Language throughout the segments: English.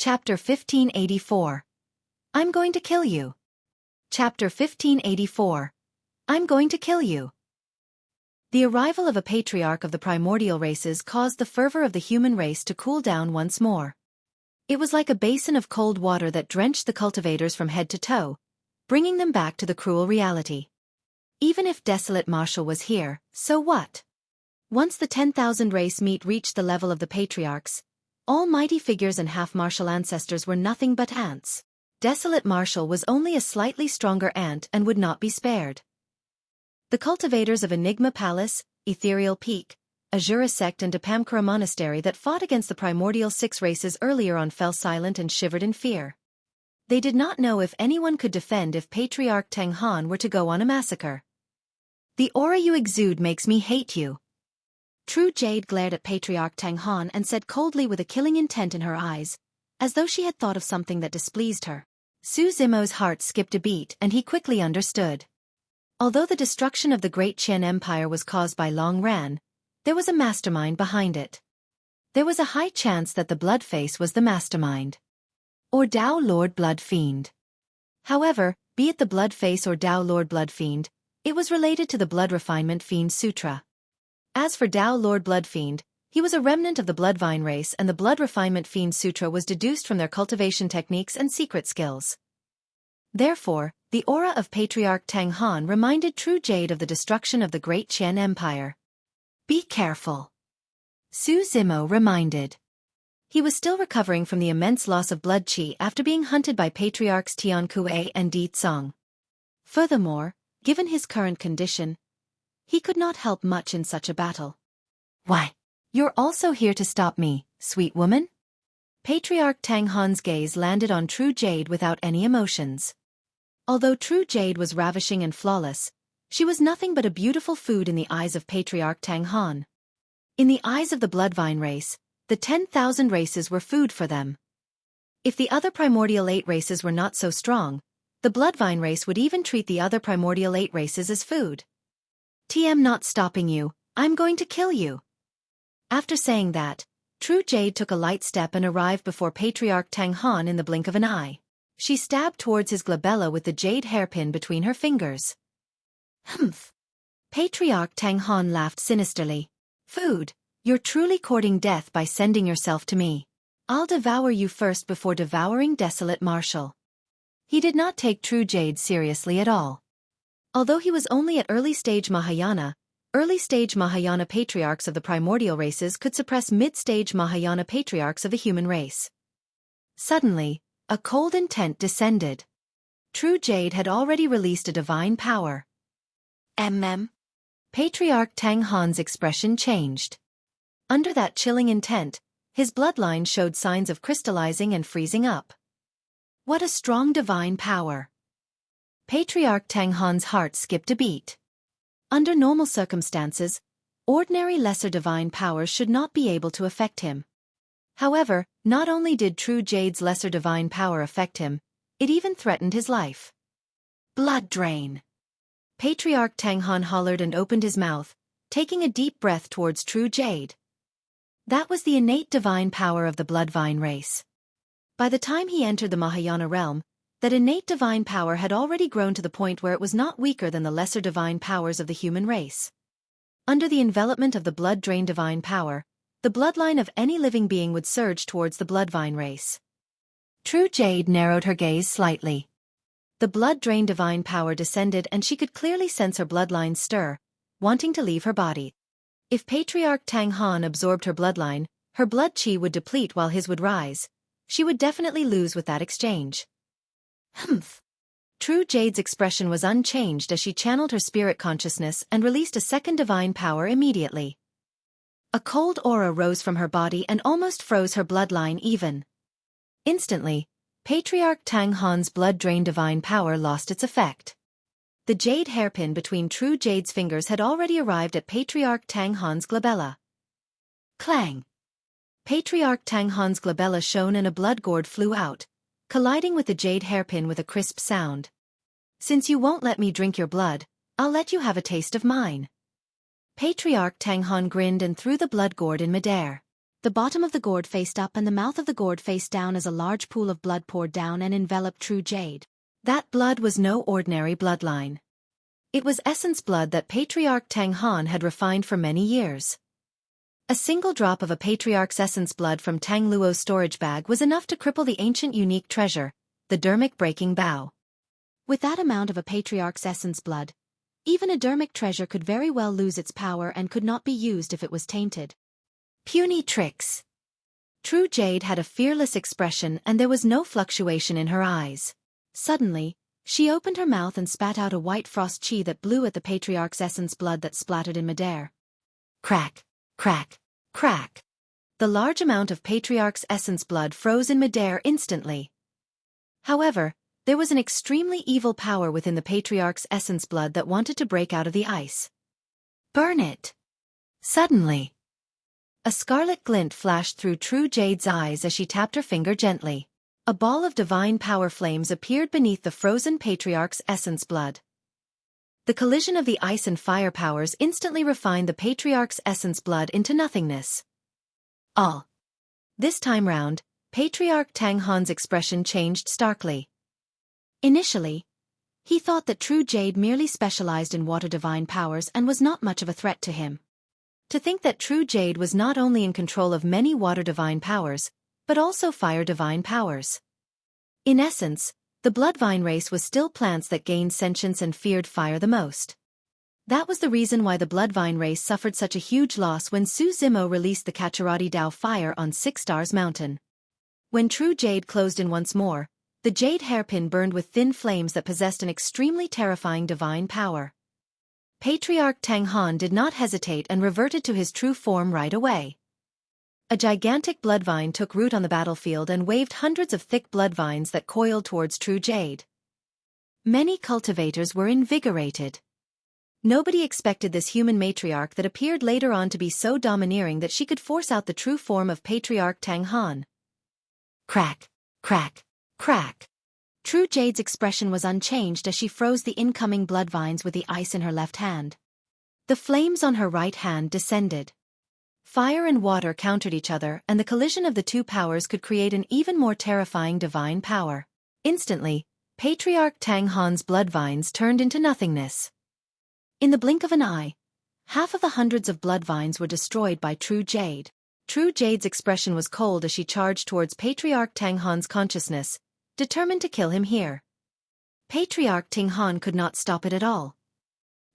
Chapter 1584. I'm going to kill you. Chapter 1584. I'm going to kill you. The arrival of a patriarch of the primordial races caused the fervor of the human race to cool down once more. It was like a basin of cold water that drenched the cultivators from head to toe, bringing them back to the cruel reality. Even if Desolate Marshal was here, so what? Once the 10,000 race meat reached the level of the patriarchs, all mighty figures and half-martial ancestors were nothing but ants. Desolate Marshal was only a slightly stronger ant and would not be spared. The cultivators of Enigma Palace, Ethereal Peak, Azura Sect and Depamkara Monastery that fought against the primordial 6 races earlier on fell silent and shivered in fear. They did not know if anyone could defend if Patriarch Tang Han were to go on a massacre. The aura you exude makes me hate you. True Jade glared at Patriarch Tang Han and said coldly with a killing intent in her eyes, as though she had thought of something that displeased her. Su Zimo's heart skipped a beat and he quickly understood. Although the destruction of the Great Qian Empire was caused by Long Ran, there was a mastermind behind it. There was a high chance that the Bloodface was the mastermind. Or Dao Lord Blood Fiend. However, be it the Bloodface or Dao Lord Blood Fiend, it was related to the Blood Refinement Fiend Sutra. As for Dao Lord Blood Fiend, he was a remnant of the Bloodvine race and the Blood Refinement Fiend Sutra was deduced from their cultivation techniques and secret skills. Therefore, the aura of Patriarch Tang Han reminded True Jade of the destruction of the Great Qian Empire. Be careful. Su Zimo reminded. He was still recovering from the immense loss of blood qi after being hunted by Patriarchs Tian Kuei and Di Tsong. Furthermore, given his current condition, he could not help much in such a battle. Why? You're also here to stop me, sweet woman? Patriarch Tang Han's gaze landed on True Jade without any emotions. Although True Jade was ravishing and flawless, she was nothing but a beautiful food in the eyes of Patriarch Tang Han. In the eyes of the Bloodvine race, the 10,000 races were food for them. If the other primordial 8 races were not so strong, the Bloodvine race would even treat the other primordial 8 races as food. TM not stopping you, I'm going to kill you. After saying that, True Jade took a light step and arrived before Patriarch Tang Han in the blink of an eye. She stabbed towards his glabella with the jade hairpin between her fingers. Humph. Patriarch Tang Han laughed sinisterly. Food, you're truly courting death by sending yourself to me. I'll devour you first before devouring Desolate Marshal. He did not take True Jade seriously at all. Although he was only at early-stage Mahayana patriarchs of the primordial races could suppress mid-stage Mahayana patriarchs of the human race. Suddenly, a cold intent descended. True Jade had already released a divine power. Patriarch Tang Han's expression changed. Under that chilling intent, his bloodline showed signs of crystallizing and freezing up. What a strong divine power! Patriarch Tang Han's heart skipped a beat. Under normal circumstances, ordinary lesser divine powers should not be able to affect him. However, not only did True Jade's lesser divine power affect him, it even threatened his life. Blood drain! Patriarch Tang Han hollered and opened his mouth, taking a deep breath towards True Jade. That was the innate divine power of the Bloodvine race. By the time he entered the Mahayana realm, that innate divine power had already grown to the point where it was not weaker than the lesser divine powers of the human race. Under the envelopment of the blood drain divine power, the bloodline of any living being would surge towards the Bloodvine race. True Jade narrowed her gaze slightly. The blood drain divine power descended and she could clearly sense her bloodline stir, wanting to leave her body. If Patriarch Tang Han absorbed her bloodline, her blood qi would deplete while his would rise. She would definitely lose with that exchange. Humph. True Jade's expression was unchanged as she channeled her spirit consciousness and released a second divine power immediately. A cold aura rose from her body and almost froze her bloodline even. Instantly, Patriarch Tang Han's blood drain divine power lost its effect. The jade hairpin between True Jade's fingers had already arrived at Patriarch Tang Han's glabella. Clang! Patriarch Tang Han's glabella shone and a blood gourd flew out, colliding with the jade hairpin with a crisp sound. Since you won't let me drink your blood, I'll let you have a taste of mine. Patriarch Tang Han grinned and threw the blood gourd in midair. The bottom of the gourd faced up and the mouth of the gourd faced down as a large pool of blood poured down and enveloped true jade. That blood was no ordinary bloodline. It was essence blood that Patriarch Tang Han had refined for many years. A single drop of a Patriarch's essence blood from Tang Luo's storage bag was enough to cripple the ancient unique treasure, the dermic-breaking bow. With that amount of a Patriarch's essence blood, even a dermic treasure could very well lose its power and could not be used if it was tainted. Puny tricks. True Jade had a fearless expression and there was no fluctuation in her eyes. Suddenly, she opened her mouth and spat out a white frost chi that blew at the Patriarch's essence blood that splattered in midair. Crack, crack, crack. The large amount of Patriarch's essence blood froze in midair instantly. However, there was an extremely evil power within the Patriarch's essence blood that wanted to break out of the ice. Burn it! Suddenly, a scarlet glint flashed through True Jade's eyes as she tapped her finger gently. A ball of divine power flames appeared beneath the frozen Patriarch's essence blood. The collision of the ice and fire powers instantly refined the Patriarch's essence blood into nothingness. All. This time round, Patriarch Tang Han's expression changed starkly. Initially, he thought that True Jade merely specialized in water divine powers and was not much of a threat to him. To think that True Jade was not only in control of many water divine powers, but also fire divine powers. In essence, the Bloodvine race was still plants that gained sentience and feared fire the most. That was the reason why the Bloodvine race suffered such a huge loss when Su Zimo released the Kacharati Dao fire on Six Stars Mountain. When True Jade closed in once more, the jade hairpin burned with thin flames that possessed an extremely terrifying divine power. Patriarch Tang Han did not hesitate and reverted to his true form right away. A gigantic bloodvine took root on the battlefield and waved hundreds of thick bloodvines that coiled towards True Jade. Many cultivators were invigorated. Nobody expected this human matriarch that appeared later on to be so domineering that she could force out the true form of Patriarch Tang Han. Crack, crack, crack. True Jade's expression was unchanged as she froze the incoming bloodvines with the ice in her left hand. The flames on her right hand descended. Fire and water countered each other and the collision of the two powers could create an even more terrifying divine power. Instantly, Patriarch Tang Han's bloodvines turned into nothingness. In the blink of an eye, half of the hundreds of bloodvines were destroyed by True Jade. True Jade's expression was cold as she charged towards Patriarch Tang Han's consciousness, determined to kill him here. Patriarch Tang Han could not stop it at all.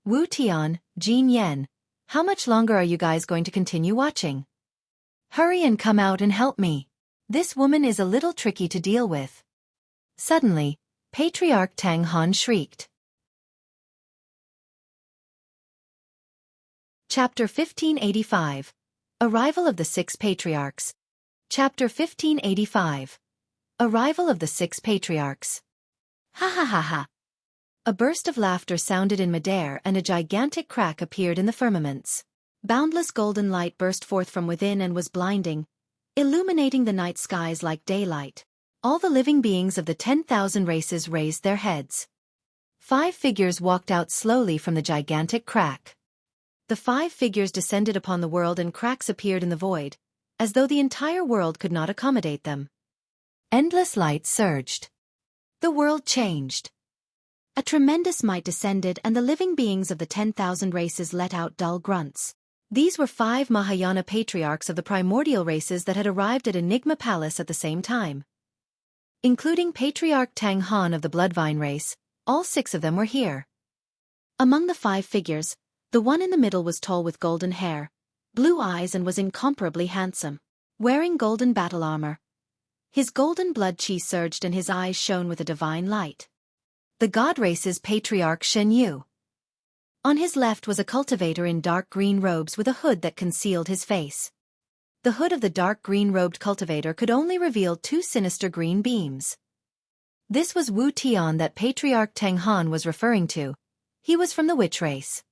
Wu Tian, Jin Yen, how much longer are you guys going to continue watching? Hurry and come out and help me. This woman is a little tricky to deal with. Suddenly, Patriarch Tang Han shrieked. Chapter 1585. Arrival of the Six Patriarchs. Chapter 1585. Arrival of the Six Patriarchs. Ha ha ha ha. A burst of laughter sounded in midair and a gigantic crack appeared in the firmaments. Boundless golden light burst forth from within and was blinding, illuminating the night skies like daylight. All the living beings of the 10,000 races raised their heads. 5 figures walked out slowly from the gigantic crack. The 5 figures descended upon the world and cracks appeared in the void, as though the entire world could not accommodate them. Endless light surged. The world changed. A tremendous might descended and the living beings of the 10,000 races let out dull grunts. These were 5 Mahayana patriarchs of the primordial races that had arrived at Enigma Palace at the same time. Including Patriarch Tang Han of the Bloodvine race, all 6 of them were here. Among the 5 figures, the one in the middle was tall with golden hair, blue eyes and was incomparably handsome. Wearing golden battle armor, his golden blood chi surged and his eyes shone with a divine light. The God Race's Patriarch Shen Yu. On his left was a cultivator in dark green robes with a hood that concealed his face. The hood of the dark green-robed cultivator could only reveal 2 sinister green beams. This was Wu Tian that Patriarch Tang Han was referring to. He was from the witch race.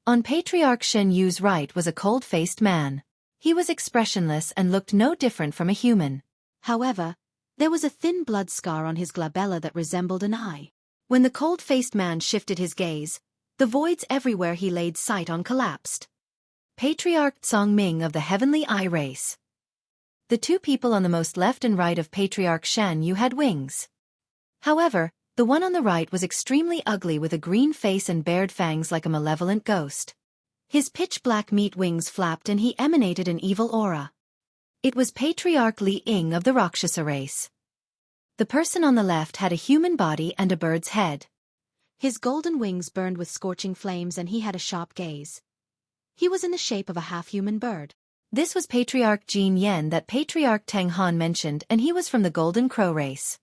On Patriarch Shen Yu's right was a cold-faced man. He was expressionless and looked no different from a human. However, there was a thin blood scar on his glabella that resembled an eye. When the cold-faced man shifted his gaze, the voids everywhere he laid sight on collapsed. Patriarch Tsong Ming of the Heavenly Eye race. The two people on the most left and right of Patriarch Shan Yu had wings. However, the one on the right was extremely ugly with a green face and bared fangs like a malevolent ghost. His pitch-black meat wings flapped and he emanated an evil aura. It was Patriarch Li Ying of the Rakshasa race. The person on the left had a human body and a bird's head. His golden wings burned with scorching flames and he had a sharp gaze. He was in the shape of a half-human bird. This was Patriarch Jin Yen that Patriarch Tang Han mentioned, and he was from the Golden Crow race.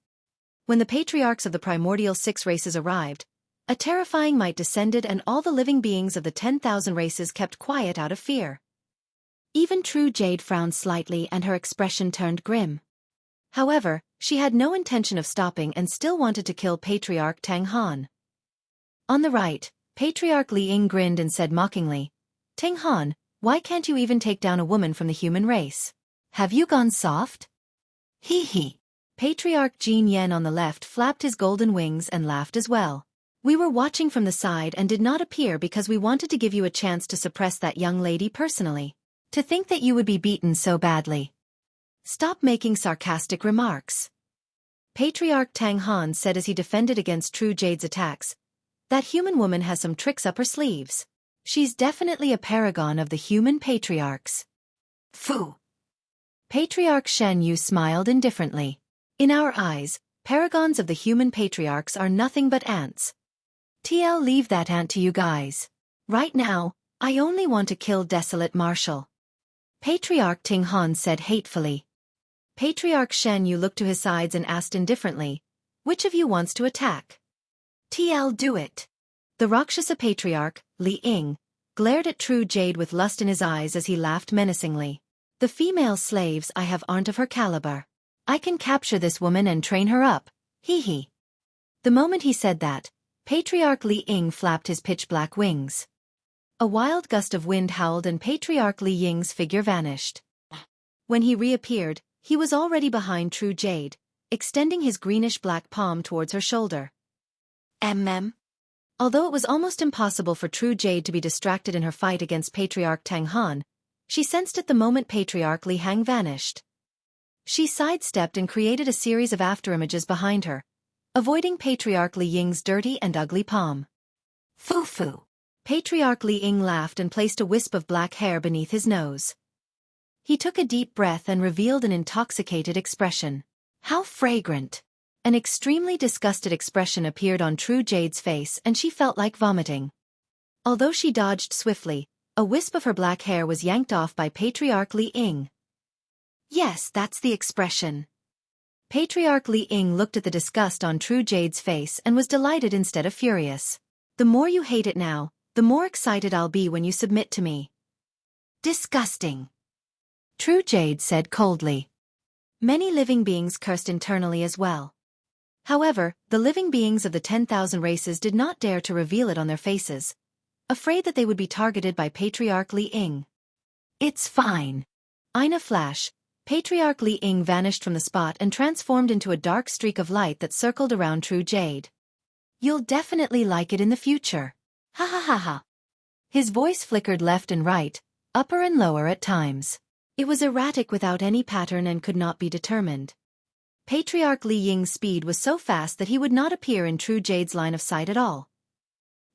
When the patriarchs of the primordial 6 races arrived, a terrifying might descended and all the living beings of the 10,000 races kept quiet out of fear. Even True Jade frowned slightly and her expression turned grim. However, she had no intention of stopping and still wanted to kill Patriarch Tang Han. On the right, Patriarch Li Ying grinned and said mockingly, "Tang Han, why can't you even take down a woman from the human race? Have you gone soft?" Hee hee. Patriarch Jin Yen on the left flapped his golden wings and laughed as well. "We were watching from the side and did not appear because we wanted to give you a chance to suppress that young lady personally. To think that you would be beaten so badly. Stop making sarcastic remarks." Patriarch Tang Han said as he defended against True Jade's attacks. "That human woman has some tricks up her sleeves. She's definitely a paragon of the human patriarchs." Phew. Patriarch Shen Yu smiled indifferently. "In our eyes, paragons of the human patriarchs are nothing but ants. Leave that ant to you guys. Right now, I only want to kill Desolate Marshal." Patriarch Ting Han said hatefully. Patriarch Shen Yu looked to his sides and asked indifferently, "Which of you wants to attack?" Do it." The Rakshasa Patriarch, Li Ying, glared at True Jade with lust in his eyes as he laughed menacingly. "The female slaves I have aren't of her caliber. I can capture this woman and train her up, hee hee." The moment he said that, Patriarch Li Ying flapped his pitch-black wings. A wild gust of wind howled and Patriarch Li Ying's figure vanished. When he reappeared, he was already behind True Jade, extending his greenish-black palm towards her shoulder. Although it was almost impossible for True Jade to be distracted in her fight against Patriarch Tang Han, she sensed it the moment Patriarch Li Hang vanished. She sidestepped and created a series of afterimages behind her, avoiding Patriarch Li Ying's dirty and ugly palm. Foo-foo. Patriarch Li Ying laughed and placed a wisp of black hair beneath his nose. He took a deep breath and revealed an intoxicated expression. "How fragrant!" An extremely disgusted expression appeared on True Jade's face and she felt like vomiting. Although she dodged swiftly, a wisp of her black hair was yanked off by Patriarch Li Ying. "Yes, that's the expression." Patriarch Li Ying looked at the disgust on True Jade's face and was delighted instead of furious. "The more you hate it now, the more excited I'll be when you submit to me." "Disgusting," True Jade said coldly. Many living beings cursed internally as well. However, the living beings of the 10,000 races did not dare to reveal it on their faces, afraid that they would be targeted by Patriarch Li Ying. "It's fine." In a flash, Patriarch Li Ying vanished from the spot and transformed into a dark streak of light that circled around True Jade. "You'll definitely like it in the future. Ha ha ha ha." His voice flickered left and right, upper and lower at times. It was erratic without any pattern and could not be determined. Patriarch Li Ying's speed was so fast that he would not appear in True Jade's line of sight at all.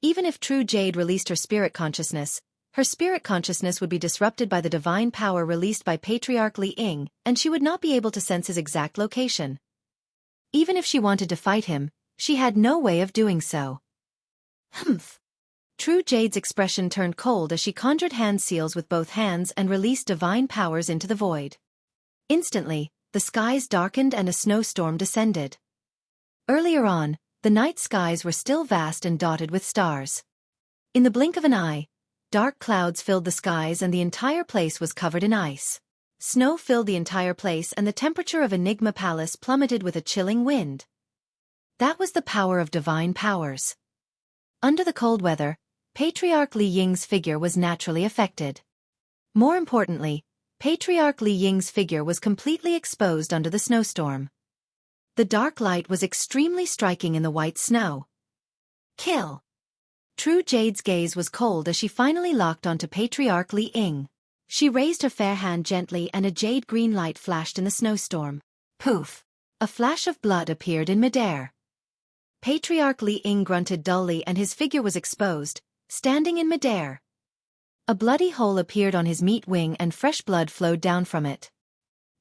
Even if True Jade released her spirit consciousness would be disrupted by the divine power released by Patriarch Li Ying, and she would not be able to sense his exact location. Even if she wanted to fight him, she had no way of doing so. Humph. True Jade's expression turned cold as she conjured hand seals with both hands and released divine powers into the void. Instantly, the skies darkened and a snowstorm descended. Earlier on, the night skies were still vast and dotted with stars. In the blink of an eye, dark clouds filled the skies and the entire place was covered in ice. Snow filled the entire place and the temperature of Enigma Palace plummeted with a chilling wind. That was the power of divine powers. Under the cold weather, Patriarch Li Ying's figure was naturally affected. More importantly, Patriarch Li Ying's figure was completely exposed under the snowstorm. The dark light was extremely striking in the white snow. "Kill." True Jade's gaze was cold as she finally locked onto Patriarch Li Ying. She raised her fair hand gently and a jade green light flashed in the snowstorm. Poof! A flash of blood appeared in midair. Patriarch Li Ying grunted dully and his figure was exposed, standing in midair. A bloody hole appeared on his meat wing and fresh blood flowed down from it.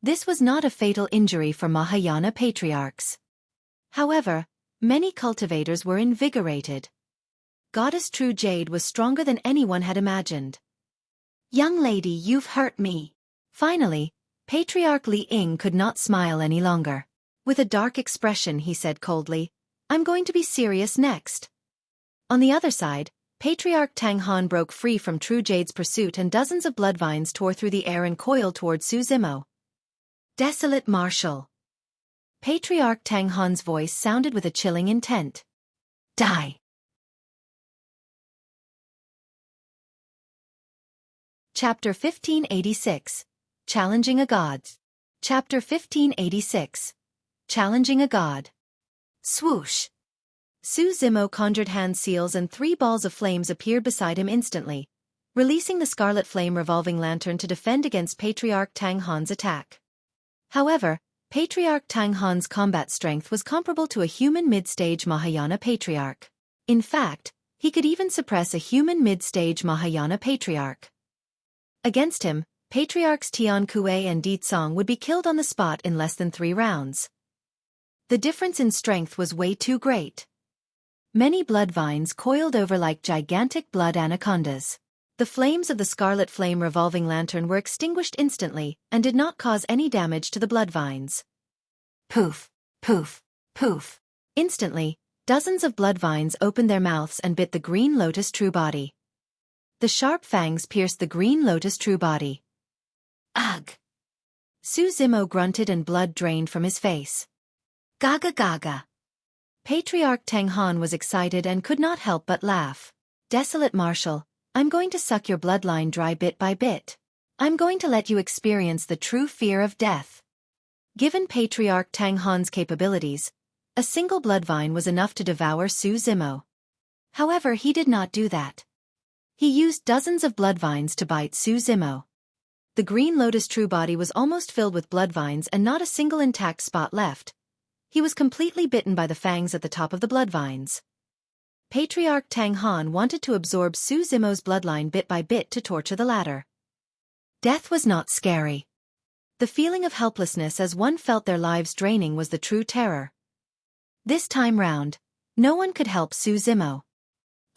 This was not a fatal injury for Mahayana patriarchs. However, many cultivators were invigorated. Goddess True Jade was stronger than anyone had imagined. "Young lady, you've hurt me." Finally, Patriarch Li Ying could not smile any longer. With a dark expression he said coldly, "I'm going to be serious next." On the other side, Patriarch Tang Han broke free from True Jade's pursuit and dozens of bloodvines tore through the air and coiled toward Su Zimo. "Desolate Marshal." Patriarch Tang Han's voice sounded with a chilling intent. "Die." Chapter 1586. Challenging a God. Chapter 1586. Challenging a God. Swoosh! Su Zimo conjured hand seals and 3 balls of flames appeared beside him instantly, releasing the scarlet flame revolving lantern to defend against Patriarch Tang Han's attack. However, Patriarch Tang Han's combat strength was comparable to a human mid-stage Mahayana patriarch. In fact, he could even suppress a human mid-stage Mahayana patriarch. Against him, Patriarchs Tian Kuei and Di Tsong would be killed on the spot in less than 3 rounds. The difference in strength was way too great. Many blood vines coiled over like gigantic blood anacondas. The flames of the scarlet flame revolving lantern were extinguished instantly and did not cause any damage to the blood vines. Poof, poof, poof. Instantly, dozens of blood vines opened their mouths and bit the green lotus true body. The sharp fangs pierced the green lotus true body. Ugh! Su Zimo grunted and blood drained from his face. Gaga gaga! Patriarch Tang Han was excited and could not help but laugh. "Desolate Marshal, I'm going to suck your bloodline dry bit by bit. I'm going to let you experience the true fear of death." Given Patriarch Tang Han's capabilities, a single bloodvine was enough to devour Su Zimo. However, he did not do that. He used dozens of bloodvines to bite Su Zimo. The green lotus true body was almost filled with bloodvines and not a single intact spot left. He was completely bitten by the fangs at the top of the bloodvines. Patriarch Tang Han wanted to absorb Su Zimo's bloodline bit by bit to torture the latter. Death was not scary. The feeling of helplessness as one felt their lives draining was the true terror. This time round, no one could help Su Zimo.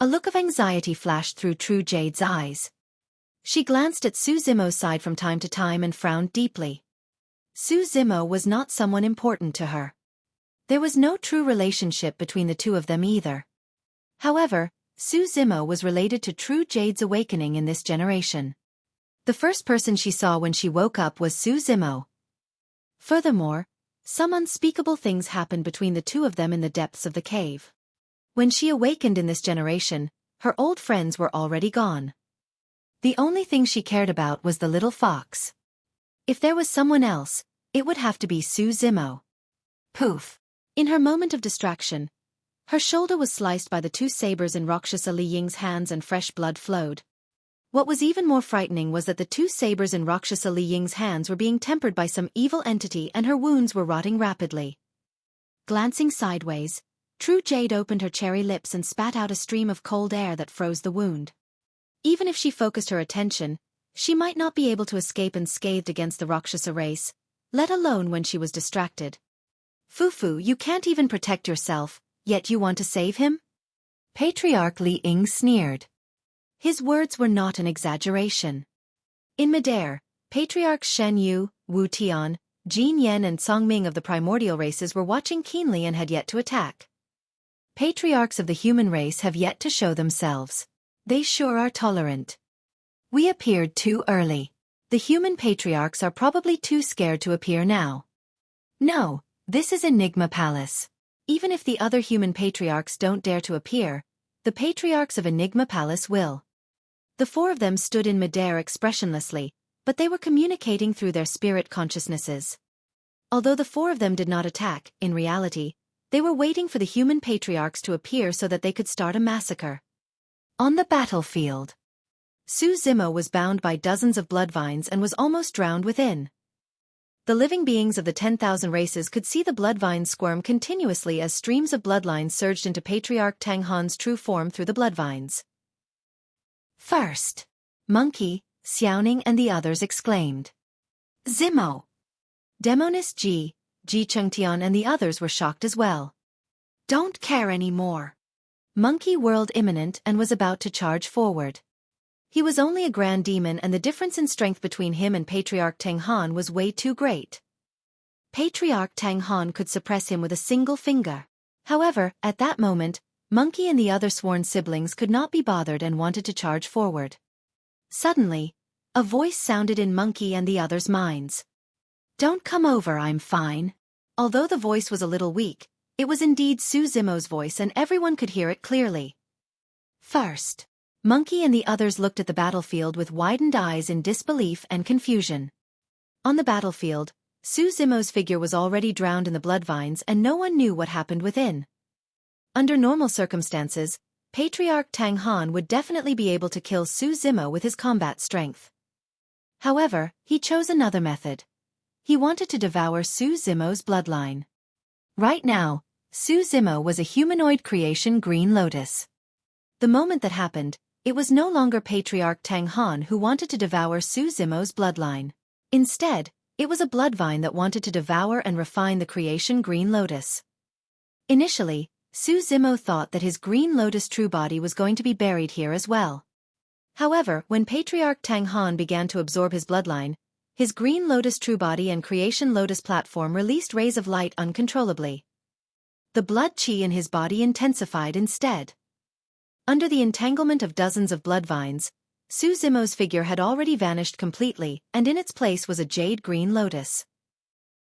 A look of anxiety flashed through True Jade's eyes. She glanced at Su Zimo's side from time to time and frowned deeply. Su Zimo was not someone important to her. There was no true relationship between the two of them either. However, Su Zimo was related to True Jade's awakening in this generation. The first person she saw when she woke up was Su Zimo. Furthermore, some unspeakable things happened between the two of them in the depths of the cave. When she awakened in this generation, her old friends were already gone. The only thing she cared about was the little fox. If there was someone else, it would have to be Su Zimo. Poof! In her moment of distraction, her shoulder was sliced by the 2 sabers in Rakshasa Li Ying's hands and fresh blood flowed. What was even more frightening was that the 2 sabers in Rakshasa Li Ying's hands were being tempered by some evil entity and her wounds were rotting rapidly. Glancing sideways, True Jade opened her cherry lips and spat out a stream of cold air that froze the wound. Even if she focused her attention, she might not be able to escape unscathed against the Rakshasa race, let alone when she was distracted. "Fufu, you can't even protect yourself, yet you want to save him?" Patriarch Li Ying sneered. His words were not an exaggeration. In midair, Patriarchs Shen Yu, Wu Tian, Jin Yen and Song Ming of the primordial races were watching keenly and had yet to attack. Patriarchs of the human race have yet to show themselves. They sure are tolerant. We appeared too early. The human patriarchs are probably too scared to appear now. No. This is Enigma Palace. Even if the other human patriarchs don't dare to appear, the patriarchs of Enigma Palace will. The 4 of them stood in midair expressionlessly, but they were communicating through their spirit consciousnesses. Although the 4 of them did not attack, in reality, they were waiting for the human patriarchs to appear so that they could start a massacre. On the battlefield. Su Zimo was bound by dozens of bloodvines and was almost drowned within. The living beings of the 10,000 races could see the bloodvines squirm continuously as streams of bloodlines surged into Patriarch Tang Han's true form through the bloodvines. First, Monkey, Xiaoning and the others exclaimed. Zimo! Demonist Ji Chengtian and the others were shocked as well. Don't care anymore. Monkey whirled imminent and was about to charge forward. He was only a grand demon and the difference in strength between him and Patriarch Tang Han was way too great. Patriarch Tang Han could suppress him with a single finger. However, at that moment, Monkey and the other sworn siblings could not be bothered and wanted to charge forward. Suddenly, a voice sounded in Monkey and the others' minds. Don't come over, I'm fine. Although the voice was a little weak, it was indeed Su Zimo's voice and everyone could hear it clearly. First, Monkey and the others looked at the battlefield with widened eyes in disbelief and confusion. On the battlefield, Su Zimo's figure was already drowned in the bloodvines and no one knew what happened within. Under normal circumstances, Patriarch Tang Han would definitely be able to kill Su Zimo with his combat strength. However, he chose another method. He wanted to devour Su Zimo's bloodline. Right now, Su Zimo was a humanoid creation Green Lotus. The moment that happened, it was no longer Patriarch Tang Han who wanted to devour Su Zimo's bloodline. Instead, it was a bloodvine that wanted to devour and refine the creation Green Lotus. Initially, Su Zimo thought that his Green Lotus true body was going to be buried here as well. However, when Patriarch Tang Han began to absorb his bloodline, his Green Lotus true body and Creation Lotus platform released rays of light uncontrollably. The blood chi in his body intensified instead. Under the entanglement of dozens of bloodvines, Su Zimo's figure had already vanished completely, and in its place was a jade Green Lotus.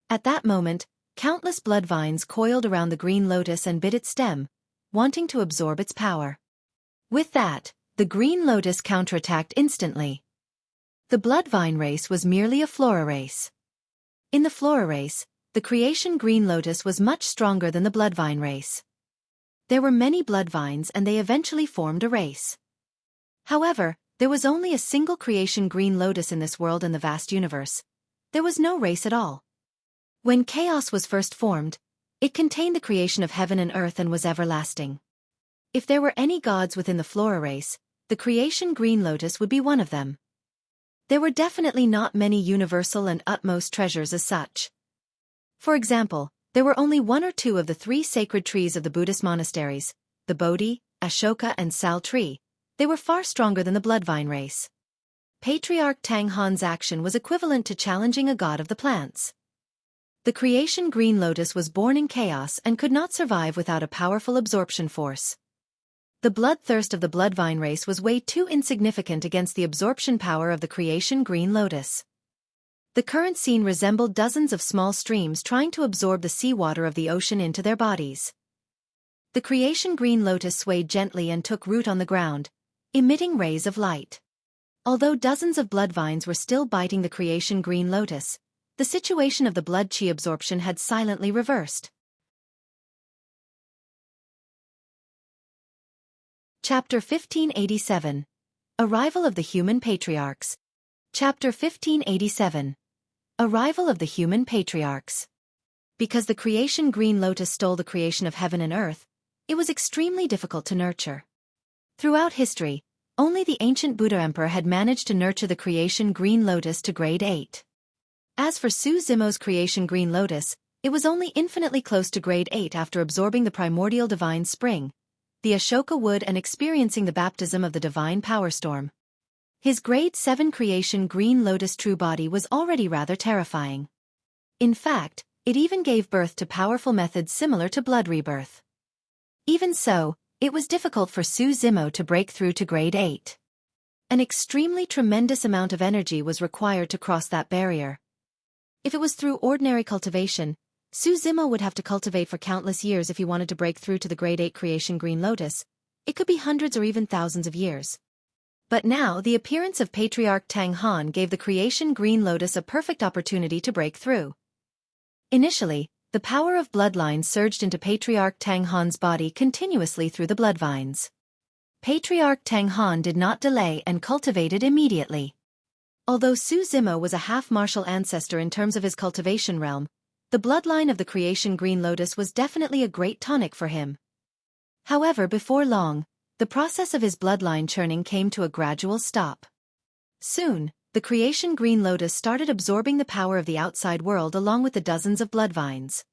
At that moment, countless bloodvines coiled around the Green Lotus and bit its stem, wanting to absorb its power. With that, the Green Lotus counterattacked instantly. The bloodvine race was merely a flora race. In the flora race, the creation Green Lotus was much stronger than the bloodvine race. There were many bloodvines and they eventually formed a race. However, there was only a single creation Green Lotus in this world and the vast universe. There was no race at all. When chaos was first formed, it contained the creation of heaven and earth and was everlasting. If there were any gods within the flora race, the creation Green Lotus would be one of them. There were definitely not many universal and utmost treasures as such. For example, there were only one or two of the 3 sacred trees of the Buddhist monasteries, the Bodhi, Ashoka and Sal tree. They were far stronger than the bloodvine race. Patriarch Tang Han's action was equivalent to challenging a god of the plants. The creation Green Lotus was born in chaos and could not survive without a powerful absorption force. The bloodthirst of the bloodvine race was way too insignificant against the absorption power of the creation Green Lotus. The current scene resembled dozens of small streams trying to absorb the seawater of the ocean into their bodies. The creation Green Lotus swayed gently and took root on the ground, emitting rays of light. Although dozens of bloodvines were still biting the creation Green Lotus, the situation of the blood chi absorption had silently reversed. Chapter 1587. Arrival of the Human Patriarchs. Chapter 1587. Arrival of the Human Patriarchs. Because the creation Green Lotus stole the creation of heaven and earth, it was extremely difficult to nurture. Throughout history, only the ancient Buddha Emperor had managed to nurture the creation Green Lotus to grade 8. As for Su Zimo's creation Green Lotus, it was only infinitely close to grade 8 after absorbing the primordial divine spring, the Ashoka wood and experiencing the baptism of the divine power storm. His grade 7 creation Green Lotus true body was already rather terrifying. In fact, it even gave birth to powerful methods similar to blood rebirth. Even so, it was difficult for Su Zimo to break through to grade 8. An extremely tremendous amount of energy was required to cross that barrier. If it was through ordinary cultivation, Su Zimo would have to cultivate for countless years if he wanted to break through to the grade 8 creation Green Lotus. It could be hundreds or even thousands of years. But now the appearance of Patriarch Tang Han gave the creation Green Lotus a perfect opportunity to break through. Initially, the power of bloodlines surged into Patriarch Tang Han's body continuously through the bloodvines. Patriarch Tang Han did not delay and cultivated immediately. Although Su Zimo was a half-martial ancestor in terms of his cultivation realm, the bloodline of the creation Green Lotus was definitely a great tonic for him. However, before long, the process of his bloodline churning came to a gradual stop. Soon, the creation Green Lotus started absorbing the power of the outside world along with the dozens of bloodvines.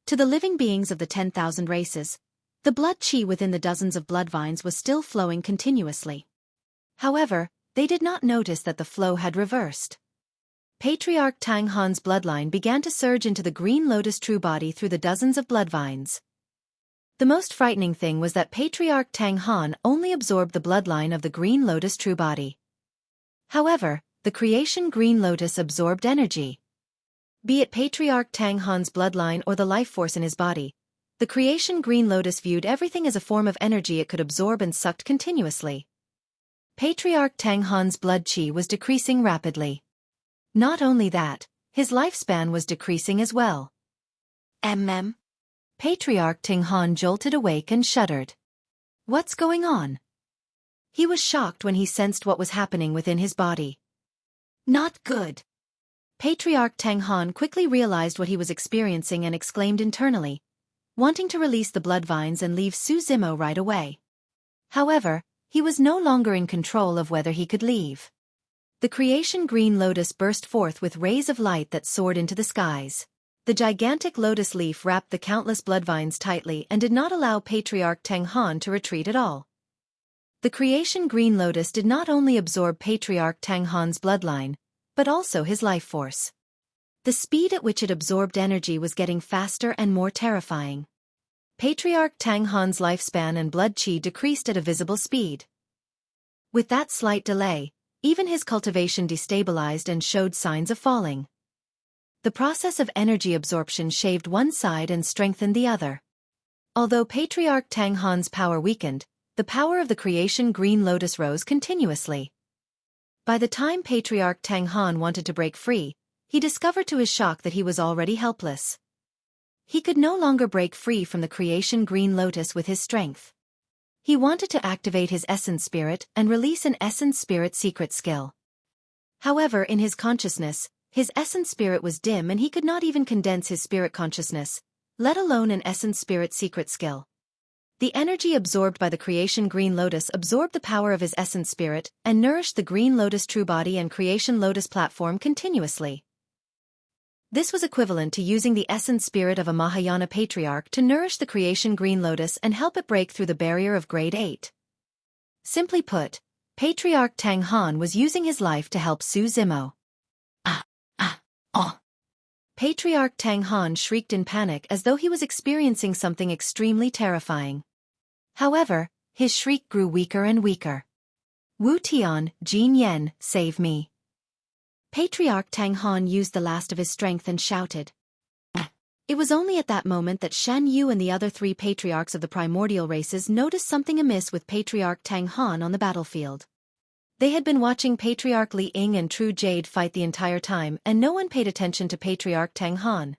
To the living beings of the 10,000 races, the blood chi within the dozens of bloodvines was still flowing continuously. However, they did not notice that the flow had reversed. Patriarch Tang Han's bloodline began to surge into the Green Lotus true body through the dozens of bloodvines. The most frightening thing was that Patriarch Tang Han only absorbed the bloodline of the Green Lotus true body. However, the creation Green Lotus absorbed energy. Be it Patriarch Tang Han's bloodline or the life force in his body, the creation Green Lotus viewed everything as a form of energy it could absorb and sucked continuously. Patriarch Tang Han's blood chi was decreasing rapidly. Not only that, his lifespan was decreasing as well. Patriarch Tang Han jolted awake and shuddered. What's going on? He was shocked when he sensed what was happening within his body. Not good. Patriarch Tang Han quickly realized what he was experiencing and exclaimed internally, wanting to release the bloodvines and leave Su Zimo right away. However, he was no longer in control of whether he could leave. The creation Green Lotus burst forth with rays of light that soared into the skies. The gigantic lotus leaf wrapped the countless bloodvines tightly and did not allow Patriarch Tang Han to retreat at all. The creation Green Lotus did not only absorb Patriarch Tang Han's bloodline, but also his life force. The speed at which it absorbed energy was getting faster and more terrifying. Patriarch Tang Han's lifespan and blood chi decreased at a visible speed. With that slight delay, even his cultivation destabilized and showed signs of falling. The process of energy absorption shaved one side and strengthened the other. Although Patriarch Tang Han's power weakened, the power of the creation Green Lotus rose continuously. By the time Patriarch Tang Han wanted to break free, he discovered to his shock that he was already helpless. He could no longer break free from the creation Green Lotus with his strength. He wanted to activate his essence spirit and release an essence spirit secret skill. However, in his consciousness, his essence spirit was dim and he could not even condense his spirit consciousness, let alone an essence spirit secret skill. The energy absorbed by the creation Green Lotus absorbed the power of his essence spirit and nourished the Green Lotus true body and creation Lotus platform continuously. This was equivalent to using the essence spirit of a Mahayana patriarch to nourish the creation Green Lotus and help it break through the barrier of grade 8. Simply put, Patriarch Tang Han was using his life to help Su Zimo. Patriarch Tang Han shrieked in panic as though he was experiencing something extremely terrifying. However, his shriek grew weaker and weaker. Wu Tian, Jin Yen, save me. Patriarch Tang Han used the last of his strength and shouted. It was only at that moment that Shan Yu and the other 3 patriarchs of the primordial races noticed something amiss with Patriarch Tang Han on the battlefield. They had been watching Patriarch Li Ying and True Jade fight the entire time and no one paid attention to Patriarch Tang Han.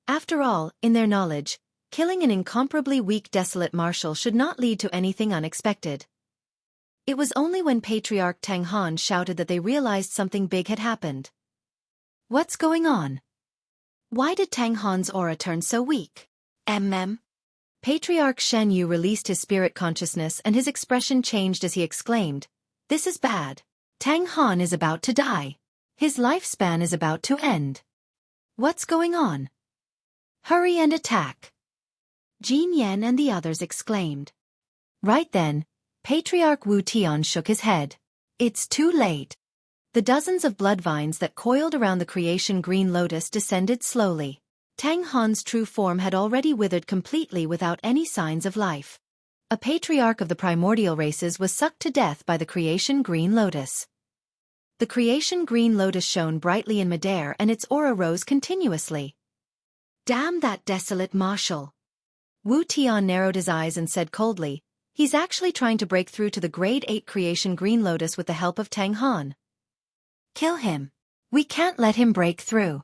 After all, in their knowledge, killing an incomparably weak desolate marshal should not lead to anything unexpected. It was only when Patriarch Tang Han shouted that they realized something big had happened. What's going on? Why did Tang Han's aura turn so weak? Patriarch Shen Yu released his spirit consciousness and his expression changed as he exclaimed, "This is bad. Tang Han is about to die. His lifespan is about to end. What's going on? Hurry and attack." Jin Yen and the others exclaimed. Right then, Patriarch Wu Tian shook his head. It's too late. The dozens of bloodvines that coiled around the creation Green Lotus descended slowly. Tang Han's true form had already withered completely without any signs of life. A patriarch of the primordial races was sucked to death by the creation Green Lotus. The creation Green Lotus shone brightly in midair and its aura rose continuously. Damn that desolate marshal. Wu Tian narrowed his eyes and said coldly, he's actually trying to break through to the grade 8 creation Green Lotus with the help of Tang Han. Kill him. We can't let him break through.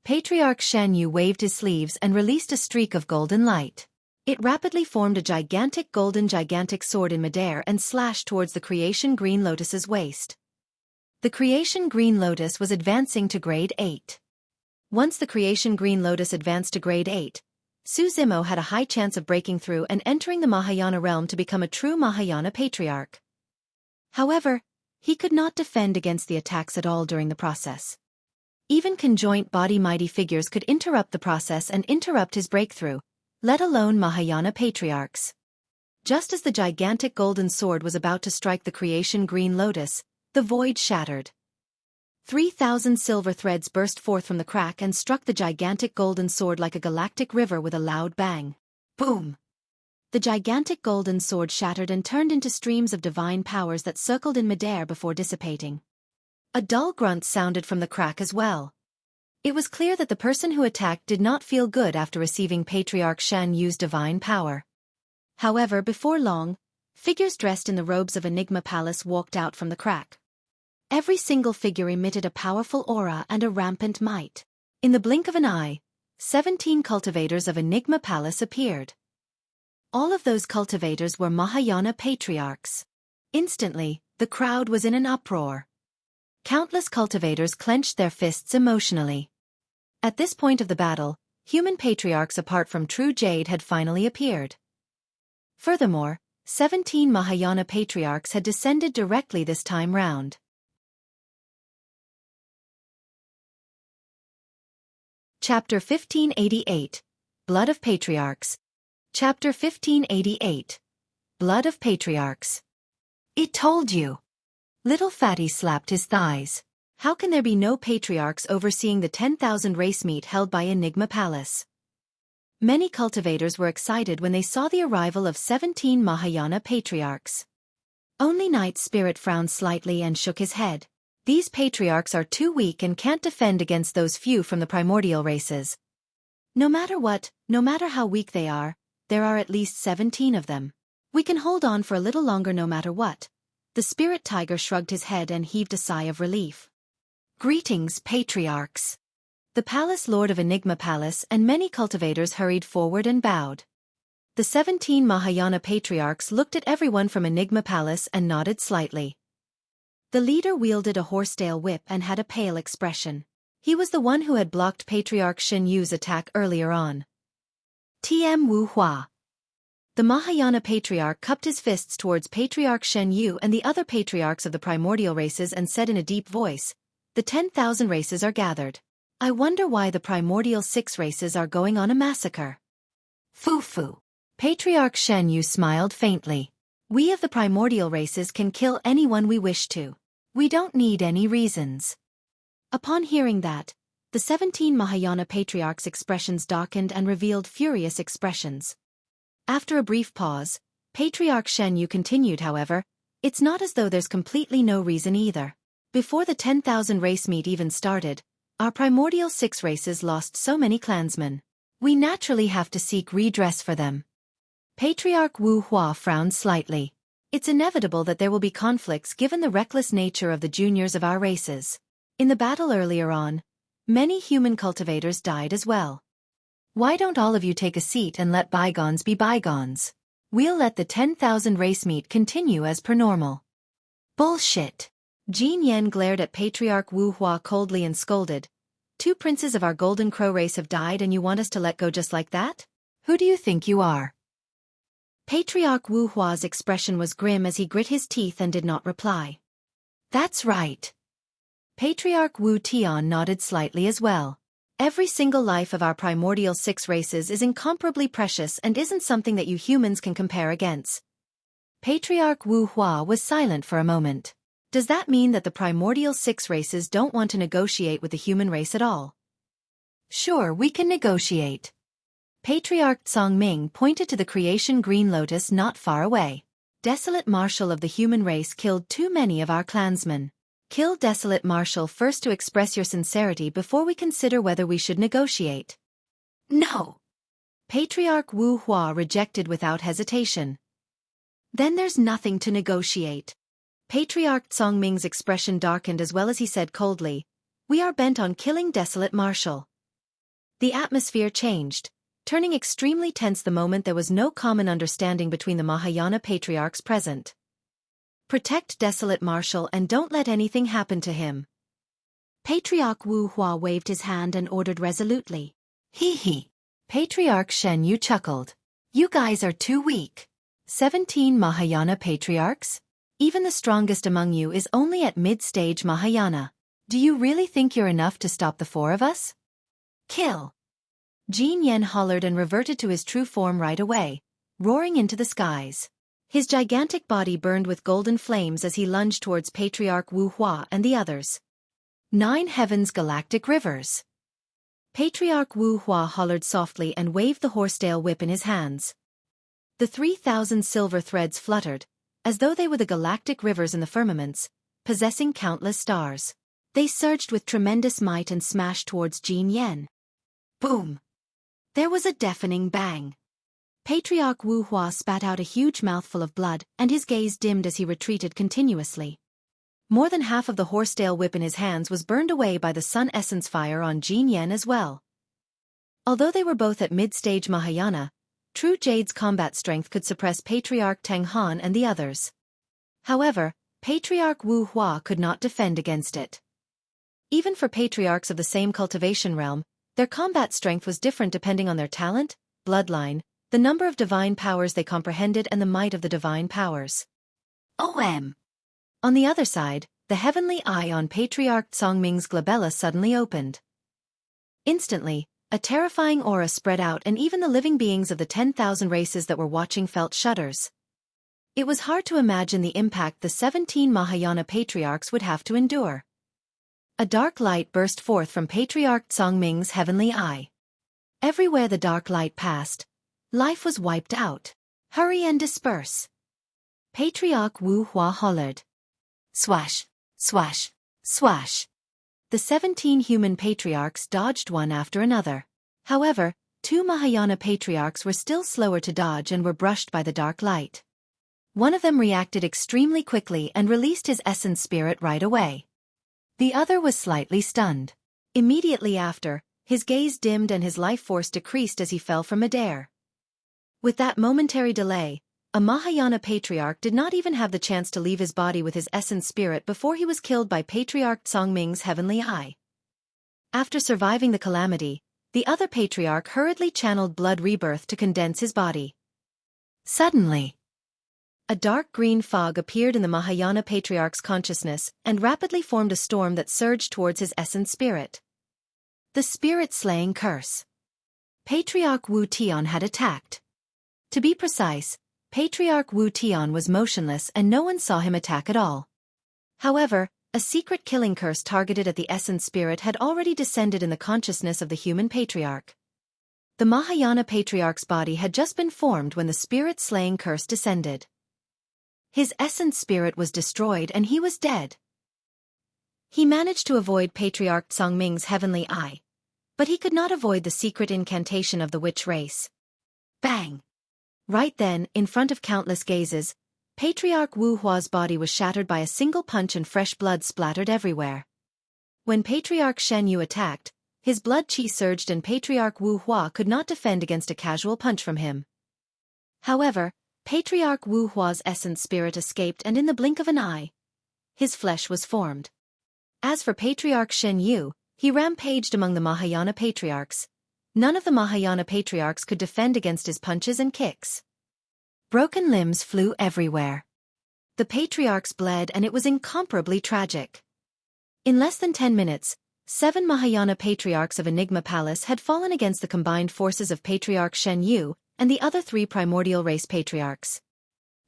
Patriarch Shen Yu waved his sleeves and released a streak of golden light. It rapidly formed a gigantic gigantic sword in midair and slashed towards the Creation Green Lotus's waist. The Creation Green Lotus was advancing to Grade 8. Once the Creation Green Lotus advanced to Grade 8, Zimo had a high chance of breaking through and entering the Mahayana realm to become a true Mahayana Patriarch. However, he could not defend against the attacks at all during the process. Even conjoint body mighty figures could interrupt the process and interrupt his breakthrough, let alone Mahayana Patriarchs. Just as the gigantic golden sword was about to strike the Creation Green Lotus, the void shattered. 3,000 silver threads burst forth from the crack and struck the gigantic golden sword like a galactic river with a loud bang. Boom! The gigantic golden sword shattered and turned into streams of divine powers that circled in midair before dissipating. A dull grunt sounded from the crack as well. It was clear that the person who attacked did not feel good after receiving Patriarch Shen Yu's divine power. However, before long, figures dressed in the robes of Enigma Palace walked out from the crack. Every single figure emitted a powerful aura and a rampant might. In the blink of an eye, 17 cultivators of Enigma Palace appeared. All of those cultivators were Mahayana Patriarchs. Instantly, the crowd was in an uproar. Countless cultivators clenched their fists emotionally. At this point of the battle, human patriarchs apart from True Jade had finally appeared. Furthermore, 17 Mahayana Patriarchs had descended directly this time round. Chapter 1588, Blood of Patriarchs. Chapter 1588, Blood of Patriarchs. It told you. Little Fatty slapped his thighs. How can there be no patriarchs overseeing the 10,000 race meet held by Enigma Palace? Many cultivators were excited when they saw the arrival of 17 Mahayana Patriarchs. Only Night Spirit frowned slightly and shook his head. These patriarchs are too weak and can't defend against those few from the primordial races. No matter how weak they are, there are at least 17 of them. We can hold on for a little longer no matter what. The spirit tiger shrugged his head and heaved a sigh of relief. Greetings, patriarchs. The palace lord of Enigma Palace and many cultivators hurried forward and bowed. The 17 Mahayana patriarchs looked at everyone from Enigma Palace and nodded slightly. The leader wielded a horsetail whip and had a pale expression. He was the one who had blocked Patriarch Shen Yu's attack earlier on. Tm Wu Hua. The Mahayana Patriarch cupped his fists towards Patriarch Shen Yu and the other patriarchs of the primordial races and said in a deep voice, "The 10,000 races are gathered. I wonder why the primordial 6 races are going on a massacre." Foo-foo. Patriarch Shen Yu smiled faintly. "We of the primordial races can kill anyone we wish to. We don't need any reasons." Upon hearing that, the 17 Mahayana Patriarchs' expressions darkened and revealed furious expressions. After a brief pause, Patriarch Shen Yu continued, "However, it's not as though there's completely no reason either. Before the 10,000 race meet even started, our primordial 6 races lost so many clansmen. We naturally have to seek redress for them." Patriarch Wu Hua frowned slightly. "It's inevitable that there will be conflicts given the reckless nature of the juniors of our races. In the battle earlier on, many human cultivators died as well. Why don't all of you take a seat and let bygones be bygones? We'll let the 10,000 race meet continue as per normal." Bullshit. Jin Yen glared at Patriarch Wu Hua coldly and scolded. "2 princes of our Golden Crow race have died and you want us to let go just like that? Who do you think you are?" Patriarch Wu Hua's expression was grim as he grit his teeth and did not reply. "That's right." Patriarch Wu Tian nodded slightly as well. "Every single life of our primordial 6 races is incomparably precious and isn't something that you humans can compare against." Patriarch Wu Hua was silent for a moment. "Does that mean that the primordial 6 races don't want to negotiate with the human race at all?" "Sure, we can negotiate." Patriarch Ming pointed to the Creation Green Lotus not far away. "Desolate Marshal of the human race killed too many of our clansmen. Kill Desolate Marshal first to express your sincerity before we consider whether we should negotiate." "No." Patriarch Wu Hua rejected without hesitation. "Then there's nothing to negotiate." Patriarch Ming's expression darkened as well as he said coldly, "We are bent on killing Desolate Marshal." The atmosphere changed. turning extremely tense the moment there was no common understanding between the Mahayana Patriarchs present. Protect Desolate Marshal and don't let anything happen to him. Patriarch Wu Hua waved his hand and ordered resolutely. Hee hee. Patriarch Shen Yu chuckled. You guys are too weak. 17 Mahayana Patriarchs? Even the strongest among you is only at mid-stage Mahayana. Do you really think you're enough to stop the 4 of us? Kill! Jin Yen hollered and reverted to his true form right away, roaring into the skies. His gigantic body burned with golden flames as he lunged towards Patriarch Wu Hua and the others. 9 Heavens Galactic Rivers. Patriarch Wu Hua hollered softly and waved the horsetail whip in his hands. The 3,000 silver threads fluttered, as though they were the galactic rivers in the firmaments, possessing countless stars. They surged with tremendous might and smashed towards Jin Yen. Boom! There was a deafening bang. Patriarch Wu Hua spat out a huge mouthful of blood, and his gaze dimmed as he retreated continuously. More than half of the horsetail whip in his hands was burned away by the sun essence fire on Jin Yen as well. Although they were both at mid-stage Mahayana, True Jade's combat strength could suppress Patriarch Teng Han and the others. However, Patriarch Wu Hua could not defend against it. Even for patriarchs of the same cultivation realm, their combat strength was different depending on their talent, bloodline, the number of divine powers they comprehended and the might of the divine powers. On the other side, the heavenly eye on Patriarch Songming's glabella suddenly opened. Instantly, a terrifying aura spread out and even the living beings of the 10,000 races that were watching felt shudders. It was hard to imagine the impact the 17 Mahayana Patriarchs would have to endure. A dark light burst forth from Patriarch Songming's heavenly eye. Everywhere the dark light passed, life was wiped out. Hurry and disperse. Patriarch Wu Hua hollered. Swash, swash, swash. The 17 human patriarchs dodged one after another. However, 2 Mahayana patriarchs were still slower to dodge and were brushed by the dark light. One of them reacted extremely quickly and released his essence spirit right away. The other was slightly stunned. Immediately after, his gaze dimmed and his life force decreased as he fell from midair. With that momentary delay, a Mahayana Patriarch did not even have the chance to leave his body with his essence spirit before he was killed by Patriarch Songming's heavenly eye. After surviving the calamity, the other Patriarch hurriedly channeled blood rebirth to condense his body. Suddenly, a dark green fog appeared in the Mahayana Patriarch's consciousness and rapidly formed a storm that surged towards his essence spirit. The spirit-slaying curse. Patriarch Wu Tian had attacked. To be precise, Patriarch Wu Tian was motionless and no one saw him attack at all. However, a secret killing curse targeted at the essence spirit had already descended in the consciousness of the human patriarch. The Mahayana Patriarch's body had just been formed when the spirit-slaying curse descended. His essence spirit was destroyed and he was dead. He managed to avoid Patriarch Songming's heavenly eye, but he could not avoid the secret incantation of the witch race. Bang! Right then, in front of countless gazes, Patriarch Wu Hua's body was shattered by a single punch and fresh blood splattered everywhere. When Patriarch Shen Yu attacked, his blood qi surged and Patriarch Wu Hua could not defend against a casual punch from him. However, Patriarch Wu Hua's essence spirit escaped and in the blink of an eye, his flesh was formed. As for Patriarch Shen Yu, he rampaged among the Mahayana Patriarchs. None of the Mahayana Patriarchs could defend against his punches and kicks. Broken limbs flew everywhere. The Patriarchs bled and it was incomparably tragic. In less than 10 minutes, 7 Mahayana Patriarchs of Enigma Palace had fallen against the combined forces of Patriarch Shen Yu and the other 3 primordial race patriarchs.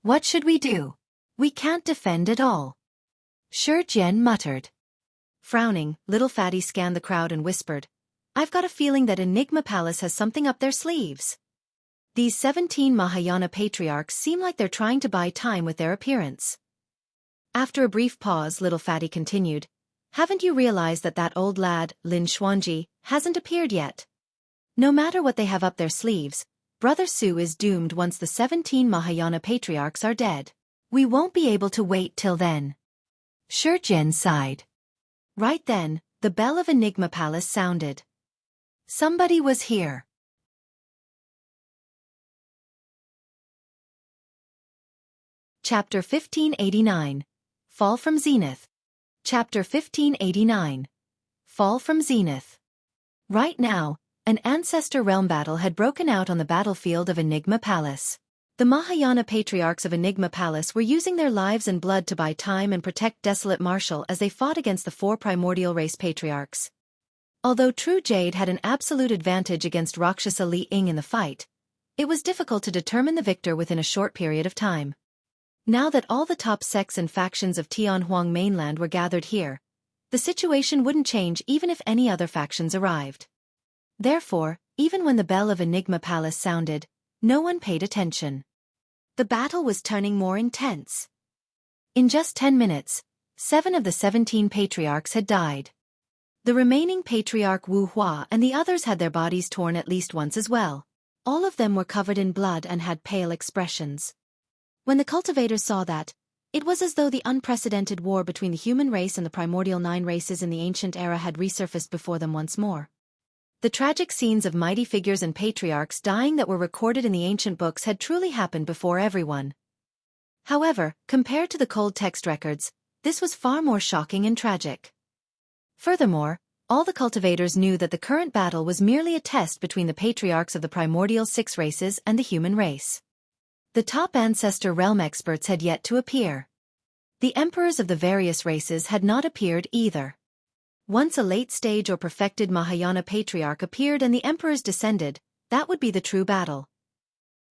What should we do? We can't defend at all. Xueqi muttered. Frowning, Little Fatty scanned the crowd and whispered, I've got a feeling that Enigma Palace has something up their sleeves. These 17 Mahayana Patriarchs seem like they're trying to buy time with their appearance. After a brief pause, Little Fatty continued, Haven't you realized that that old lad, Lin Xuanji, hasn't appeared yet? No matter what they have up their sleeves, Brother Su is doomed once the 17 Mahayana Patriarchs are dead. We won't be able to wait till then. Xueqi sighed. Right then, the bell of Enigma Palace sounded. Somebody was here. Chapter 1589. Fall from Zenith. Chapter 1589. Fall from Zenith. Right now, an Ancestor Realm battle had broken out on the battlefield of Enigma Palace. The Mahayana Patriarchs of Enigma Palace were using their lives and blood to buy time and protect Desolate Marshal as they fought against the 4 primordial race Patriarchs. Although True Jade had an absolute advantage against Rakshasa Li Ying in the fight, it was difficult to determine the victor within a short period of time. Now that all the top sects and factions of Tianhuang mainland were gathered here, the situation wouldn't change even if any other factions arrived. Therefore, even when the bell of Enigma Palace sounded, no one paid attention. The battle was turning more intense. In just 10 minutes, 7 of the 17 patriarchs had died. The remaining patriarch Wu Hua and the others had their bodies torn at least once as well. All of them were covered in blood and had pale expressions. When the cultivators saw that, it was as though the unprecedented war between the human race and the primordial 9 races in the ancient era had resurfaced before them once more. The tragic scenes of mighty figures and patriarchs dying that were recorded in the ancient books had truly happened before everyone. However, compared to the cold text records, this was far more shocking and tragic. Furthermore, all the cultivators knew that the current battle was merely a test between the patriarchs of the primordial 6 races and the human race. The top Ancestor Realm experts had yet to appear. The emperors of the various races had not appeared either. Once a late-stage or perfected Mahayana patriarch appeared and the emperors descended, that would be the true battle.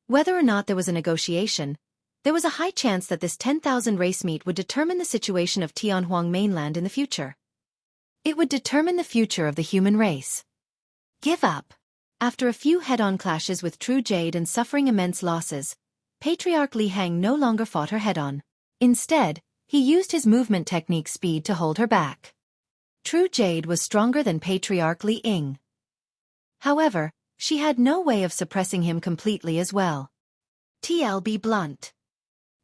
Whether or not there was a negotiation, there was a high chance that this 10,000 race meet would determine the situation of Tianhuang mainland in the future. It would determine the future of the human race. Give up. After a few head-on clashes with True Jade and suffering immense losses, Patriarch Li Hang no longer fought her head-on. Instead, he used his movement technique speed to hold her back. True Jade was stronger than Patriarch Li Ying. However, she had no way of suppressing him completely as well. Be blunt.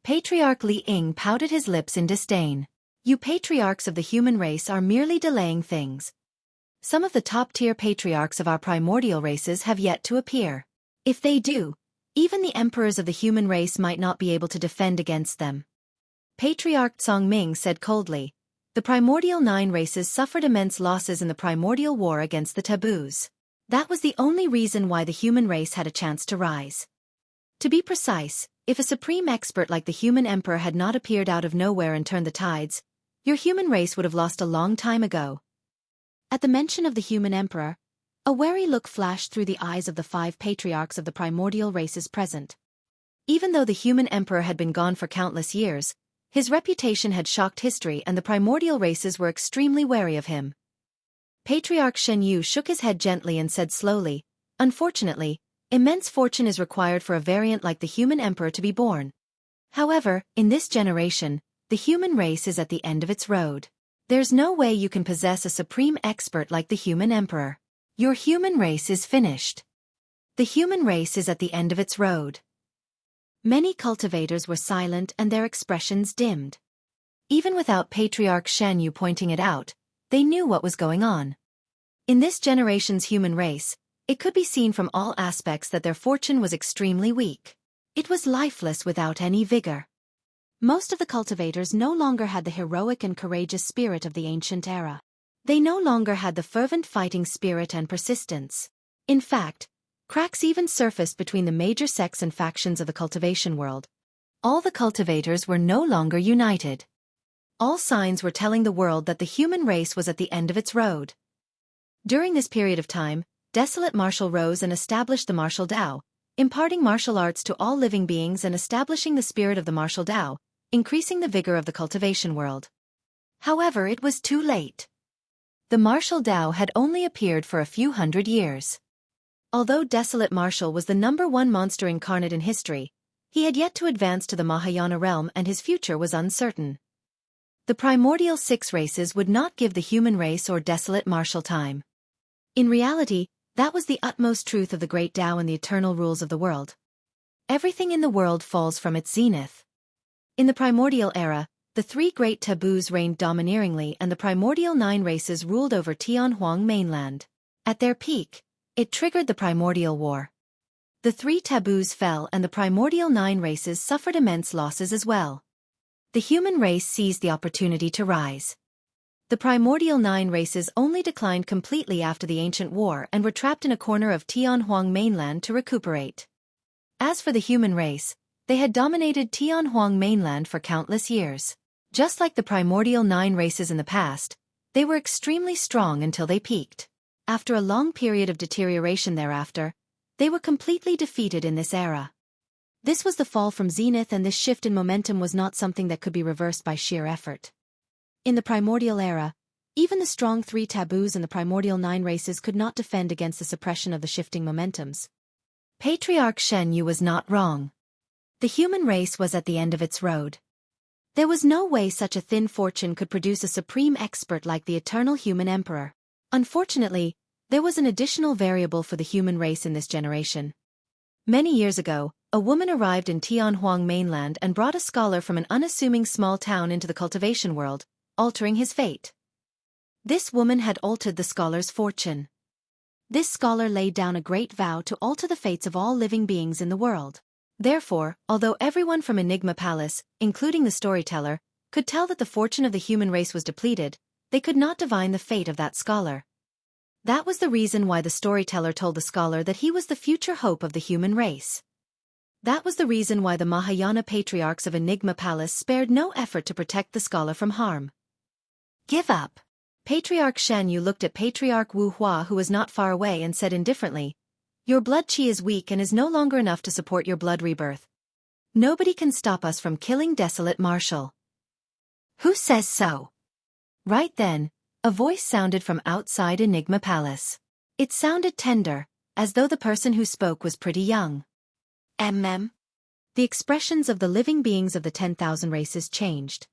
Patriarch Li Ying pouted his lips in disdain. You patriarchs of the human race are merely delaying things. Some of the top-tier patriarchs of our primordial races have yet to appear. If they do, even the emperors of the human race might not be able to defend against them. Patriarch Ming said coldly, the primordial 9 races suffered immense losses in the primordial war against the taboos. That was the only reason why the human race had a chance to rise. To be precise, if a supreme expert like the human emperor had not appeared out of nowhere and turned the tides, your human race would have lost a long time ago. At the mention of the human emperor, a wary look flashed through the eyes of the 5 patriarchs of the primordial races present. Even though the human emperor had been gone for countless years, his reputation had shocked history and the primordial races were extremely wary of him. Patriarch Shen Yu shook his head gently and said slowly, unfortunately, immense fortune is required for a variant like the human emperor to be born. However, in this generation, the human race is at the end of its road. There's no way you can possess a supreme expert like the human emperor. Your human race is finished. The human race is at the end of its road. Many cultivators were silent and their expressions dimmed. Even without Patriarch Shen Yu pointing it out, they knew what was going on. In this generation's human race, it could be seen from all aspects that their fortune was extremely weak. It was lifeless without any vigor. Most of the cultivators no longer had the heroic and courageous spirit of the ancient era. They no longer had the fervent fighting spirit and persistence. In fact, cracks even surfaced between the major sects and factions of the cultivation world. All the cultivators were no longer united. All signs were telling the world that the human race was at the end of its road. During this period of time, Desolate Marshal rose and established the martial Dao, imparting martial arts to all living beings and establishing the spirit of the martial Dao, increasing the vigor of the cultivation world. However, it was too late. The martial Dao had only appeared for a few hundred years. Although Desolate Marshal was the #1 monster incarnate in history, he had yet to advance to the Mahayana realm and his future was uncertain. The primordial 6 races would not give the human race or Desolate Marshal time. In reality, that was the utmost truth of the great Tao and the eternal rules of the world. Everything in the world falls from its zenith. In the primordial era, the 3 great taboos reigned domineeringly and the primordial 9 races ruled over Tianhuang mainland. At their peak, it triggered the primordial war. The 3 taboos fell and the primordial 9 races suffered immense losses as well. The human race seized the opportunity to rise. The primordial 9 races only declined completely after the ancient war and were trapped in a corner of Tianhuang mainland to recuperate. As for the human race, they had dominated Tianhuang mainland for countless years. Just like the primordial 9 races in the past, they were extremely strong until they peaked. After a long period of deterioration thereafter, they were completely defeated in this era. This was the fall from Zenith, and this shift in momentum was not something that could be reversed by sheer effort. In the primordial era, even the strong 3 taboos and the primordial 9 races could not defend against the suppression of the shifting momentums. Patriarch Xueqi was not wrong. The human race was at the end of its road. There was no way such a thin fortune could produce a supreme expert like the eternal human emperor. Unfortunately, there was an additional variable for the human race in this generation. Many years ago, a woman arrived in Tianhuang mainland and brought a scholar from an unassuming small town into the cultivation world, altering his fate. This woman had altered the scholar's fortune. This scholar laid down a great vow to alter the fates of all living beings in the world. Therefore, although everyone from Enigma Palace, including the storyteller, could tell that the fortune of the human race was depleted, they could not divine the fate of that scholar. That was the reason why the storyteller told the scholar that he was the future hope of the human race. That was the reason why the Mahayana Patriarchs of Enigma Palace spared no effort to protect the scholar from harm. Give up. Patriarch Xueqi looked at Patriarch Wu Hua, who was not far away, and said indifferently, "Your blood qi is weak and is no longer enough to support your blood rebirth. Nobody can stop us from killing Desolate Marshal." "Who says so?" Right then, a voice sounded from outside Enigma Palace. It sounded tender, as though the person who spoke was pretty young. The expressions of the living beings of the 10,000 races changed.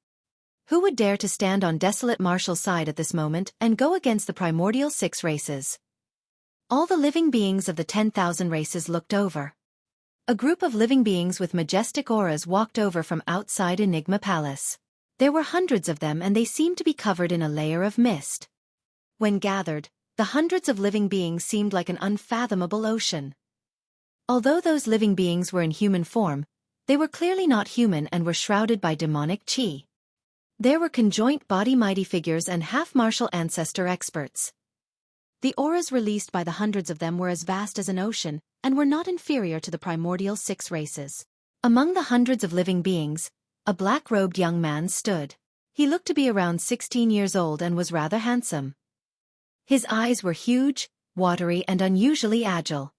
Who would dare to stand on Desolate Marshal's side at this moment and go against the primordial 6 races? All the living beings of the 10,000 races looked over. A group of living beings with majestic auras walked over from outside Enigma Palace. There were hundreds of them, and they seemed to be covered in a layer of mist. When gathered, the hundreds of living beings seemed like an unfathomable ocean. Although those living beings were in human form, they were clearly not human and were shrouded by demonic qi. There were conjoint body mighty figures and half-martial ancestor experts. The auras released by the hundreds of them were as vast as an ocean, and were not inferior to the primordial 6 races. Among the hundreds of living beings, a black-robed young man stood. He looked to be around 16 years old and was rather handsome. His eyes were huge, watery, and unusually agile.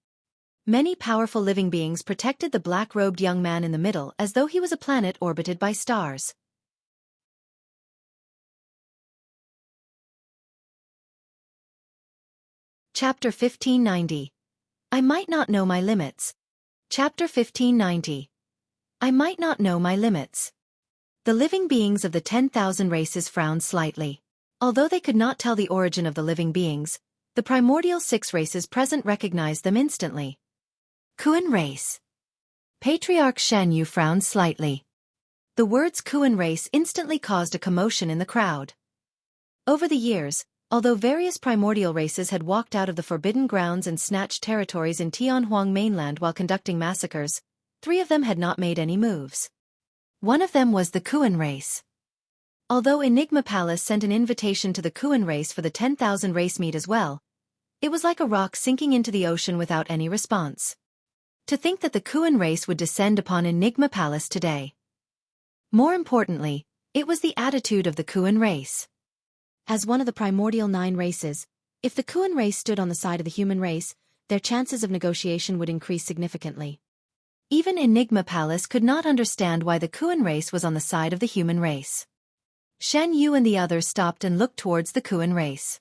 Many powerful living beings protected the black-robed young man in the middle as though he was a planet orbited by stars. Chapter 1590. I might not know my limits. Chapter 1590. I might not know my limits. The living beings of the 10,000 races frowned slightly. Although they could not tell the origin of the living beings, the primordial 6 races present recognized them instantly. Kuan race. Patriarch Xueqi frowned slightly. The words Kuan race instantly caused a commotion in the crowd. Over the years, although various primordial races had walked out of the forbidden grounds and snatched territories in Tianhuang mainland while conducting massacres, 3 of them had not made any moves. One of them was the Kuan race. Although Enigma Palace sent an invitation to the Kuan race for the 10,000 race meet as well, it was like a rock sinking into the ocean without any response. To think that the Kuan race would descend upon Enigma Palace today. More importantly, it was the attitude of the Kuan race. As one of the primordial 9 races, if the Kuan race stood on the side of the human race, their chances of negotiation would increase significantly. Even Enigma Palace could not understand why the Kuan race was on the side of the human race. Xueqi and the others stopped and looked towards the Kuan race.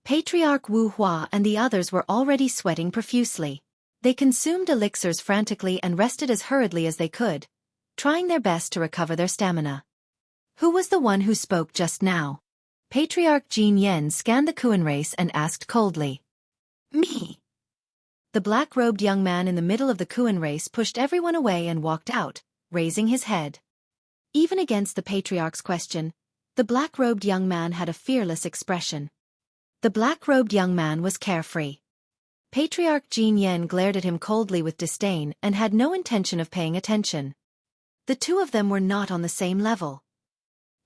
Patriarch Wu Hua and the others were already sweating profusely. They consumed elixirs frantically and rested as hurriedly as they could, trying their best to recover their stamina. Who was the one who spoke just now? Patriarch Jin Yen scanned the Kuan race and asked coldly. Me. The black-robed young man in the middle of the Kuan race pushed everyone away and walked out, raising his head. Even against the Patriarch's question, the black-robed young man had a fearless expression. The black-robed young man was carefree. Patriarch Yin Lan glared at him coldly with disdain and had no intention of paying attention. The two of them were not on the same level.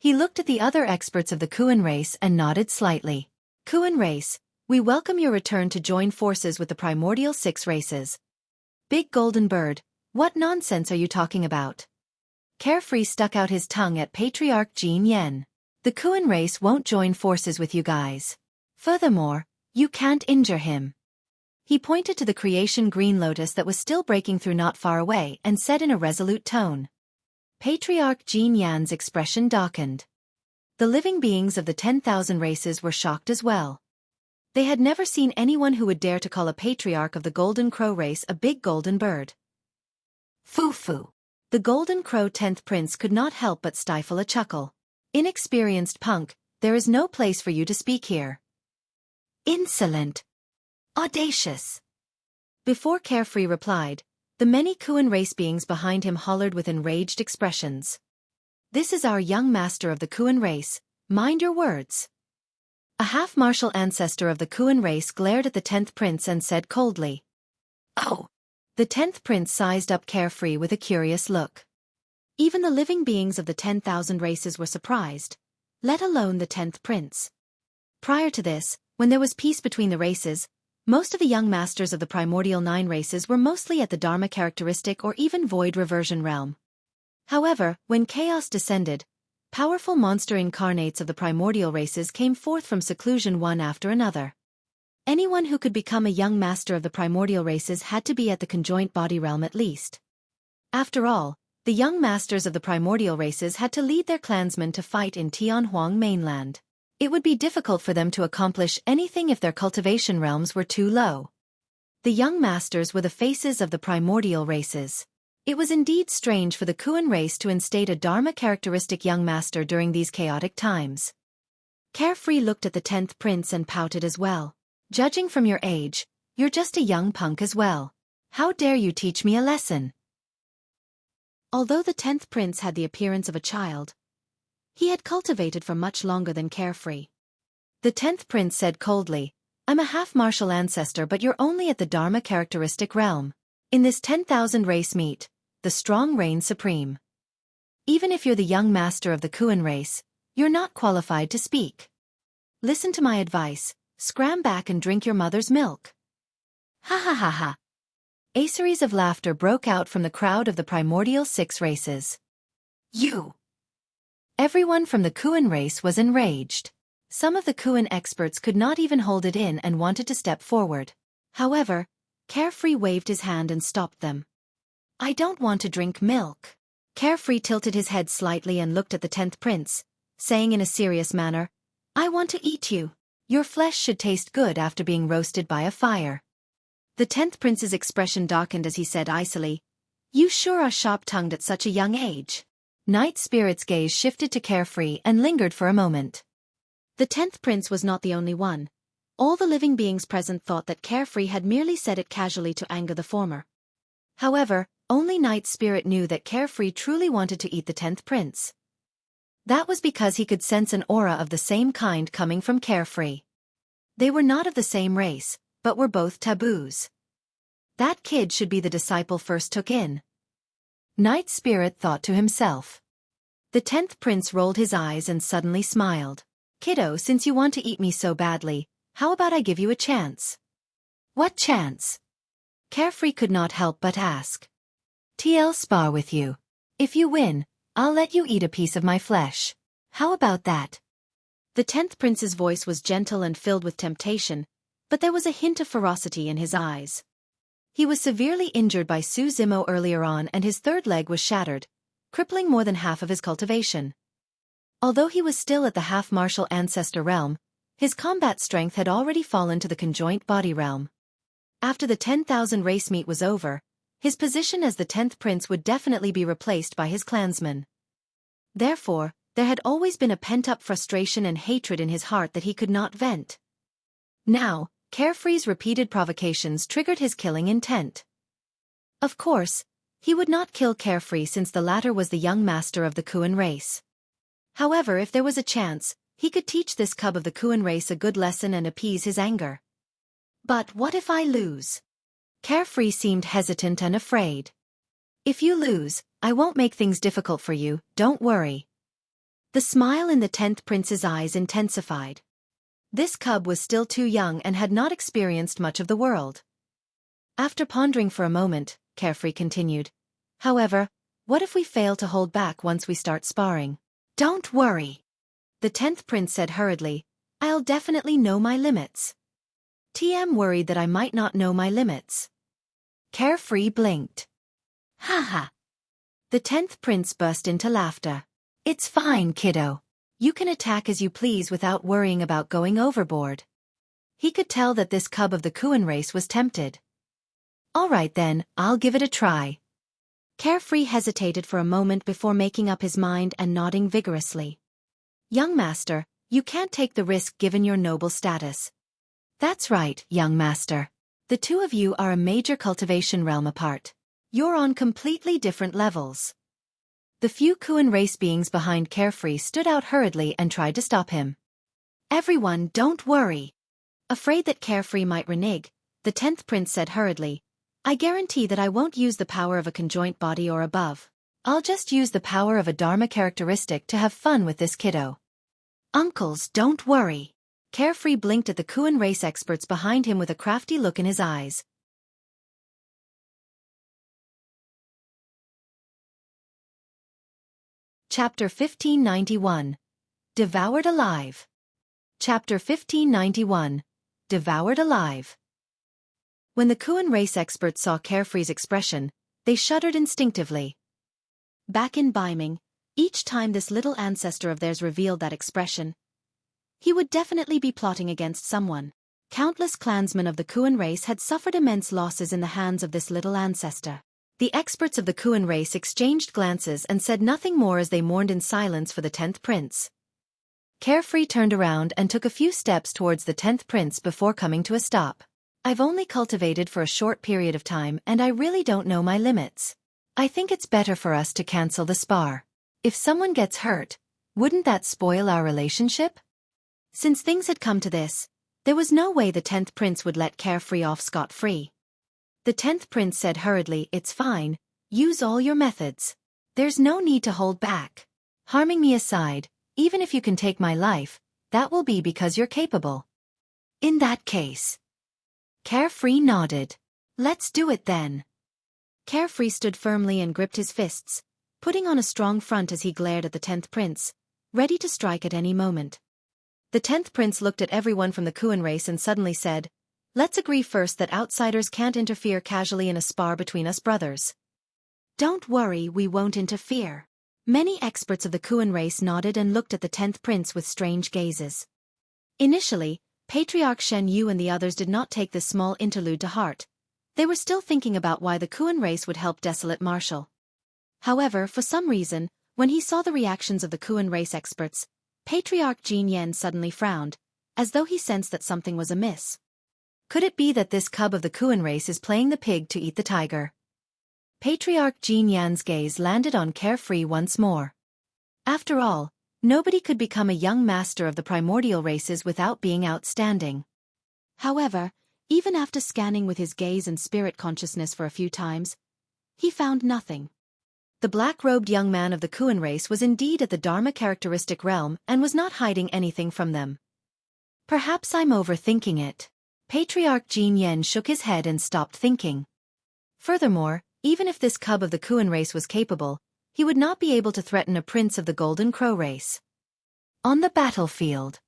He looked at the other experts of the Kuan race and nodded slightly. Kuan race, we welcome your return to join forces with the primordial 6 races. Big Golden Bird, what nonsense are you talking about? Carefree stuck out his tongue at Patriarch Yin Lan. The Kuan race won't join forces with you guys. Furthermore, you can't injure him. He pointed to the creation green lotus that was still breaking through not far away and said in a resolute tone. Patriarch Yin Lan's expression darkened. The living beings of the 10,000 races were shocked as well. They had never seen anyone who would dare to call a patriarch of the Golden Crow race a big golden bird. Foo-foo. The Golden Crow 10th Prince could not help but stifle a chuckle. Inexperienced punk, there is no place for you to speak here. Insolent. Audacious. Before Carefree replied, the many Kuan race beings behind him hollered with enraged expressions. This is our young master of the Kuan race, mind your words. A half-martial ancestor of the Kuan race glared at the 10th Prince and said coldly. Oh. The 10th Prince sized up Carefree with a curious look. Even the living beings of the 10,000 races were surprised, let alone the 10th Prince. Prior to this, when there was peace between the races, most of the young masters of the primordial 9 races were mostly at the Dharma characteristic or even void reversion realm. However, when chaos descended, powerful monster incarnates of the primordial races came forth from seclusion one after another. Anyone who could become a young master of the primordial races had to be at the conjoint body realm at least. After all, the young masters of the primordial races had to lead their clansmen to fight in Tianhuang mainland. It would be difficult for them to accomplish anything if their cultivation realms were too low. The young masters were the faces of the primordial races. It was indeed strange for the Kuan race to instate a Dharma characteristic young master during these chaotic times. Carefree looked at the 10th Prince and pouted as well. Judging from your age, you're just a young punk as well. How dare you teach me a lesson? Although the 10th Prince had the appearance of a child, he had cultivated for much longer than Carefree. The 10th Prince said coldly, I'm a half-martial ancestor but you're only at the Dharma characteristic realm. In this 10,000 race meet, the strong reign supreme. Even if you're the young master of the Kuan race, you're not qualified to speak. Listen to my advice, scram back and drink your mother's milk. Ha ha ha ha. A series of laughter broke out from the crowd of the primordial 6 races. You! Everyone from the Kuan race was enraged. Some of the Kuan experts could not even hold it in and wanted to step forward. However, Carefree waved his hand and stopped them. I don't want to drink milk. Carefree tilted his head slightly and looked at the 10th Prince, saying in a serious manner, I want to eat you. Your flesh should taste good after being roasted by a fire. The 10th Prince's expression darkened as he said icily, You sure are sharp-tongued at such a young age. Night Spirit's gaze shifted to Carefree and lingered for a moment. The 10th Prince was not the only one. All the living beings present thought that Carefree had merely said it casually to anger the former. However, only Night Spirit knew that Carefree truly wanted to eat the 10th Prince. That was because he could sense an aura of the same kind coming from Carefree. They were not of the same race, but were both taboos. That kid should be the disciple first took in. Night Spirit thought to himself. The 10th Prince rolled his eyes and suddenly smiled. Kiddo, since you want to eat me so badly, how about I give you a chance? What chance? Carefree could not help but ask. TL spar with you. If you win, I'll let you eat a piece of my flesh. How about that? The 10th Prince's voice was gentle and filled with temptation, but there was a hint of ferocity in his eyes. He was severely injured by Su Zimo earlier on and his third leg was shattered, crippling more than half of his cultivation. Although he was still at the half-martial ancestor realm, his combat strength had already fallen to the conjoint body realm. After the 10,000 race meet was over, his position as the 10th Prince would definitely be replaced by his clansmen. Therefore, there had always been a pent-up frustration and hatred in his heart that he could not vent. Now, Carefree's repeated provocations triggered his killing intent. Of course, he would not kill Carefree since the latter was the young master of the Kuan race. However, if there was a chance, he could teach this cub of the Kuan race a good lesson and appease his anger. But what if I lose? Carefree seemed hesitant and afraid. If you lose, I won't make things difficult for you, don't worry. The smile in the 10th prince's eyes intensified. This cub was still too young and had not experienced much of the world. After pondering for a moment, Carefree continued, however, what if we fail to hold back once we start sparring? Don't worry. The 10th prince said hurriedly, I'll definitely know my limits. TM worried that I might not know my limits. Carefree blinked. Ha. The 10th prince burst into laughter. It's fine, kiddo. You can attack as you please without worrying about going overboard. He could tell that this cub of the Kuan race was tempted. All right then, I'll give it a try. Carefree hesitated for a moment before making up his mind and nodding vigorously. Young master, you can't take the risk given your noble status. That's right, young master. The two of you are a major cultivation realm apart. You're on completely different levels. The few Kuan race beings behind Carefree stood out hurriedly and tried to stop him. Everyone, don't worry. Afraid that Carefree might renege, the 10th prince said hurriedly, I guarantee that I won't use the power of a conjoint body or above. I'll just use the power of a Dharma characteristic to have fun with this kiddo. Uncles, don't worry. Carefree blinked at the Kuan race experts behind him with a crafty look in his eyes. Chapter 1591. Devoured Alive. Chapter 1591. Devoured Alive. When the Kuan race experts saw Carefree's expression, they shuddered instinctively. Back in Biming, each time this little ancestor of theirs revealed that expression, he would definitely be plotting against someone. Countless clansmen of the Kuan race had suffered immense losses in the hands of this little ancestor. The experts of the Kuan race exchanged glances and said nothing more as they mourned in silence for the 10th prince. Carefree turned around and took a few steps towards the 10th prince before coming to a stop. I've only cultivated for a short period of time and I really don't know my limits. I think it's better for us to cancel the spar. If someone gets hurt, wouldn't that spoil our relationship? Since things had come to this, there was no way the 10th prince would let Carefree off scot-free. The 10th prince said hurriedly, it's fine, use all your methods. There's no need to hold back. Harming me aside, even if you can take my life, that will be because you're capable. In that case. Carefree nodded. Let's do it then. Carefree stood firmly and gripped his fists, putting on a strong front as he glared at the 10th prince, ready to strike at any moment. The 10th prince looked at everyone from the Kuan race and suddenly said, let's agree first that outsiders can't interfere casually in a spar between us brothers. Don't worry, we won't interfere. Many experts of the Kuan race nodded and looked at the 10th prince with strange gazes. Initially, Patriarch Shen Yu and the others did not take this small interlude to heart. They were still thinking about why the Kuan race would help Desolate Marshal. However, for some reason, when he saw the reactions of the Kuan race experts, Patriarch Jin Yen suddenly frowned, as though he sensed that something was amiss. Could it be that this cub of the Kuan race is playing the pig to eat the tiger? Patriarch Jin Yan's gaze landed on Carefree once more. After all, nobody could become a young master of the primordial races without being outstanding. However, even after scanning with his gaze and spirit consciousness for a few times, he found nothing. The black-robed young man of the Kuan race was indeed at the Dharma characteristic realm and was not hiding anything from them. Perhaps I'm overthinking it. Patriarch Jin Yen shook his head and stopped thinking. Furthermore, even if this cub of the Kuan race was capable, he would not be able to threaten a prince of the Golden Crow race. On the battlefield.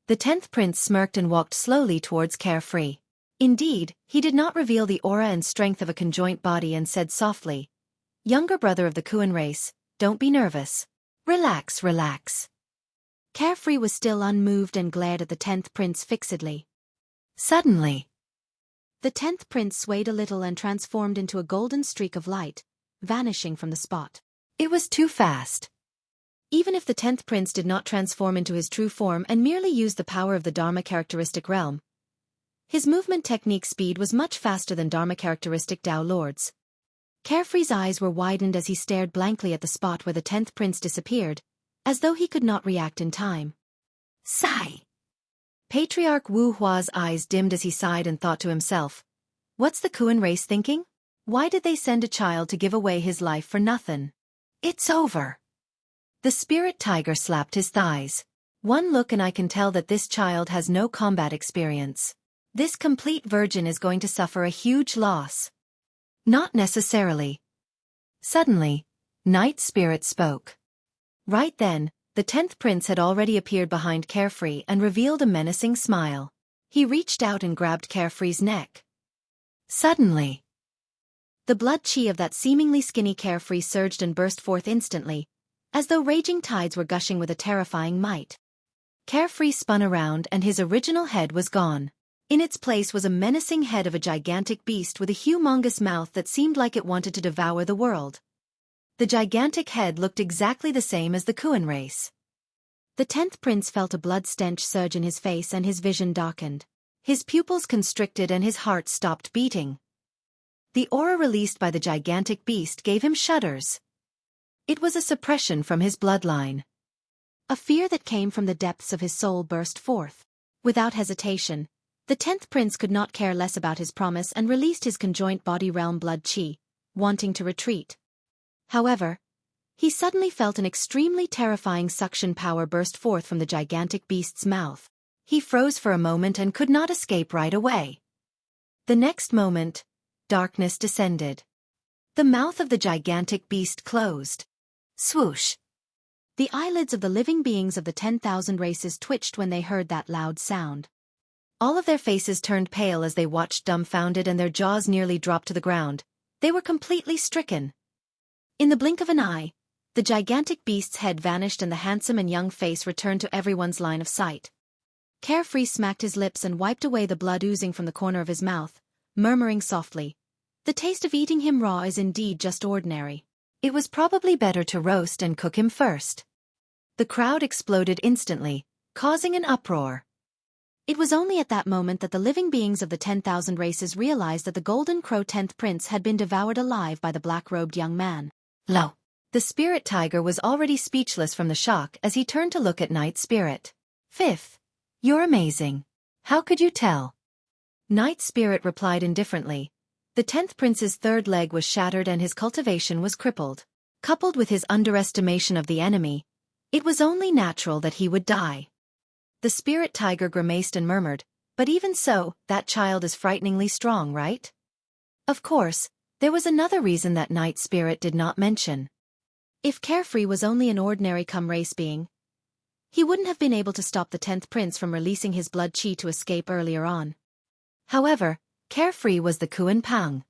The 10th prince smirked and walked slowly towards Carefree. Indeed, he did not reveal the aura and strength of a conjoint body and said softly, younger brother of the Kuan race, don't be nervous. Relax, relax. Carefree was still unmoved and glared at the 10th prince fixedly. Suddenly, the 10th prince swayed a little and transformed into a golden streak of light, vanishing from the spot. It was too fast. Even if the 10th prince did not transform into his true form and merely used the power of the Dharma characteristic realm, his movement technique speed was much faster than Dharma characteristic Tao Lords. Carefree's eyes were widened as he stared blankly at the spot where the 10th prince disappeared, as though he could not react in time. Sigh! Patriarch Wu Hua's eyes dimmed as he sighed and thought to himself, what's the Kuan race thinking? Why did they send a child to give away his life for nothing? It's over. The spirit tiger slapped his thighs. One look and I can tell that this child has no combat experience. This complete virgin is going to suffer a huge loss. Not necessarily. Suddenly, Night Spirit spoke. Right then, the 10th prince had already appeared behind Carefree and revealed a menacing smile. He reached out and grabbed Carefree's neck. Suddenly, the blood chi of that seemingly skinny Carefree surged and burst forth instantly, as though raging tides were gushing with a terrifying might. Carefree spun around and his original head was gone. In its place was a menacing head of a gigantic beast with a humongous mouth that seemed like it wanted to devour the world. The gigantic head looked exactly the same as the Kuan race. The 10th prince felt a blood stench surge in his face and his vision darkened. His pupils constricted and his heart stopped beating. The aura released by the gigantic beast gave him shudders. It was a suppression from his bloodline. A fear that came from the depths of his soul burst forth. Without hesitation, the 10th prince could not care less about his promise and released his conjoint body realm blood chi, wanting to retreat. However, he suddenly felt an extremely terrifying suction power burst forth from the gigantic beast's mouth. He froze for a moment and could not escape right away. The next moment, darkness descended. The mouth of the gigantic beast closed. Swoosh! The eyelids of the living beings of the 10,000 races twitched when they heard that loud sound. All of their faces turned pale as they watched dumbfounded and their jaws nearly dropped to the ground. They were completely stricken. In the blink of an eye, the gigantic beast's head vanished and the handsome and young face returned to everyone's line of sight. Carefree smacked his lips and wiped away the blood oozing from the corner of his mouth, murmuring softly, "The taste of eating him raw is indeed just ordinary. It was probably better to roast and cook him first." The crowd exploded instantly, causing an uproar. It was only at that moment that the living beings of the 10,000 races realized that the Golden Crow 10th prince had been devoured alive by the black-robed young man. Lo! The spirit tiger was already speechless from the shock as he turned to look at Night Spirit. "Fifth, you're amazing. How could you tell?" Night Spirit replied indifferently. The 10th prince's third leg was shattered and his cultivation was crippled. Coupled with his underestimation of the enemy, it was only natural that he would die. The spirit tiger grimaced and murmured, "But even so, that child is frighteningly strong, right?" Of course, there was another reason that Night Spirit did not mention. If Carefree was only an ordinary race being, he wouldn't have been able to stop the 10th prince from releasing his blood chi to escape earlier on. However, Carefree was the Kuan Pang.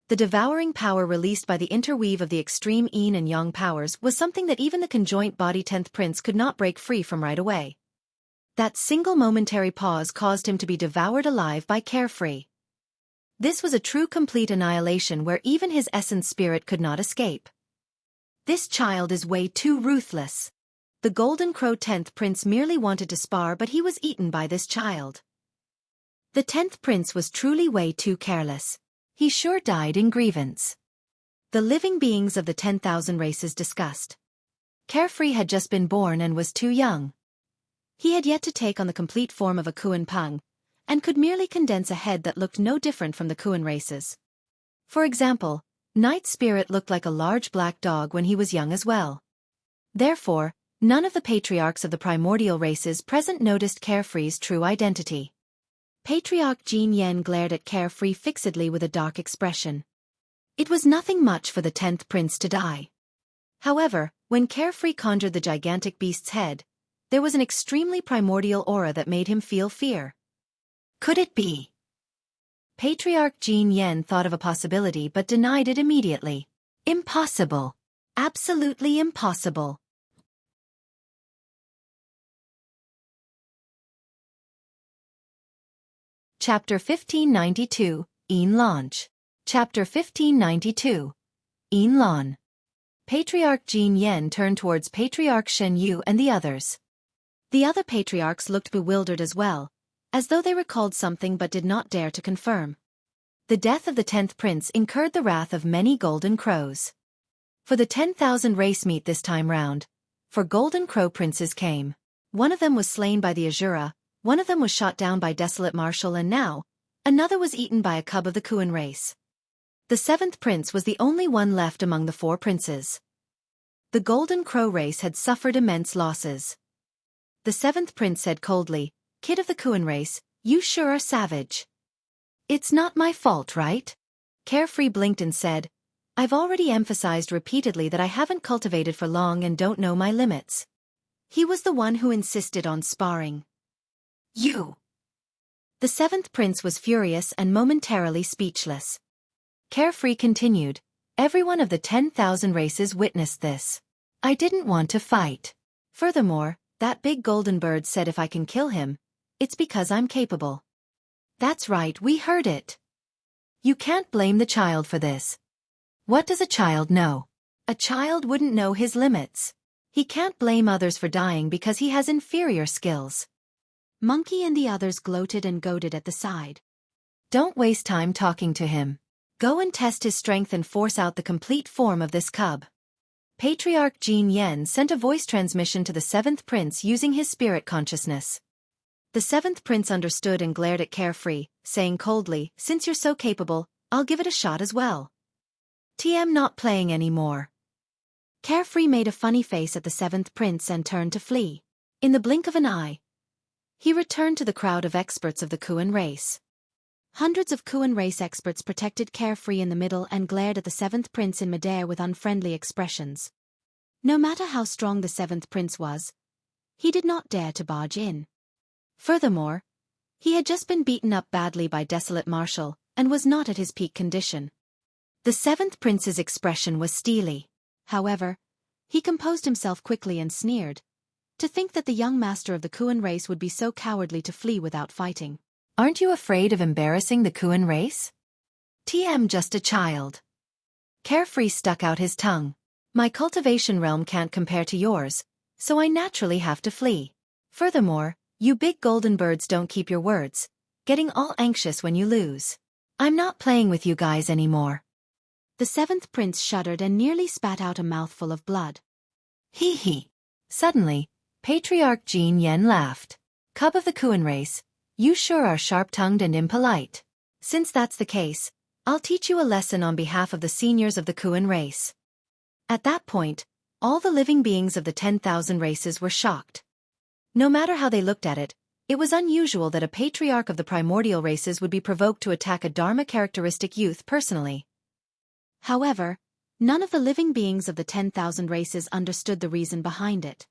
The devouring power released by the interweave of the extreme yin and yang powers was something that even the conjoint body 10th prince could not break free from right away. That single momentary pause caused him to be devoured alive by Carefree. This was a true complete annihilation where even his essence spirit could not escape. This child is way too ruthless. The Golden Crow 10th prince merely wanted to spar, but he was eaten by this child. The 10th prince was truly way too careless. He sure died in grievance. The living beings of the 10,000 races discussed. Carefree had just been born and was too young. He had yet to take on the complete form of a Kuan Pang, and could merely condense a head that looked no different from the Kuan races. For example, Night Spirit looked like a large black dog when he was young as well. Therefore, none of the patriarchs of the primordial races present noticed Carefree's true identity. Patriarch Yin Lan glared at Carefree fixedly with a dark expression. It was nothing much for the 10th prince to die. However, when Carefree conjured the gigantic beast's head, there was an extremely primordial aura that made him feel fear. Could it be? Patriarch Yin Lan thought of a possibility but denied it immediately. Impossible. Absolutely impossible. Chapter 1592, Yin Launch. Chapter 1592. Yin Lan. Patriarch Jin Yen turned towards Patriarch Shen Yu and the others. The other patriarchs looked bewildered as well, as though they recalled something but did not dare to confirm. The death of the 10th prince incurred the wrath of many golden crows. For the 10,000 race meet this time round, 4 golden crow princes came. One of them was slain by the Azura, One of them was shot down by Desolate Marshal and now, another was eaten by a cub of the Kuan race. The seventh prince was the only one left among the four princes. The Golden Crow race had suffered immense losses. The seventh prince said coldly, "Kid of the Kuan race, you sure are savage." "It's not my fault, right?" Carefree blinked and said, "I've already emphasized repeatedly that I haven't cultivated for long and don't know my limits." He was the one who insisted on sparring. "You!" The seventh prince was furious and momentarily speechless. Carefree continued, "Every one of the 10,000 races witnessed this. I didn't want to fight. Furthermore, that big golden bird said if I can kill him, it's because I'm capable." "That's right, we heard it." "You can't blame the child for this. What does a child know? A child wouldn't know his limits. He can't blame others for dying because he has inferior skills." Monkey and the others gloated and goaded at the side. "Don't waste time talking to him. Go and test his strength and force out the complete form of this cub." Patriarch Yin Lan sent a voice transmission to the seventh prince using his spirit consciousness. The seventh prince understood and glared at Carefree, saying coldly, "Since you're so capable, I'll give it a shot as well." "TM not playing anymore." Carefree made a funny face at the seventh prince and turned to flee. In the blink of an eye, he returned to the crowd of experts of the Kuan race. Hundreds of Kuan race experts protected Carefree in the middle and glared at the seventh prince in midair with unfriendly expressions. No matter how strong the seventh prince was, he did not dare to barge in. Furthermore, he had just been beaten up badly by Desolate Marshal and was not at his peak condition. The seventh prince's expression was steely. However, he composed himself quickly and sneered. To think that the young master of the Kuan race would be so cowardly to flee without fighting. "Aren't you afraid of embarrassing the Kuan race?" "TM just a child." Carefree stuck out his tongue. "My cultivation realm can't compare to yours, so I naturally have to flee. Furthermore, you big golden birds don't keep your words, getting all anxious when you lose. I'm not playing with you guys anymore." The seventh prince shuddered and nearly spat out a mouthful of blood. "Hee hee." Suddenly, Patriarch Yin Lan laughed. "Cub of the Kuan race, you sure are sharp-tongued and impolite. Since that's the case, I'll teach you a lesson on behalf of the seniors of the Kuan race." At that point, all the living beings of the 10,000 races were shocked. No matter how they looked at it, it was unusual that a patriarch of the primordial races would be provoked to attack a Dharma-characteristic youth personally. However, none of the living beings of the 10,000 races understood the reason behind it.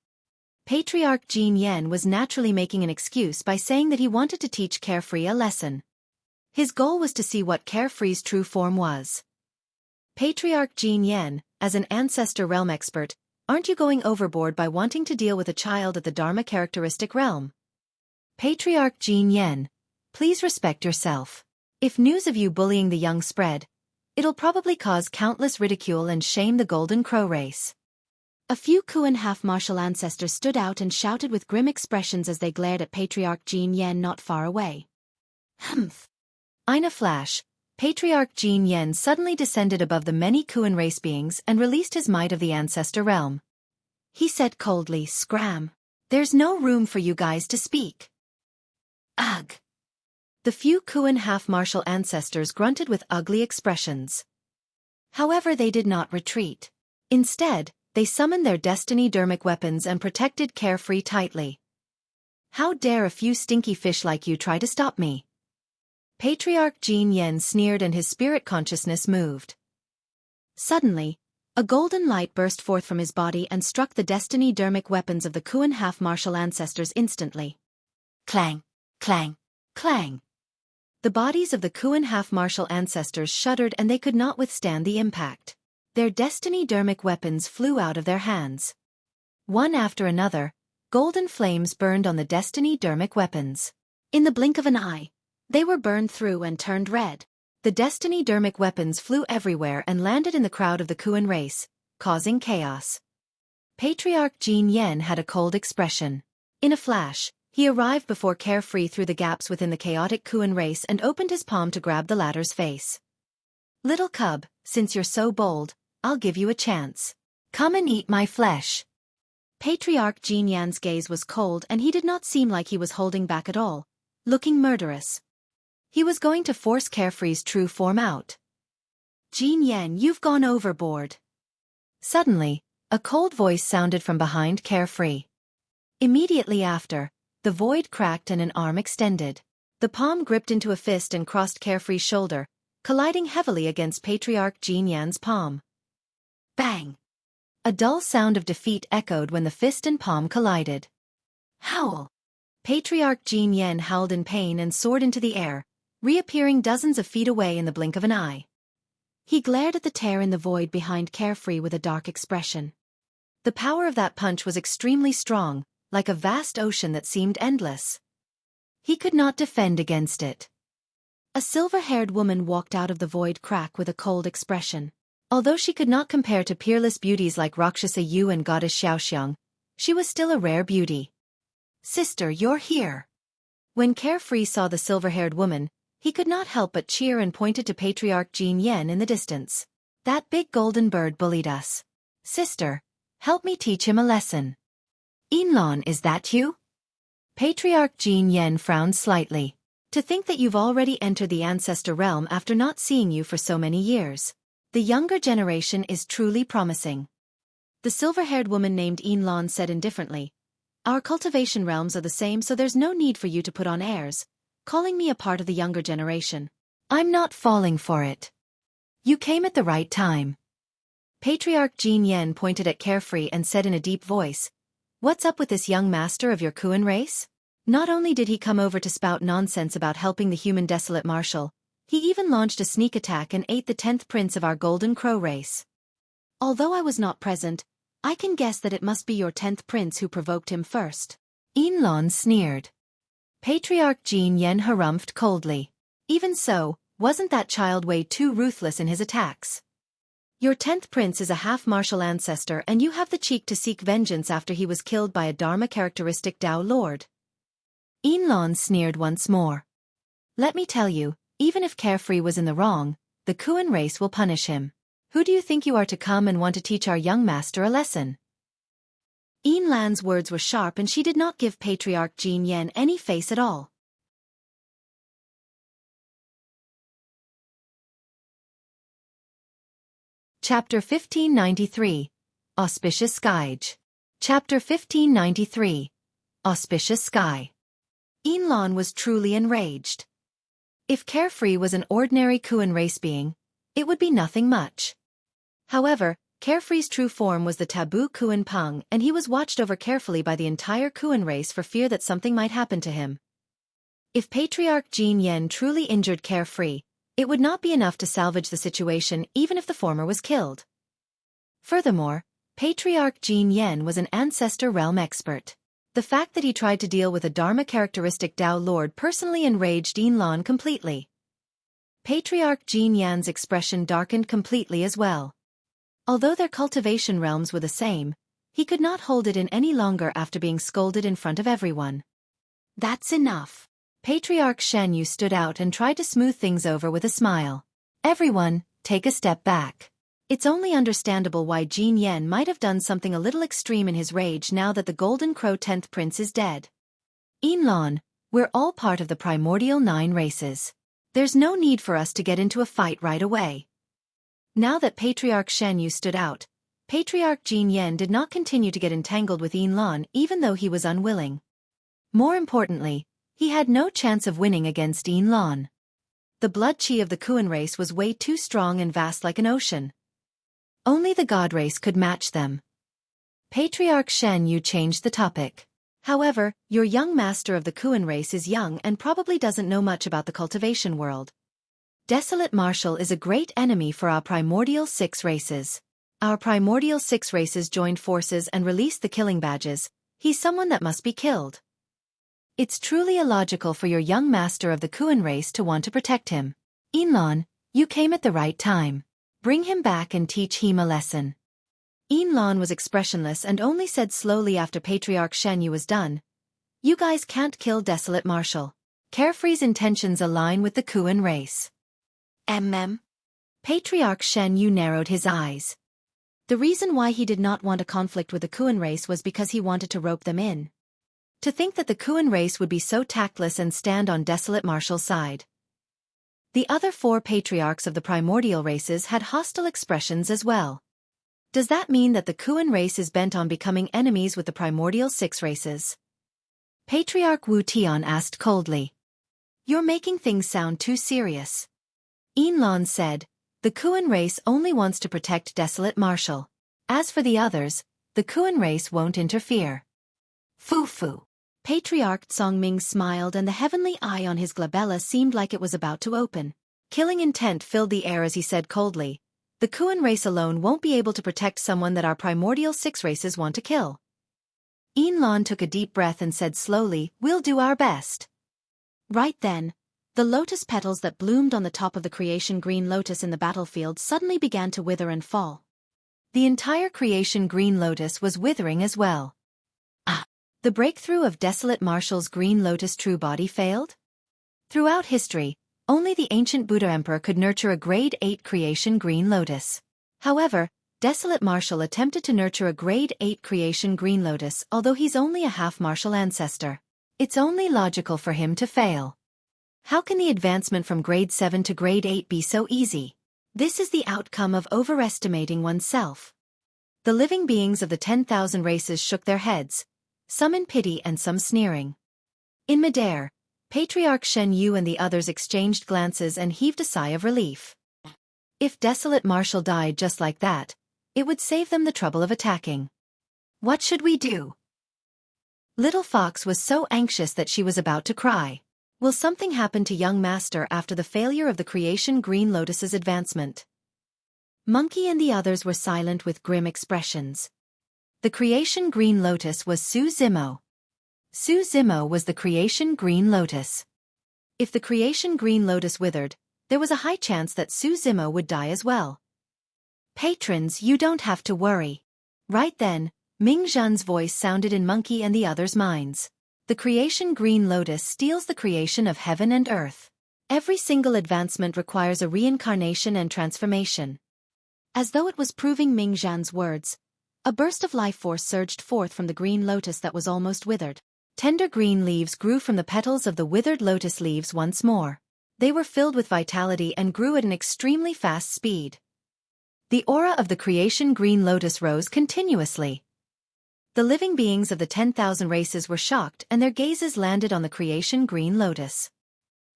Patriarch Yin Lan was naturally making an excuse by saying that he wanted to teach Carefree a lesson. His goal was to see what Carefree's true form was. "Patriarch Yin Lan, as an ancestor realm expert, aren't you going overboard by wanting to deal with a child of the Dharma characteristic realm?" "Patriarch Yin Lan, please respect yourself. If news of you bullying the young spread, it'll probably cause countless ridicule and shame the Golden Crow race." A few Kuan half-martial ancestors stood out and shouted with grim expressions as they glared at Patriarch Yin Lan not far away. Humph. In a flash, Patriarch Yin Lan suddenly descended above the many Kuan race beings and released his might of the ancestor realm. He said coldly, "Scram. There's no room for you guys to speak." Ugh. The few Kuan half-martial ancestors grunted with ugly expressions. However, they did not retreat. Instead, they summoned their destiny dermic weapons and protected Carefree tightly. "How dare a few stinky fish like you try to stop me?" Patriarch Yin Lan sneered and his spirit consciousness moved. Suddenly, a golden light burst forth from his body and struck the destiny dermic weapons of the Kuan half-martial ancestors instantly. Clang, clang, clang. The bodies of the Kuan half-martial ancestors shuddered and they could not withstand the impact. Their destiny dermic weapons flew out of their hands. One after another, golden flames burned on the destiny dermic weapons. In the blink of an eye, they were burned through and turned red. The destiny dermic weapons flew everywhere and landed in the crowd of the Kuan race, causing chaos. Patriarch Yin Lan had a cold expression. In a flash, he arrived before Carefree through the gaps within the chaotic Kuan race and opened his palm to grab the latter's face. "Little cub, since you're so bold, I'll give you a chance. Come and eat my flesh." Patriarch Yin Lan's gaze was cold and he did not seem like he was holding back at all, looking murderous. He was going to force Carefree's true form out. Yin Lan, you've gone overboard. Suddenly, a cold voice sounded from behind Carefree. Immediately after, the void cracked and an arm extended. The palm gripped into a fist and crossed Carefree's shoulder, colliding heavily against Patriarch Yin Lan's palm. Bang! A dull sound of defeat echoed when the fist and palm collided. Howl! Patriarch Yin Lan howled in pain and soared into the air, reappearing dozens of feet away in the blink of an eye. He glared at the tear in the void behind Carefree with a dark expression. The power of that punch was extremely strong, like a vast ocean that seemed endless. He could not defend against it. A silver-haired woman walked out of the void crack with a cold expression. Although she could not compare to peerless beauties like Rakshasa Yu and Goddess Xiaoxiang, she was still a rare beauty. Sister, you're here. When Carefree saw the silver-haired woman, he could not help but cheer and pointed to Patriarch Yin Lan in the distance. That big golden bird bullied us. Sister, help me teach him a lesson. Yin Lan, is that you? Patriarch Yin Lan frowned slightly. To think that you've already entered the ancestor realm after not seeing you for so many years. The younger generation is truly promising. The silver-haired woman named Yin Lan said indifferently. Our cultivation realms are the same, so there's no need for you to put on airs, calling me a part of the younger generation. I'm not falling for it. You came at the right time. Patriarch Yin Lan pointed at Carefree and said in a deep voice, What's up with this young master of your Kuan race? Not only did he come over to spout nonsense about helping the human desolate marshal, he even launched a sneak attack and ate the 10th prince of our Golden Crow race. Although I was not present, I can guess that it must be your 10th prince who provoked him first. Yin Lan sneered. Patriarch Yin Lan harumphed coldly. Even so, wasn't that child way too ruthless in his attacks? Your 10th prince is a half-martial ancestor and you have the cheek to seek vengeance after he was killed by a Dharma-characteristic Tao Lord. Yin Lan sneered once more. Let me tell you, even if Carefree was in the wrong, the Kuan race will punish him. Who do you think you are to come and want to teach our young master a lesson? Yin Lan's words were sharp and she did not give Patriarch Yin Lan any face at all. Chapter 1593, Auspicious Sky. Chapter 1593, Auspicious Sky. Yin Lan was truly enraged. If Carefree was an ordinary Kuan race being, it would be nothing much. However, Carefree's true form was the taboo Kuan Peng and he was watched over carefully by the entire Kuan race for fear that something might happen to him. If Patriarch Yin Lan truly injured Carefree, it would not be enough to salvage the situation even if the former was killed. Furthermore, Patriarch Yin Lan was an ancestor realm expert. The fact that he tried to deal with a Dharma-characteristic Tao Lord personally enraged Yin Lan completely. Patriarch Yin Lan's expression darkened completely as well. Although their cultivation realms were the same, he could not hold it in any longer after being scolded in front of everyone. That's enough. Patriarch Shen Yu stood out and tried to smooth things over with a smile. Everyone, take a step back. It's only understandable why Jin Yan might have done something a little extreme in his rage now that the Golden Crow 10th Prince is dead. Yin Lan, we're all part of the primordial 9 races. There's no need for us to get into a fight right away. Now that Patriarch Shen Yu stood out, Patriarch Jin Yan did not continue to get entangled with Yin Lan even though he was unwilling. More importantly, he had no chance of winning against Yin Lan. The blood chi of the Kuan race was way too strong and vast like an ocean. Only the God race could match them. Patriarch Shen Yu changed the topic. However, your young master of the Kuan race is young and probably doesn't know much about the cultivation world. Desolate Marshal is a great enemy for our primordial 6 races. Our primordial 6 races joined forces and released the killing badges. He's someone that must be killed. It's truly illogical for your young master of the Kuan race to want to protect him. Yin Lan, you came at the right time. Bring him back and teach him a lesson. Yin Lan was expressionless and only said slowly after Patriarch Shen Yu was done. You guys can't kill Desolate Marshal. Carefree's intentions align with the Kuan race. Patriarch Shen Yu narrowed his eyes. The reason why he did not want a conflict with the Kuan race was because he wanted to rope them in. To think that the Kuan race would be so tactless and stand on desolate Marshall's side. The other 4 patriarchs of the primordial races had hostile expressions as well. Does that mean that the Kuan race is bent on becoming enemies with the primordial 6 races? Patriarch Wu Tian asked coldly. You're making things sound too serious. Yin Lan said, the Kuan race only wants to protect desolate Marshall. As for the others, the Kuan race won't interfere. Fu. Patriarch Songming smiled and the heavenly eye on his glabella seemed like it was about to open. Killing intent filled the air as he said coldly, the Kuan race alone won't be able to protect someone that our primordial 6 races want to kill. Yin Lan took a deep breath and said slowly, we'll do our best. Right then, the lotus petals that bloomed on the top of the creation green lotus in the battlefield suddenly began to wither and fall. The entire creation green lotus was withering as well. The breakthrough of desolate Marshall's green lotus true body failed? Throughout history, only the ancient Buddha emperor could nurture a grade 8 creation green lotus. However, desolate Marshall attempted to nurture a grade 8 creation green lotus although he's only a half Marshall ancestor. It's only logical for him to fail. How can the advancement from grade 7 to grade 8 be so easy? This is the outcome of overestimating oneself. The living beings of the 10,000 races shook their heads, some in pity and some sneering. In midair, Patriarch Shen Yu and the others exchanged glances and heaved a sigh of relief. If desolate Marshall died just like that, it would save them the trouble of attacking. What should we do? Little Fox was so anxious that she was about to cry. Will something happen to young master after the failure of the creation green lotus's advancement? Monkey and the others were silent with grim expressions. The creation green lotus was Su Zimo. Su Zimo was the creation green lotus. If the creation green lotus withered, there was a high chance that Su Zimo would die as well. Patrons, you don't have to worry. Right then, Ming Zhan's voice sounded in Monkey and the others' minds. The creation green lotus steals the creation of heaven and earth. Every single advancement requires a reincarnation and transformation. As though it was proving Ming Zhan's words, a burst of life force surged forth from the green lotus that was almost withered. Tender green leaves grew from the petals of the withered lotus leaves once more. They were filled with vitality and grew at an extremely fast speed. The aura of the creation green lotus rose continuously. The living beings of the 10,000 races were shocked and their gazes landed on the creation green lotus.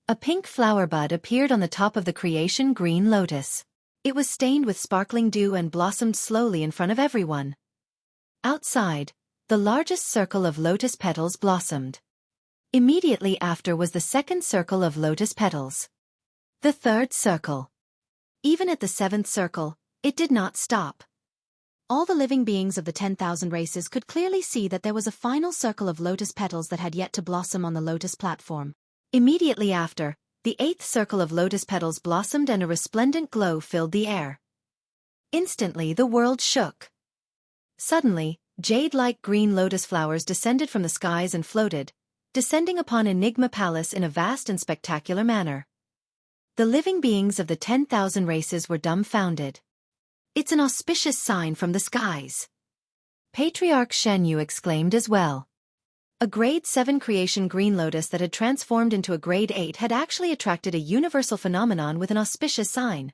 A pink flower bud appeared on the top of the creation green lotus. It was stained with sparkling dew and blossomed slowly in front of everyone. Outside, the largest circle of lotus petals blossomed. Immediately after was the second circle of lotus petals. The third circle. Even at the 7th circle, it did not stop. All the living beings of the 10,000 races could clearly see that there was a final circle of lotus petals that had yet to blossom on the lotus platform. Immediately after, the 8th circle of lotus petals blossomed and a resplendent glow filled the air. Instantly the world shook. Suddenly, jade-like green lotus flowers descended from the skies and floated, descending upon Enigma Palace in a vast and spectacular manner. The living beings of the 10,000 races were dumbfounded. It's an auspicious sign from the skies. Patriarch Shen Yu exclaimed as well. A grade 7 creation green lotus that had transformed into a grade 8 had actually attracted a universal phenomenon with an auspicious sign.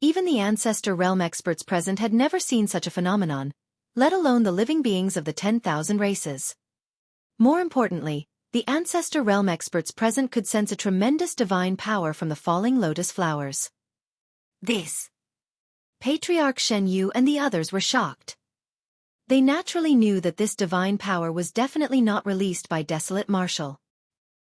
Even the ancestor realm experts present had never seen such a phenomenon, let alone the living beings of the 10,000 races. More importantly, the ancestor realm experts present could sense a tremendous divine power from the falling lotus flowers. This. Patriarch Shen Yu and the others were shocked. They naturally knew that this divine power was definitely not released by desolate Marshall.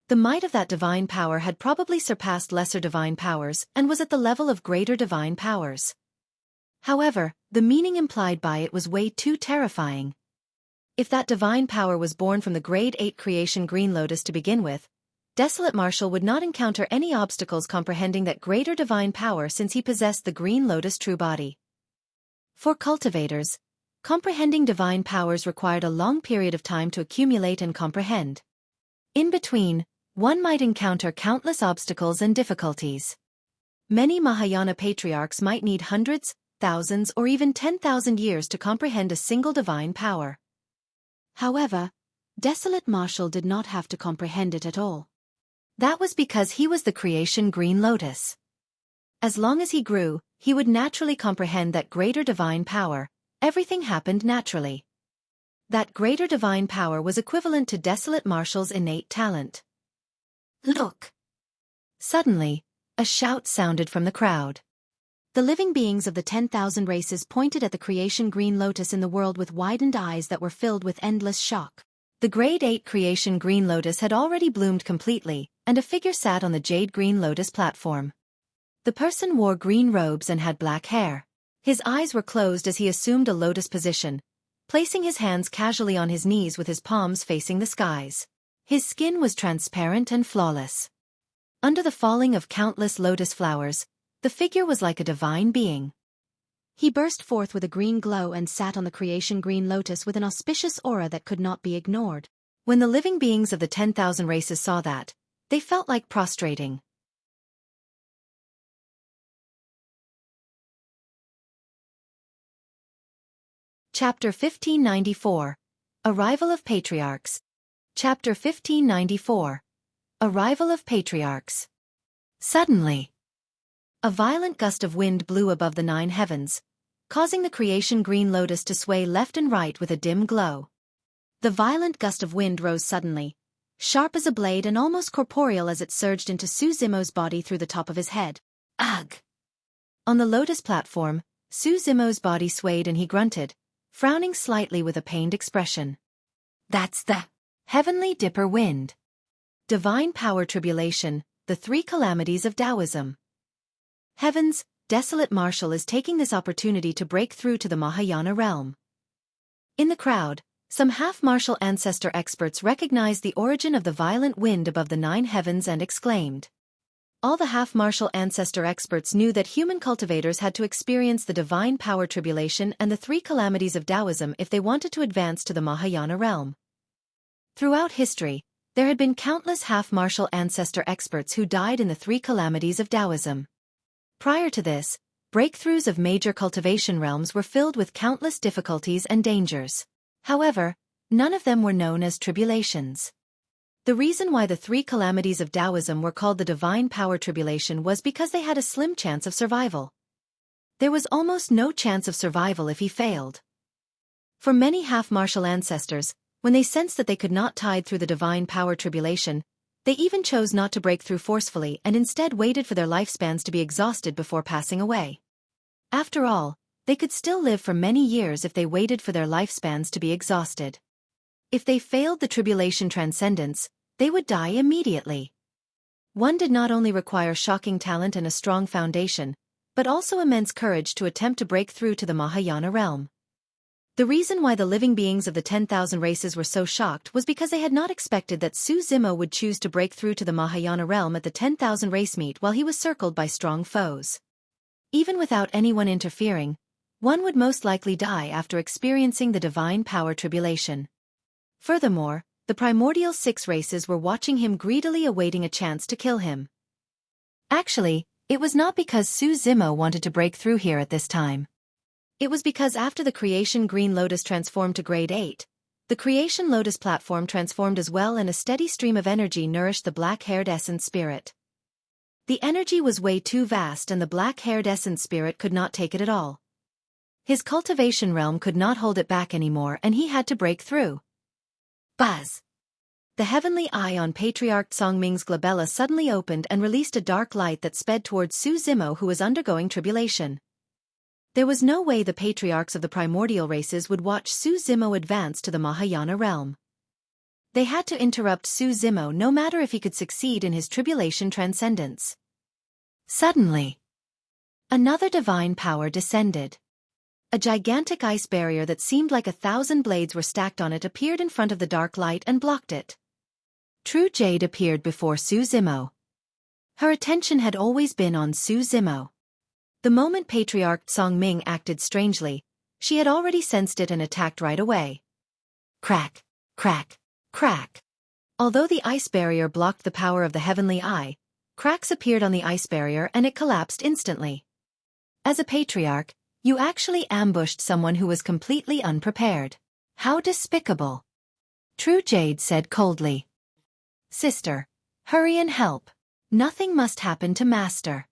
The might of that divine power had probably surpassed lesser divine powers and was at the level of greater divine powers. However, the meaning implied by it was way too terrifying. If that divine power was born from the grade 8 creation green lotus to begin with, desolate Marshall would not encounter any obstacles comprehending that greater divine power since he possessed the green lotus true body. For cultivators, comprehending divine powers required a long period of time to accumulate and comprehend. In between, one might encounter countless obstacles and difficulties. Many Mahayana patriarchs might need hundreds, thousands or even 10,000 years to comprehend a single divine power. However, Desolate Marshal did not have to comprehend it at all. That was because he was the creation Green Lotus. As long as he grew, he would naturally comprehend that greater divine power. Everything happened naturally. That greater divine power was equivalent to Desolate Marshal's innate talent. Look! Suddenly, a shout sounded from the crowd. The living beings of the 10,000 races pointed at the creation Green Lotus in the world with widened eyes that were filled with endless shock. The Grade 8 creation Green Lotus had already bloomed completely, and a figure sat on the Jade Green Lotus platform. The person wore green robes and had black hair. His eyes were closed as he assumed a lotus position, placing his hands casually on his knees with his palms facing the skies. His skin was transparent and flawless. Under the falling of countless lotus flowers, the figure was like a divine being. He burst forth with a green glow and sat on the creation Green Lotus with an auspicious aura that could not be ignored. When the living beings of the 10,000 races saw that, they felt like prostrating. Chapter 1594. Arrival of Patriarchs. Chapter 1594. Arrival of Patriarchs. Suddenly, a violent gust of wind blew above the 9 heavens, causing the creation Green Lotus to sway left and right with a dim glow. The violent gust of wind rose suddenly, sharp as a blade and almost corporeal as it surged into Suzumo's body through the top of his head. Ugh! On the lotus platform, Suzumo's body swayed and he grunted, frowning slightly with a pained expression. That's the Heavenly Dipper Wind. Divine Power Tribulation, the 3 calamities of Taoism. Heavens, Desolate Marshal is taking this opportunity to break through to the Mahayana realm. In the crowd, some half-martial ancestor experts recognized the origin of the violent wind above the 9 heavens and exclaimed. All the half-martial ancestor experts knew that human cultivators had to experience the divine power tribulation and the 3 calamities of Taoism if they wanted to advance to the Mahayana realm. Throughout history, there had been countless half-martial ancestor experts who died in the 3 calamities of Taoism. Prior to this, breakthroughs of major cultivation realms were filled with countless difficulties and dangers. However, none of them were known as tribulations. The reason why the 3 calamities of Taoism were called the divine power tribulation was because they had a slim chance of survival. There was almost no chance of survival if he failed. For many half-martial ancestors, when they sensed that they could not tide through the divine power tribulation, they even chose not to break through forcefully and instead waited for their lifespans to be exhausted before passing away. After all, they could still live for many years if they waited for their lifespans to be exhausted. If they failed the tribulation transcendence, they would die immediately. One did not only require shocking talent and a strong foundation, but also immense courage to attempt to break through to the Mahayana realm. The reason why the living beings of the 10,000 races were so shocked was because they had not expected that Suzumo would choose to break through to the Mahayana realm at the 10,000 race meet while he was circled by strong foes. Even without anyone interfering, one would most likely die after experiencing the divine power tribulation. Furthermore, the primordial 6 races were watching him greedily awaiting a chance to kill him. Actually, it was not because Suzumo wanted to break through here at this time. It was because after the creation Green Lotus transformed to Grade 8, the creation Lotus platform transformed as well and a steady stream of energy nourished the black-haired essence spirit. The energy was way too vast and the black-haired essence spirit could not take it at all. His cultivation realm could not hold it back anymore and he had to break through. Buzz! The heavenly eye on Patriarch Songming's glabella suddenly opened and released a dark light that sped towards Suzumo who was undergoing tribulation. There was no way the patriarchs of the primordial races would watch Suzumo advance to the Mahayana realm. They had to interrupt Suzumo no matter if he could succeed in his tribulation transcendence. Suddenly, another divine power descended. A gigantic ice barrier that seemed like 1,000 blades were stacked on it appeared in front of the dark light and blocked it. True Jade appeared before Suzumo. Her attention had always been on Suzumo. The moment Patriarch Songming acted strangely, she had already sensed it and attacked right away. Crack, crack, crack. Although the ice barrier blocked the power of the heavenly eye, cracks appeared on the ice barrier and it collapsed instantly. As a patriarch, You actually ambushed someone who was completely unprepared. How despicable. True Jade said coldly. Sister, hurry and help. Nothing must happen to Master.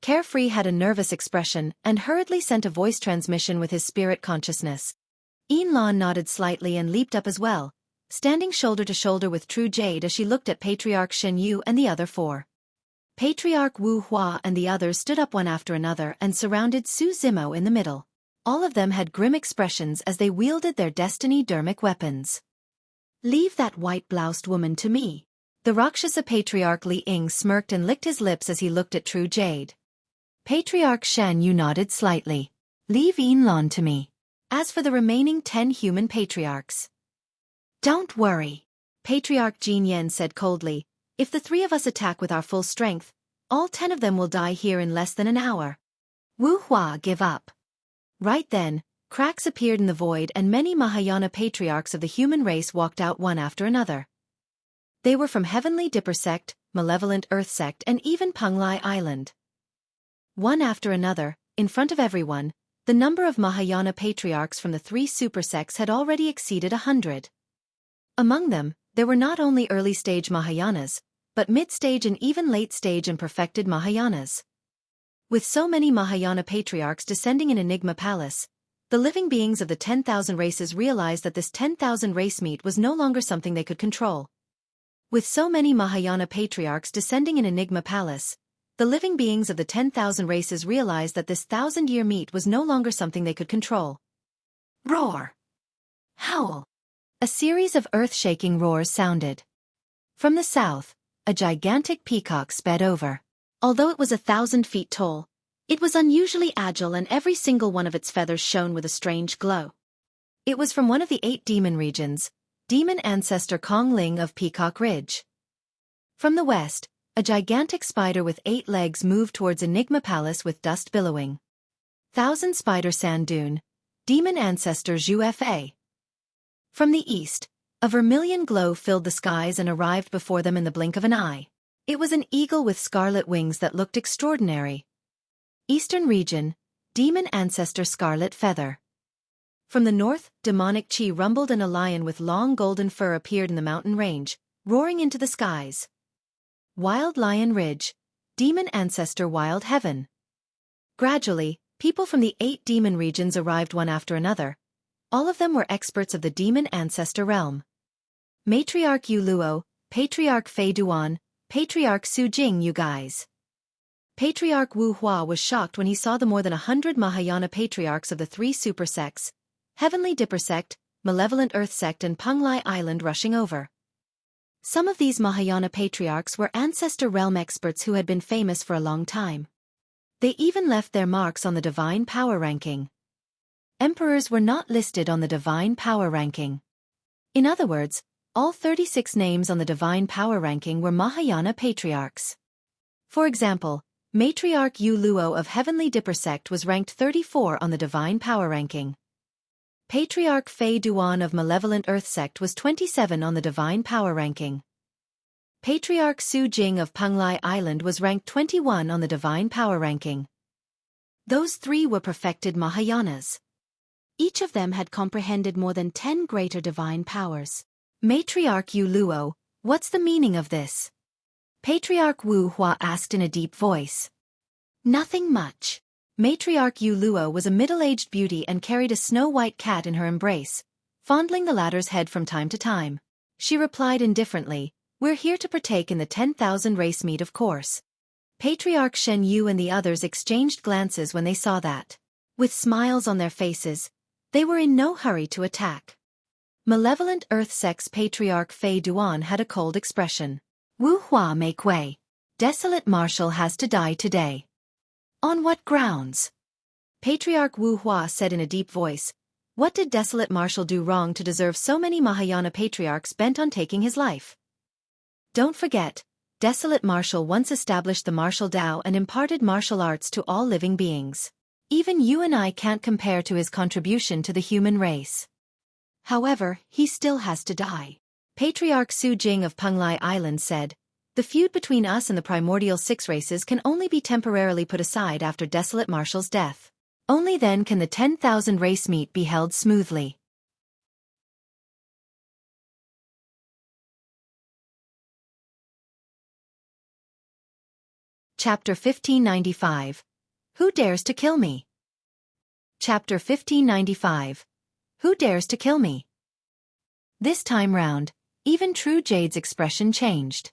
Carefree had a nervous expression and hurriedly sent a voice transmission with his spirit consciousness. Yin Lan nodded slightly and leaped up as well, standing shoulder to shoulder with True Jade as she looked at Patriarch Shen Yu and the other four. Patriarch Wu Hua and the others stood up one after another and surrounded Su Zimo in the middle. All of them had grim expressions as they wielded their destiny-dermic weapons. Leave that white-bloused woman to me. The Rakshasa Patriarch Li Ying smirked and licked his lips as he looked at True Jade. Patriarch Shen Yu nodded slightly. Leave Yin Lan to me. As for the remaining 10 human patriarchs. Don't worry. Patriarch Jin Yen said coldly. If the 3 of us attack with our full strength, all 10 of them will die here in less than an hour. Wu Hua, give up. Right then, cracks appeared in the void and many Mahayana patriarchs of the human race walked out one after another. They were from Heavenly Dipper Sect, Malevolent Earth Sect and even Panglai Island. One after another, in front of everyone, the number of Mahayana patriarchs from the 3 super sects had already exceeded 100. Among them, there were not only early-stage Mahayanas, but mid-stage and even late-stage and perfected Mahayanas. With so many Mahayana patriarchs descending in Enigma Palace, the living beings of the 10,000 races realized that this 10,000 race meet was no longer something they could control. With so many Mahayana patriarchs descending in Enigma Palace, the living beings of the 10,000 races realized that this 1,000-year meet was no longer something they could control. Roar! Howl! A series of earth-shaking roars sounded. From the south, a gigantic peacock sped over. Although it was 1,000 feet tall, it was unusually agile and every single one of its feathers shone with a strange glow. It was from one of the 8 demon regions, demon ancestor Kong Ling of Peacock Ridge. From the west, a gigantic spider with 8 legs moved towards Enigma Palace with dust billowing. Thousand Spider Sand Dune, demon ancestor Zhu Fa. From the east, a vermilion glow filled the skies and arrived before them in the blink of an eye. It was an eagle with scarlet wings that looked extraordinary. Eastern region, demon ancestor Scarlet Feather. From the north, demonic Chi rumbled and a lion with long golden fur appeared in the mountain range, roaring into the skies. Wild Lion Ridge, demon ancestor Wild Heaven. Gradually, people from the 8 demon regions arrived one after another. All of them were experts of the demon ancestor realm. Matriarch Yu Luo, Patriarch Fei Duan, Patriarch Su Jing, you guys. Patriarch Wu Hua was shocked when he saw the more than 100 Mahayana patriarchs of the 3 super sects, Heavenly Dipper Sect, Malevolent Earth Sect and Panglai Island rushing over. Some of these Mahayana patriarchs were ancestor realm experts who had been famous for a long time. They even left their marks on the divine power ranking. Emperors were not listed on the divine power ranking. In other words, all 36 names on the divine power ranking were Mahayana patriarchs. For example, Matriarch Yu Luo of Heavenly Dipper Sect was ranked 34 on the divine power ranking. Patriarch Fei Duan of Malevolent Earth Sect was 27 on the divine power ranking. Patriarch Su Jing of Panglai Island was ranked 21 on the divine power ranking. Those 3 were perfected Mahayanas. Each of them had comprehended more than 10 greater divine powers. Matriarch Yu Luo, what's the meaning of this? Patriarch Wu Hua asked in a deep voice. Nothing much. Matriarch Yu Luo was a middle-aged beauty and carried a snow-white cat in her embrace, fondling the latter's head from time to time. She replied indifferently, we're here to partake in the 10,000 race meet of course. Patriarch Shen Yu and the others exchanged glances when they saw that. With smiles on their faces, they were in no hurry to attack. Malevolent Earth Sect's Patriarch Fei Duan had a cold expression. Wu Hua, make way. Desolate Marshal has to die today. On what grounds? Patriarch Wu Hua said in a deep voice. What did Desolate Marshal do wrong to deserve so many Mahayana patriarchs bent on taking his life? Don't forget, Desolate Marshal once established the martial Dao and imparted martial arts to all living beings. Even you and I can't compare to his contribution to the human race. However, he still has to die. Patriarch Su Jing of Panglai Island said, the feud between us and the primordial 6 races can only be temporarily put aside after Desolate Marshal's death. Only then can the 10,000 race meet be held smoothly. Chapter 1595. Who dares to kill me? Chapter 1595. Who dares to kill me? This time round, even True Jade's expression changed.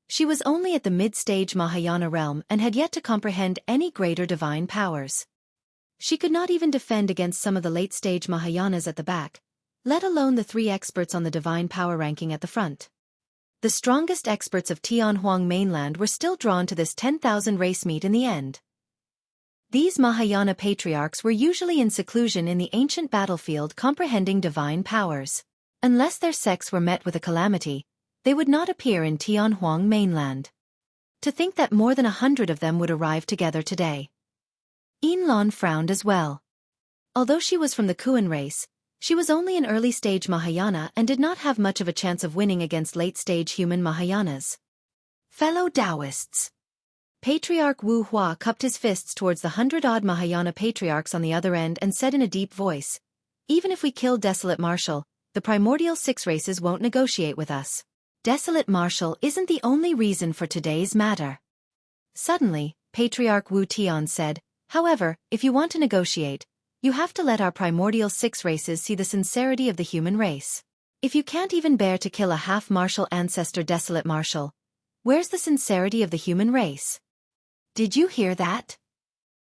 She was only at the mid-stage Mahayana realm and had yet to comprehend any greater divine powers. She could not even defend against some of the late-stage Mahayanas at the back, let alone the 3 experts on the divine power ranking at the front. The strongest experts of Tianhuang mainland were still drawn to this 10,000 race meet in the end. These Mahayana patriarchs were usually in seclusion in the ancient battlefield comprehending divine powers. Unless their sects were met with a calamity, they would not appear in Tianhuang mainland. To think that more than 100 of them would arrive together today. Yin Lan frowned as well. Although she was from the Kuan race, she was only an early-stage Mahayana and did not have much of a chance of winning against late-stage human Mahayanas. Fellow Taoists. Patriarch Wu Hua cupped his fists towards the 100-odd Mahayana patriarchs on the other end and said in a deep voice, "Even if we kill Desolate Marshal, the primordial 6 races won't negotiate with us. Desolate Marshal isn't the only reason for today's matter." Suddenly, Patriarch Wu Tian said, "However, if you want to negotiate, you have to let our primordial 6 races see the sincerity of the human race. If you can't even bear to kill a half-martial ancestor Desolate Marshal, where's the sincerity of the human race?" Did you hear that?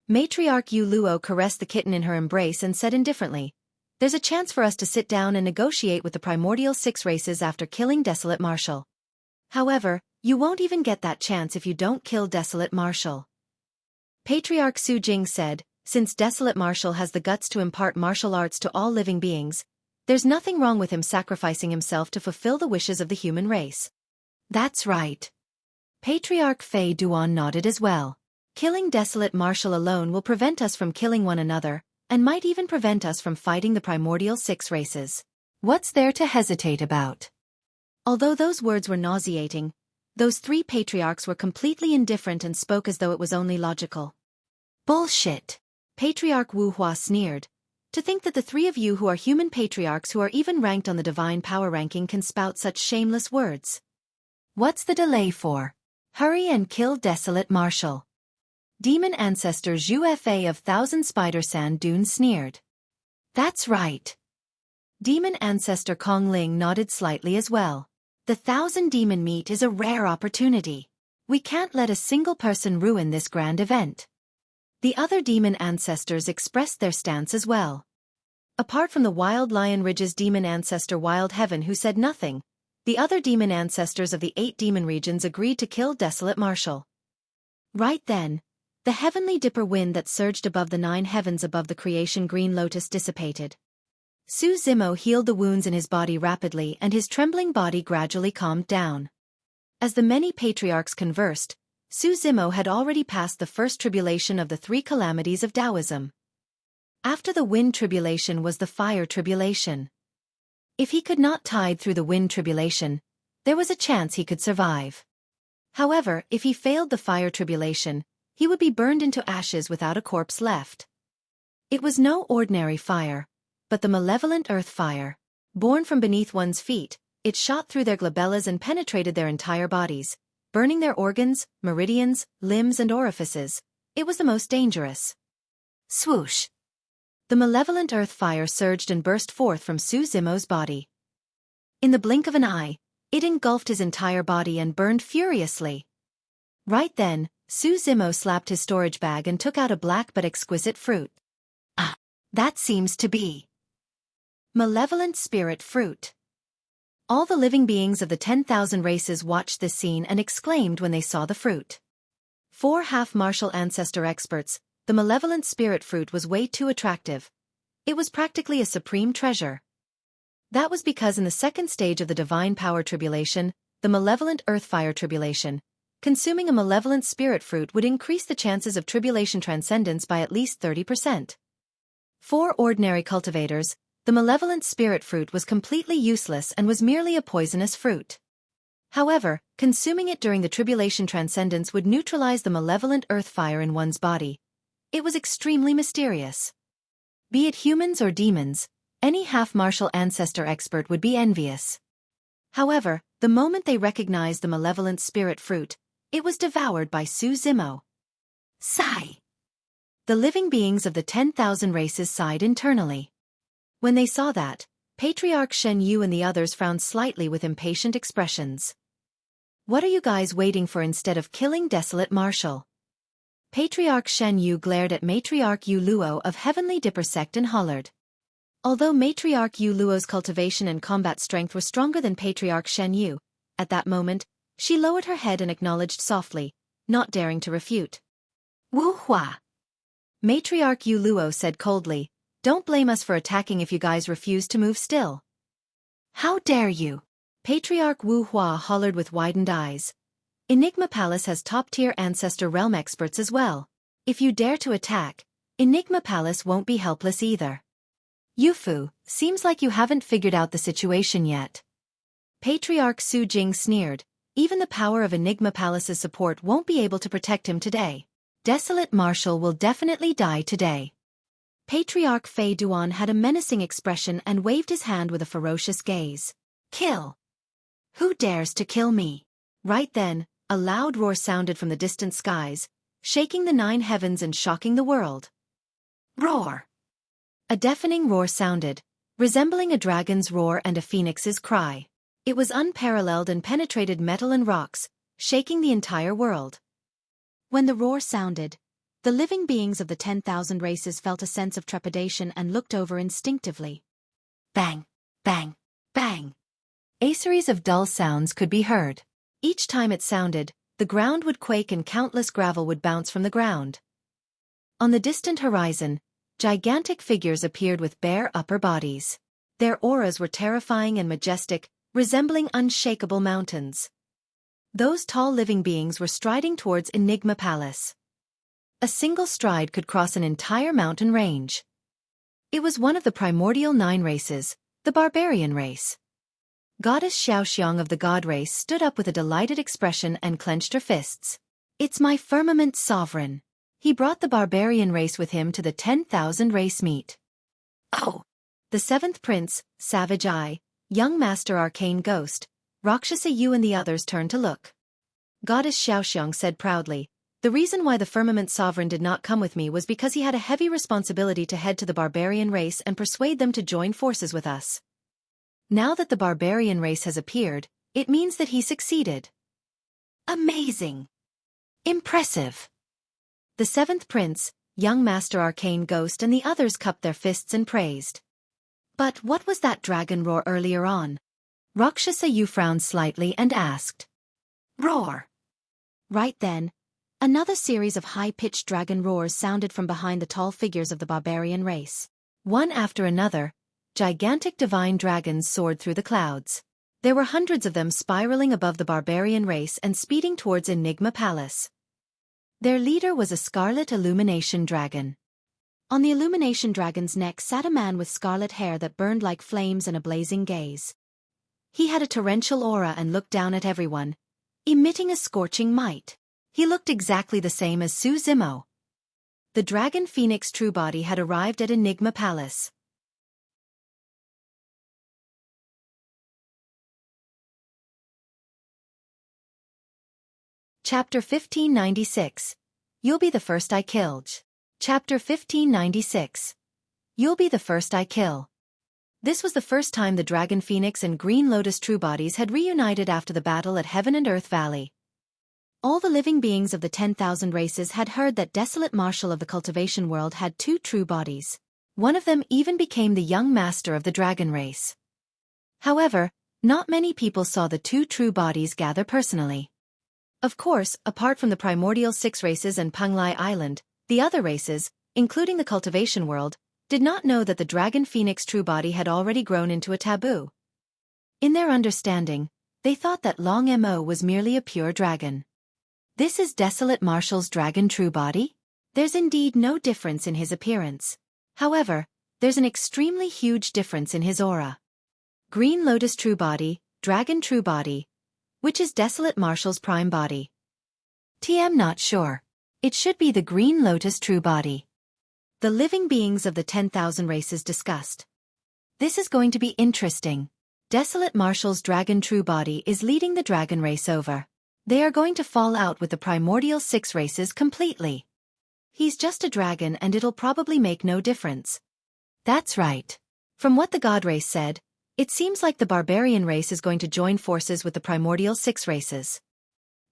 Matriarch Yu Luo caressed the kitten in her embrace and said indifferently, "There's a chance for us to sit down and negotiate with the primordial 6 races after killing Desolate Marshal. However, you won't even get that chance if you don't kill Desolate Marshal." Patriarch Su Jing said, "Since Desolate Marshal has the guts to impart martial arts to all living beings, there's nothing wrong with him sacrificing himself to fulfill the wishes of the human race." "That's right." Patriarch Fei Duan nodded as well. "Killing Desolate Marshal alone will prevent us from killing one another, and might even prevent us from fighting the primordial 6 races. What's there to hesitate about?" Although those words were nauseating, those 3 patriarchs were completely indifferent and spoke as though it was only logical. "Bullshit." Patriarch Wu Hua sneered. "To think that the 3 of you who are human patriarchs who are even ranked on the divine power ranking can spout such shameless words. What's the delay for? Hurry and kill Desolate Marshal." Demon ancestor Zhu Fa of Thousand Spider Sand Dunes sneered. "That's right." Demon ancestor Kong Ling nodded slightly as well. "The 1,000 demon meet is a rare opportunity. We can't let a single person ruin this grand event." The other demon ancestors expressed their stance as well. Apart from the Wild Lion Ridge's demon ancestor Wild Heaven who said nothing, the other demon ancestors of the 8 demon regions agreed to kill Desolate Marshal. Right then, the heavenly dipper wind that surged above the 9 heavens above the creation green lotus dissipated. Su Zimo healed the wounds in his body rapidly and his trembling body gradually calmed down. As the many patriarchs conversed, Su Zimo had already passed the first tribulation of the 3 calamities of Taoism. After the wind tribulation was the fire tribulation. If he could not tide through the wind tribulation, there was a chance he could survive. However, if he failed the fire tribulation, he would be burned into ashes without a corpse left. It was no ordinary fire, but the malevolent earth fire. Born from beneath one's feet, it shot through their glabellas and penetrated their entire bodies, burning their organs, meridians, limbs and orifices. It was the most dangerous. Swoosh! The malevolent earth fire surged and burst forth from Su Zimo's body. In the blink of an eye, it engulfed his entire body and burned furiously. Right then, Su Zimo slapped his storage bag and took out a black but exquisite fruit. "Ah, that seems to be malevolent spirit fruit." All the living beings of the 10,000 races watched this scene and exclaimed when they saw the fruit. 4 half-martial ancestor experts, the malevolent spirit fruit was way too attractive. It was practically a supreme treasure. That was because in the second stage of the divine power tribulation, the malevolent earth fire tribulation, consuming a malevolent spirit fruit would increase the chances of tribulation transcendence by at least 30%. For ordinary cultivators, the malevolent spirit fruit was completely useless and was merely a poisonous fruit. However, consuming it during the tribulation transcendence would neutralize the malevolent earth fire in one's body, It was extremely mysterious. Be it humans or demons, any half-martial ancestor expert would be envious. However, the moment they recognized the malevolent spirit fruit, it was devoured by Su Zimo. Sigh. The living beings of the 10,000 races sighed internally. When they saw that, Patriarch Shen Yu and the others frowned slightly with impatient expressions. What are you guys waiting for instead of killing Desolate Marshal? Patriarch Shen Yu glared at Matriarch Yu Luo of Heavenly Dipper sect and hollered. Although Matriarch Yu Luo's cultivation and combat strength were stronger than Patriarch Shen Yu, at that moment, she lowered her head and acknowledged softly, not daring to refute. Wu Hua. Matriarch Yu Luo said coldly, don't blame us for attacking if you guys refuse to move still. How dare you? Patriarch Wu Hua hollered with widened eyes. Enigma Palace has top-tier Ancestor Realm experts as well. If you dare to attack, Enigma Palace won't be helpless either. Yufu, seems like you haven't figured out the situation yet. Patriarch Su Jing sneered, even the power of Enigma Palace's support won't be able to protect him today. Desolate Marshal will definitely die today. Patriarch Fei Duan had a menacing expression and waved his hand with a ferocious gaze. Kill! Who dares to kill me? Right then, a loud roar sounded from the distant skies, shaking the 9 heavens and shocking the world. Roar! A deafening roar sounded, resembling a dragon's roar and a phoenix's cry. It was unparalleled and penetrated metal and rocks, shaking the entire world. When the roar sounded, the living beings of the 10,000 races felt a sense of trepidation and looked over instinctively. Bang! Bang! Bang! A series of dull sounds could be heard. Each time it sounded, the ground would quake and countless gravel would bounce from the ground. On the distant horizon, gigantic figures appeared with bare upper bodies. Their auras were terrifying and majestic, resembling unshakable mountains. Those tall living beings were striding towards Enigma Palace. A single stride could cross an entire mountain range. It was one of the primordial 9 races, the barbarian race. Goddess Xiaoxiang of the god race stood up with a delighted expression and clenched her fists. It's my firmament sovereign. He brought the barbarian race with him to the 10,000 race meet. Oh! The 7th prince, Savage Eye, young master arcane ghost, Rakshasa Yu and the others turned to look. Goddess Xiaoxiang said proudly, the reason why the firmament sovereign did not come with me was because he had a heavy responsibility to head to the barbarian race and persuade them to join forces with us. Now that the barbarian race has appeared, it means that he succeeded. Amazing! Impressive! The 7th prince, young master arcane ghost and the others cupped their fists and praised. But what was that dragon roar earlier on? Rakshasa Yu frowned slightly and asked. Roar! Right then, another series of high-pitched dragon roars sounded from behind the tall figures of the barbarian race. One after another, gigantic divine dragons soared through the clouds. There were hundreds of them spiraling above the barbarian race and speeding towards Enigma Palace. Their leader was a scarlet illumination dragon. On the illumination dragon's neck sat a man with scarlet hair that burned like flames and a blazing gaze. He had a torrential aura and looked down at everyone, emitting a scorching might. He looked exactly the same as Su Zimo. The dragon phoenix true body had arrived at Enigma Palace. Chapter 1596. You'll be the first I kill. Chapter 1596. You'll be the first I kill. This was the first time the Dragon Phoenix and Green Lotus true bodies had reunited after the battle at Heaven and Earth Valley. All the living beings of the 10,000 races had heard that Desolate Marshal of the cultivation world had 2 true bodies. One of them even became the young master of the dragon race. However, not many people saw the 2 true bodies gather personally. Of course, apart from the primordial 6 races and Penglai Island, the other races, including the cultivation world, did not know that the Dragon Phoenix true body had already grown into a taboo. In their understanding, they thought that Long Mo was merely a pure dragon. This is Desolate Marshal's dragon true body? There's indeed no difference in his appearance. However, there's an extremely huge difference in his aura. Green Lotus true body, dragon true body. Which is Desolate Marshal's prime body? TM not sure. It should be the Green Lotus true body. The living beings of the 10,000 races discussed. This is going to be interesting. Desolate Marshal's dragon true body is leading the dragon race over. They are going to fall out with the primordial 6 races completely. He's just a dragon and it'll probably make no difference. That's right. From what the god race said, it seems like the barbarian race is going to join forces with the primordial 6 races.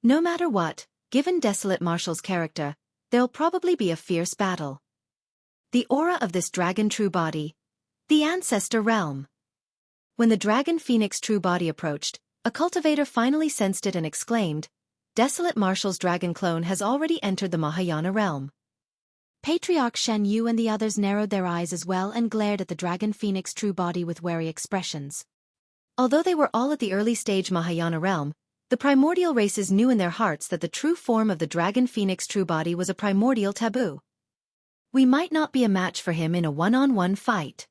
No matter what, given Desolate Marshal's character, there'll probably be a fierce battle. The aura of this dragon true body. The ancestor realm. When the dragon phoenix true body approached, a cultivator finally sensed it and exclaimed, Desolate Marshal's dragon clone has already entered the Mahayana realm. Patriarch Shen Yu and the others narrowed their eyes as well and glared at the dragon phoenix true body with wary expressions. Although they were all at the early stage Mahayana realm, the primordial races knew in their hearts that the true form of the dragon phoenix true body was a primordial taboo. We might not be a match for him in a one-on-one fight.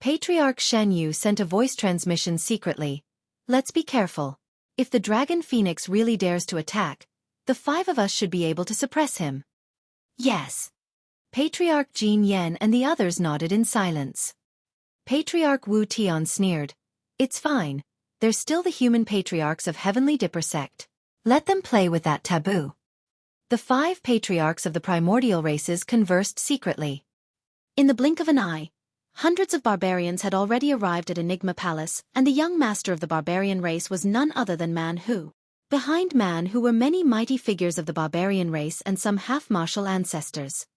Patriarch Shen Yu sent a voice transmission secretly. Let's be careful. If the dragon phoenix really dares to attack, the 5 of us should be able to suppress him. Yes. Patriarch Jin Yen and the others nodded in silence. Patriarch Wu Tian sneered. It's fine. They're still the human patriarchs of Heavenly Dipper sect. Let them play with that taboo. The 5 patriarchs of the primordial races conversed secretly. In the blink of an eye, hundreds of barbarians had already arrived at Enigma Palace, and the young master of the barbarian race was none other than Man Hu. Behind Man Hu were many mighty figures of the barbarian race and some half-martial ancestors.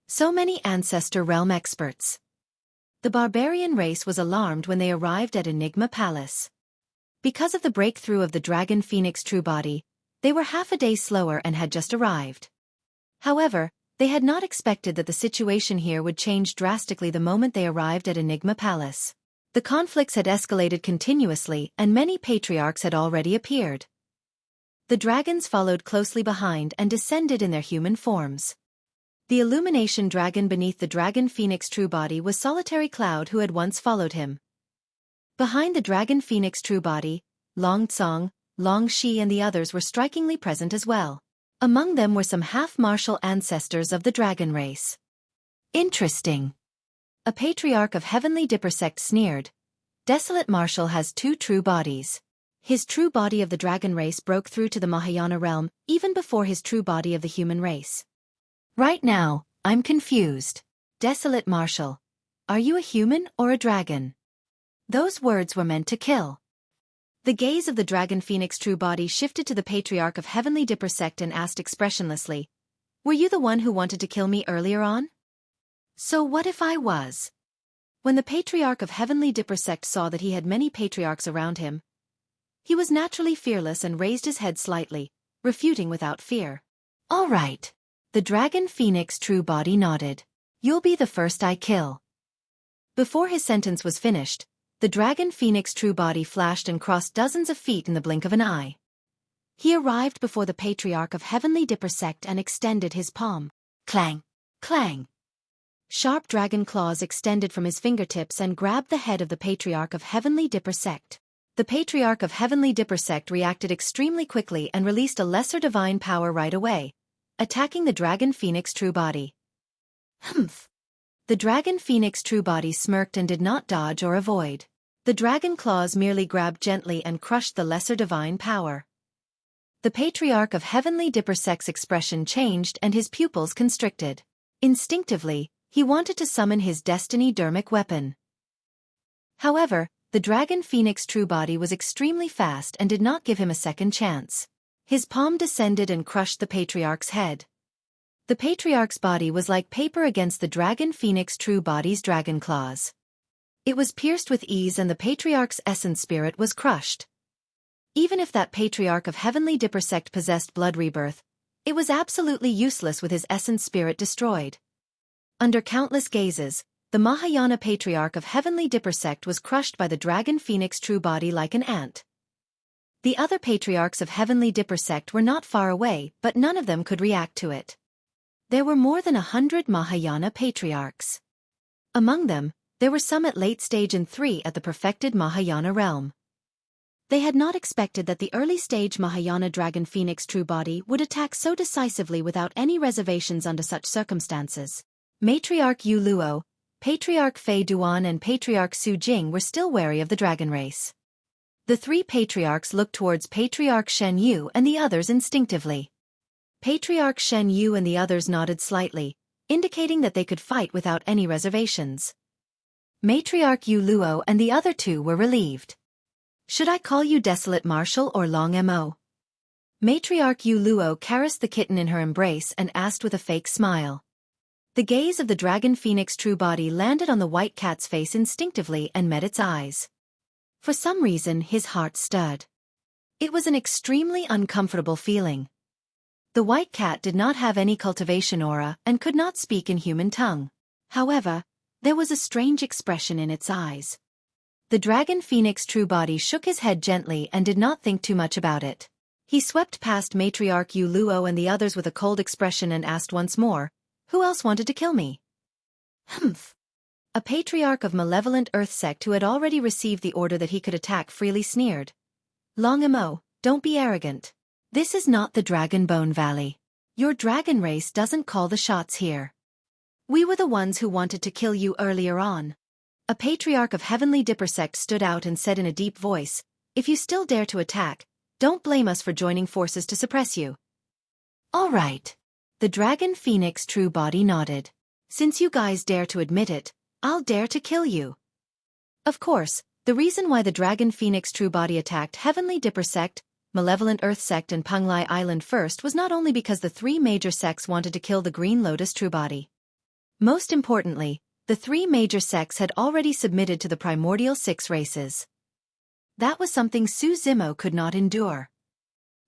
So many ancestor realm experts. The barbarian race was alarmed when they arrived at Enigma Palace. Because of the breakthrough of the dragon phoenix true body, they were half a day slower and had just arrived. However, they had not expected that the situation here would change drastically the moment they arrived at Enigma Palace. The conflicts had escalated continuously and many patriarchs had already appeared. The dragons followed closely behind and descended in their human forms. The illumination dragon beneath the dragon phoenix true body was Solitary Cloud, who had once followed him. Behind the dragon phoenix true body, Long Tsong, Long Shi and the others were strikingly present as well. Among them were some half-martial ancestors of the dragon race. Interesting. A patriarch of Heavenly Dipper sect sneered. Desolate Marshal has 2 true bodies. His true body of the dragon race broke through to the Mahayana realm even before his true body of the human race. Right now, I'm confused. Desolate Marshal. Are you a human or a dragon? Those words were meant to kill. The gaze of the dragon phoenix true body shifted to the patriarch of Heavenly Dipper sect and asked expressionlessly, Were you the one who wanted to kill me earlier on? So what if I was? When the patriarch of Heavenly Dipper sect saw that he had many patriarchs around him, he was naturally fearless and raised his head slightly, refuting without fear. All right. The dragon phoenix true body nodded. You'll be the first I kill. Before his sentence was finished, the dragon phoenix true body flashed and crossed dozens of feet in the blink of an eye. He arrived before the patriarch of Heavenly Dipper sect and extended his palm. Clang! Clang! Sharp dragon claws extended from his fingertips and grabbed the head of the patriarch of Heavenly Dipper sect. The patriarch of Heavenly Dipper sect reacted extremely quickly and released a lesser divine power right away, attacking the dragon phoenix true body. Humph! The dragon phoenix true body smirked and did not dodge or avoid. The dragon claws merely grabbed gently and crushed the lesser divine power. The patriarch of Heavenly Dipper sect's expression changed and his pupils constricted. Instinctively, he wanted to summon his destiny dermic weapon. However, the dragon phoenix true body was extremely fast and did not give him a second chance. His palm descended and crushed the patriarch's head. The patriarch's body was like paper against the dragon phoenix true body's dragon claws. It was pierced with ease and the patriarch's essence spirit was crushed. Even if that patriarch of Heavenly Dipper sect possessed blood rebirth, it was absolutely useless with his essence spirit destroyed. Under countless gazes, the Mahayana patriarch of Heavenly Dipper sect was crushed by the dragon phoenix true body like an ant. The other patriarchs of Heavenly Dipper sect were not far away, but none of them could react to it. There were more than 100 Mahayana patriarchs. Among them, there were some at late stage and 3 at the perfected Mahayana realm. They had not expected that the early-stage Mahayana Dragon Phoenix true body would attack so decisively without any reservations under such circumstances. Matriarch Yu Luo, Patriarch Fei Duan and Patriarch Su Jing were still wary of the dragon race. The three patriarchs looked towards Patriarch Shen Yu and the others instinctively. Patriarch Shen Yu and the others nodded slightly, indicating that they could fight without any reservations. Matriarch Yu Luo and the other two were relieved. Should I call you Desolate Marshal or Long Mo? Matriarch Yu Luo caressed the kitten in her embrace and asked with a fake smile. The gaze of the Dragon Phoenix true body landed on the white cat's face instinctively and met its eyes. For some reason his heart stirred. It was an extremely uncomfortable feeling. The white cat did not have any cultivation aura and could not speak in human tongue. However, there was a strange expression in its eyes. The Dragon Phoenix true body shook his head gently and did not think too much about it. He swept past Matriarch Yu Luo and the others with a cold expression and asked once more, "Who else wanted to kill me?" "Humph." A patriarch of malevolent earth sect who had already received the order that he could attack freely sneered. "Long Mo, don't be arrogant. This is not the Dragon Bone Valley. Your dragon race doesn't call the shots here. We were the ones who wanted to kill you earlier on." A patriarch of Heavenly Dipper sect stood out and said in a deep voice, "If you still dare to attack, don't blame us for joining forces to suppress you." "All right." The Dragon Phoenix true body nodded. "Since you guys dare to admit it, I'll dare to kill you." Of course, the reason why the Dragon Phoenix true body attacked Heavenly Dipper sect, Malevolent Earth sect and Penglai Island first was not only because the three major sects wanted to kill the Green Lotus true body. Most importantly, the three major sects had already submitted to the primordial 6 races. That was something Su Zimo could not endure.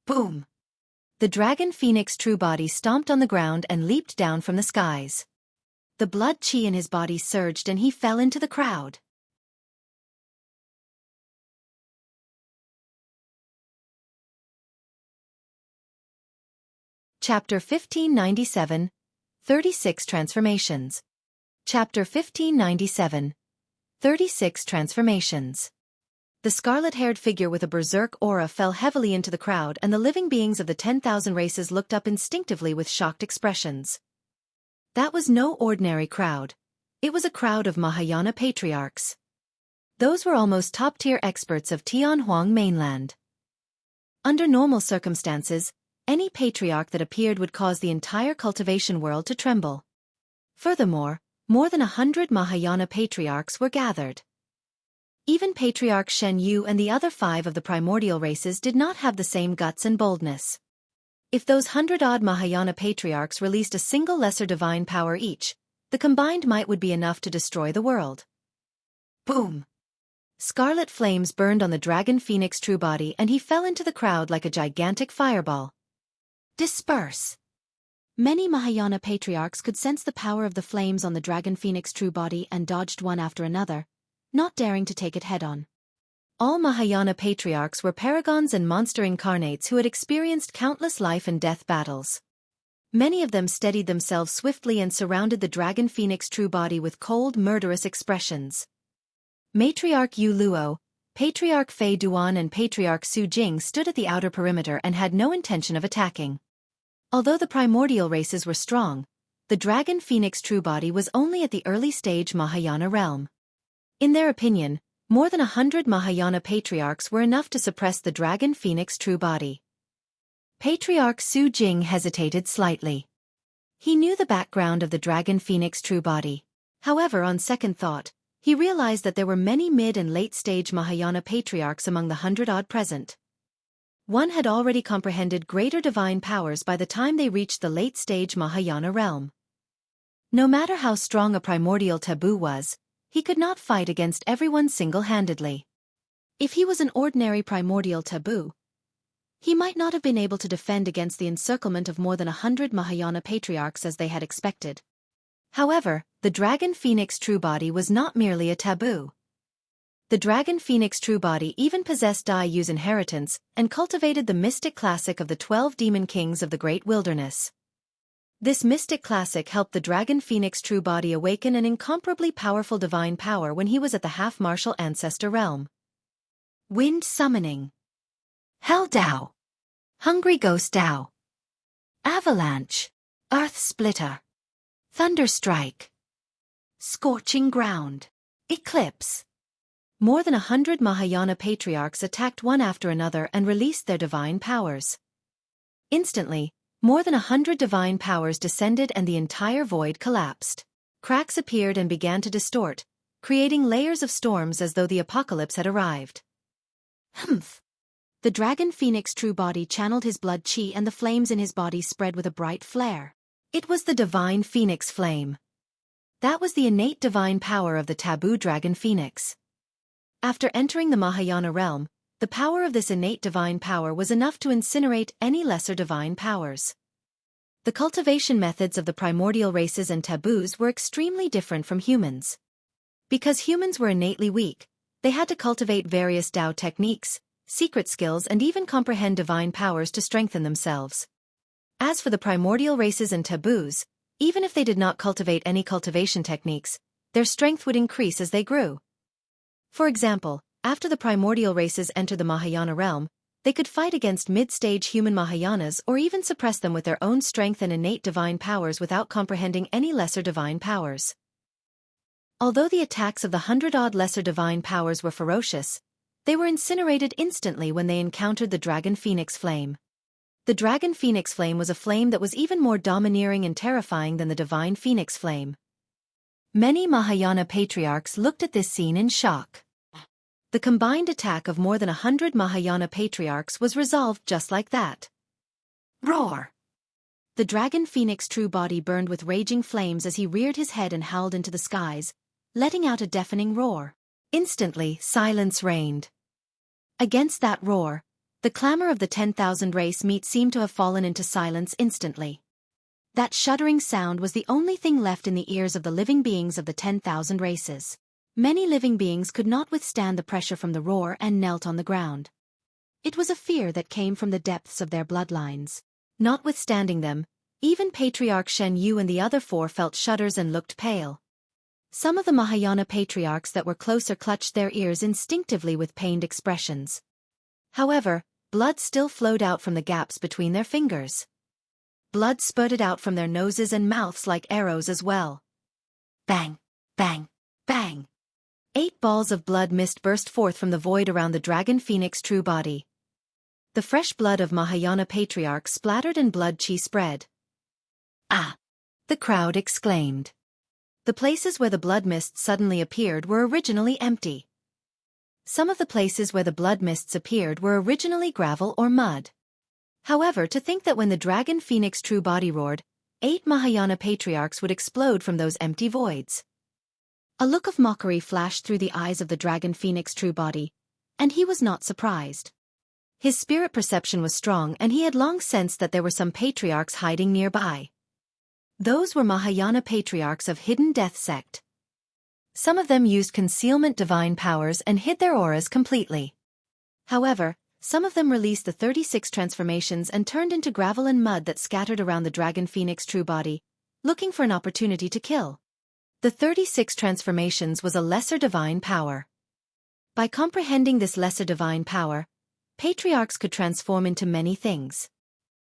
Boom! The Dragon Phoenix true body stomped on the ground and leaped down from the skies. The blood chi in his body surged and he fell into the crowd. Chapter 1597, 36 Transformations. Chapter 1597, 36 Transformations. The scarlet-haired figure with a berserk aura fell heavily into the crowd and the living beings of the 10,000 races looked up instinctively with shocked expressions. That was no ordinary crowd. It was a crowd of Mahayana Patriarchs. Those were almost top-tier experts of Tianhuang mainland. Under normal circumstances, any patriarch that appeared would cause the entire cultivation world to tremble. Furthermore, more than 100 Mahayana patriarchs were gathered. Even Patriarch Shen Yu and the other 5 of the primordial races did not have the same guts and boldness. If those 100-odd Mahayana patriarchs released a single lesser divine power each, the combined might would be enough to destroy the world. Boom! Scarlet flames burned on the Dragon Phoenix true body and he fell into the crowd like a gigantic fireball. Disperse! Many Mahayana patriarchs could sense the power of the flames on the Dragon Phoenix true body and dodged one after another, not daring to take it head-on. All Mahayana patriarchs were paragons and monster incarnates who had experienced countless life and death battles. Many of them steadied themselves swiftly and surrounded the Dragon Phoenix true body with cold, murderous expressions. Matriarch Yu Luo, Patriarch Fei Duan and Patriarch Su Jing stood at the outer perimeter and had no intention of attacking. Although the primordial races were strong, the Dragon Phoenix true body was only at the early stage Mahayana realm. In their opinion, more than 100 Mahayana patriarchs were enough to suppress the Dragon Phoenix true body. Patriarch Su Jing hesitated slightly. He knew the background of the Dragon Phoenix true body. However, on second thought, he realized that there were many mid- and late-stage Mahayana patriarchs among the 100-odd present. One had already comprehended greater divine powers by the time they reached the late-stage Mahayana realm. No matter how strong a primordial taboo was, he could not fight against everyone single-handedly. If he was an ordinary primordial taboo, he might not have been able to defend against the encirclement of more than 100 Mahayana patriarchs as they had expected. However, the Dragon Phoenix true body was not merely a taboo. The Dragon Phoenix true body even possessed Dai Yu's inheritance and cultivated the mystic classic of the 12 demon kings of the great wilderness. This mystic classic helped the Dragon Phoenix true body awaken an incomparably powerful divine power when he was at the half-martial ancestor realm. Wind Summoning. Hell Dao. Hungry Ghost Dao. Avalanche. Earth Splitter. Thunderstrike. Scorching Ground. Eclipse. More than 100 Mahayana patriarchs attacked one after another and released their divine powers. Instantly, more than 100 divine powers descended and the entire void collapsed. Cracks appeared and began to distort, creating layers of storms as though the apocalypse had arrived. Humph! The dragon phoenix true body channeled his blood chi and the flames in his body spread with a bright flare. It was the divine phoenix flame. That was the innate divine power of the taboo dragon phoenix. After entering the Mahayana realm, the power of this innate divine power was enough to incinerate any lesser divine powers. The cultivation methods of the primordial races and taboos were extremely different from humans. Because humans were innately weak, they had to cultivate various Tao techniques, secret skills and even comprehend divine powers to strengthen themselves. As for the primordial races and taboos, even if they did not cultivate any cultivation techniques, their strength would increase as they grew. For example, after the primordial races entered the Mahayana realm, they could fight against mid-stage human Mahayanas or even suppress them with their own strength and innate divine powers without comprehending any lesser divine powers. Although the attacks of the 100-odd lesser divine powers were ferocious, they were incinerated instantly when they encountered the dragon phoenix flame. The dragon phoenix flame was a flame that was even more domineering and terrifying than the divine phoenix flame. Many Mahayana patriarchs looked at this scene in shock. The combined attack of more than 100 Mahayana patriarchs was resolved just like that. Roar! The dragon phoenix true body burned with raging flames as he reared his head and howled into the skies, letting out a deafening roar. Instantly, silence reigned. Against that roar, the clamor of the 10,000 race meet seemed to have fallen into silence instantly. That shuddering sound was the only thing left in the ears of the living beings of the 10,000 races. Many living beings could not withstand the pressure from the roar and knelt on the ground. It was a fear that came from the depths of their bloodlines. Notwithstanding them, even Patriarch Shen Yu and the other four felt shudders and looked pale. Some of the Mahayana patriarchs that were closer clutched their ears instinctively with pained expressions. However, blood still flowed out from the gaps between their fingers. Blood spurted out from their noses and mouths like arrows as well. Bang! Bang! Bang! 8 balls of blood mist burst forth from the void around the dragon phoenix true body. The fresh blood of Mahayana patriarchs splattered and blood chi spread. Ah! The crowd exclaimed. The places where the blood mists suddenly appeared were originally empty. Some of the places where the blood mists appeared were originally gravel or mud. However, to think that when the dragon phoenix true body roared, 8 Mahayana patriarchs would explode from those empty voids. A look of mockery flashed through the eyes of the dragon phoenix true body, and he was not surprised. His spirit perception was strong and he had long sensed that there were some patriarchs hiding nearby. Those were Mahayana patriarchs of hidden death sect. Some of them used concealment divine powers and hid their auras completely. However, some of them released the 36 transformations and turned into gravel and mud that scattered around the dragon phoenix true body, looking for an opportunity to kill. The 36 transformations was a lesser divine power. By comprehending this lesser divine power, patriarchs could transform into many things.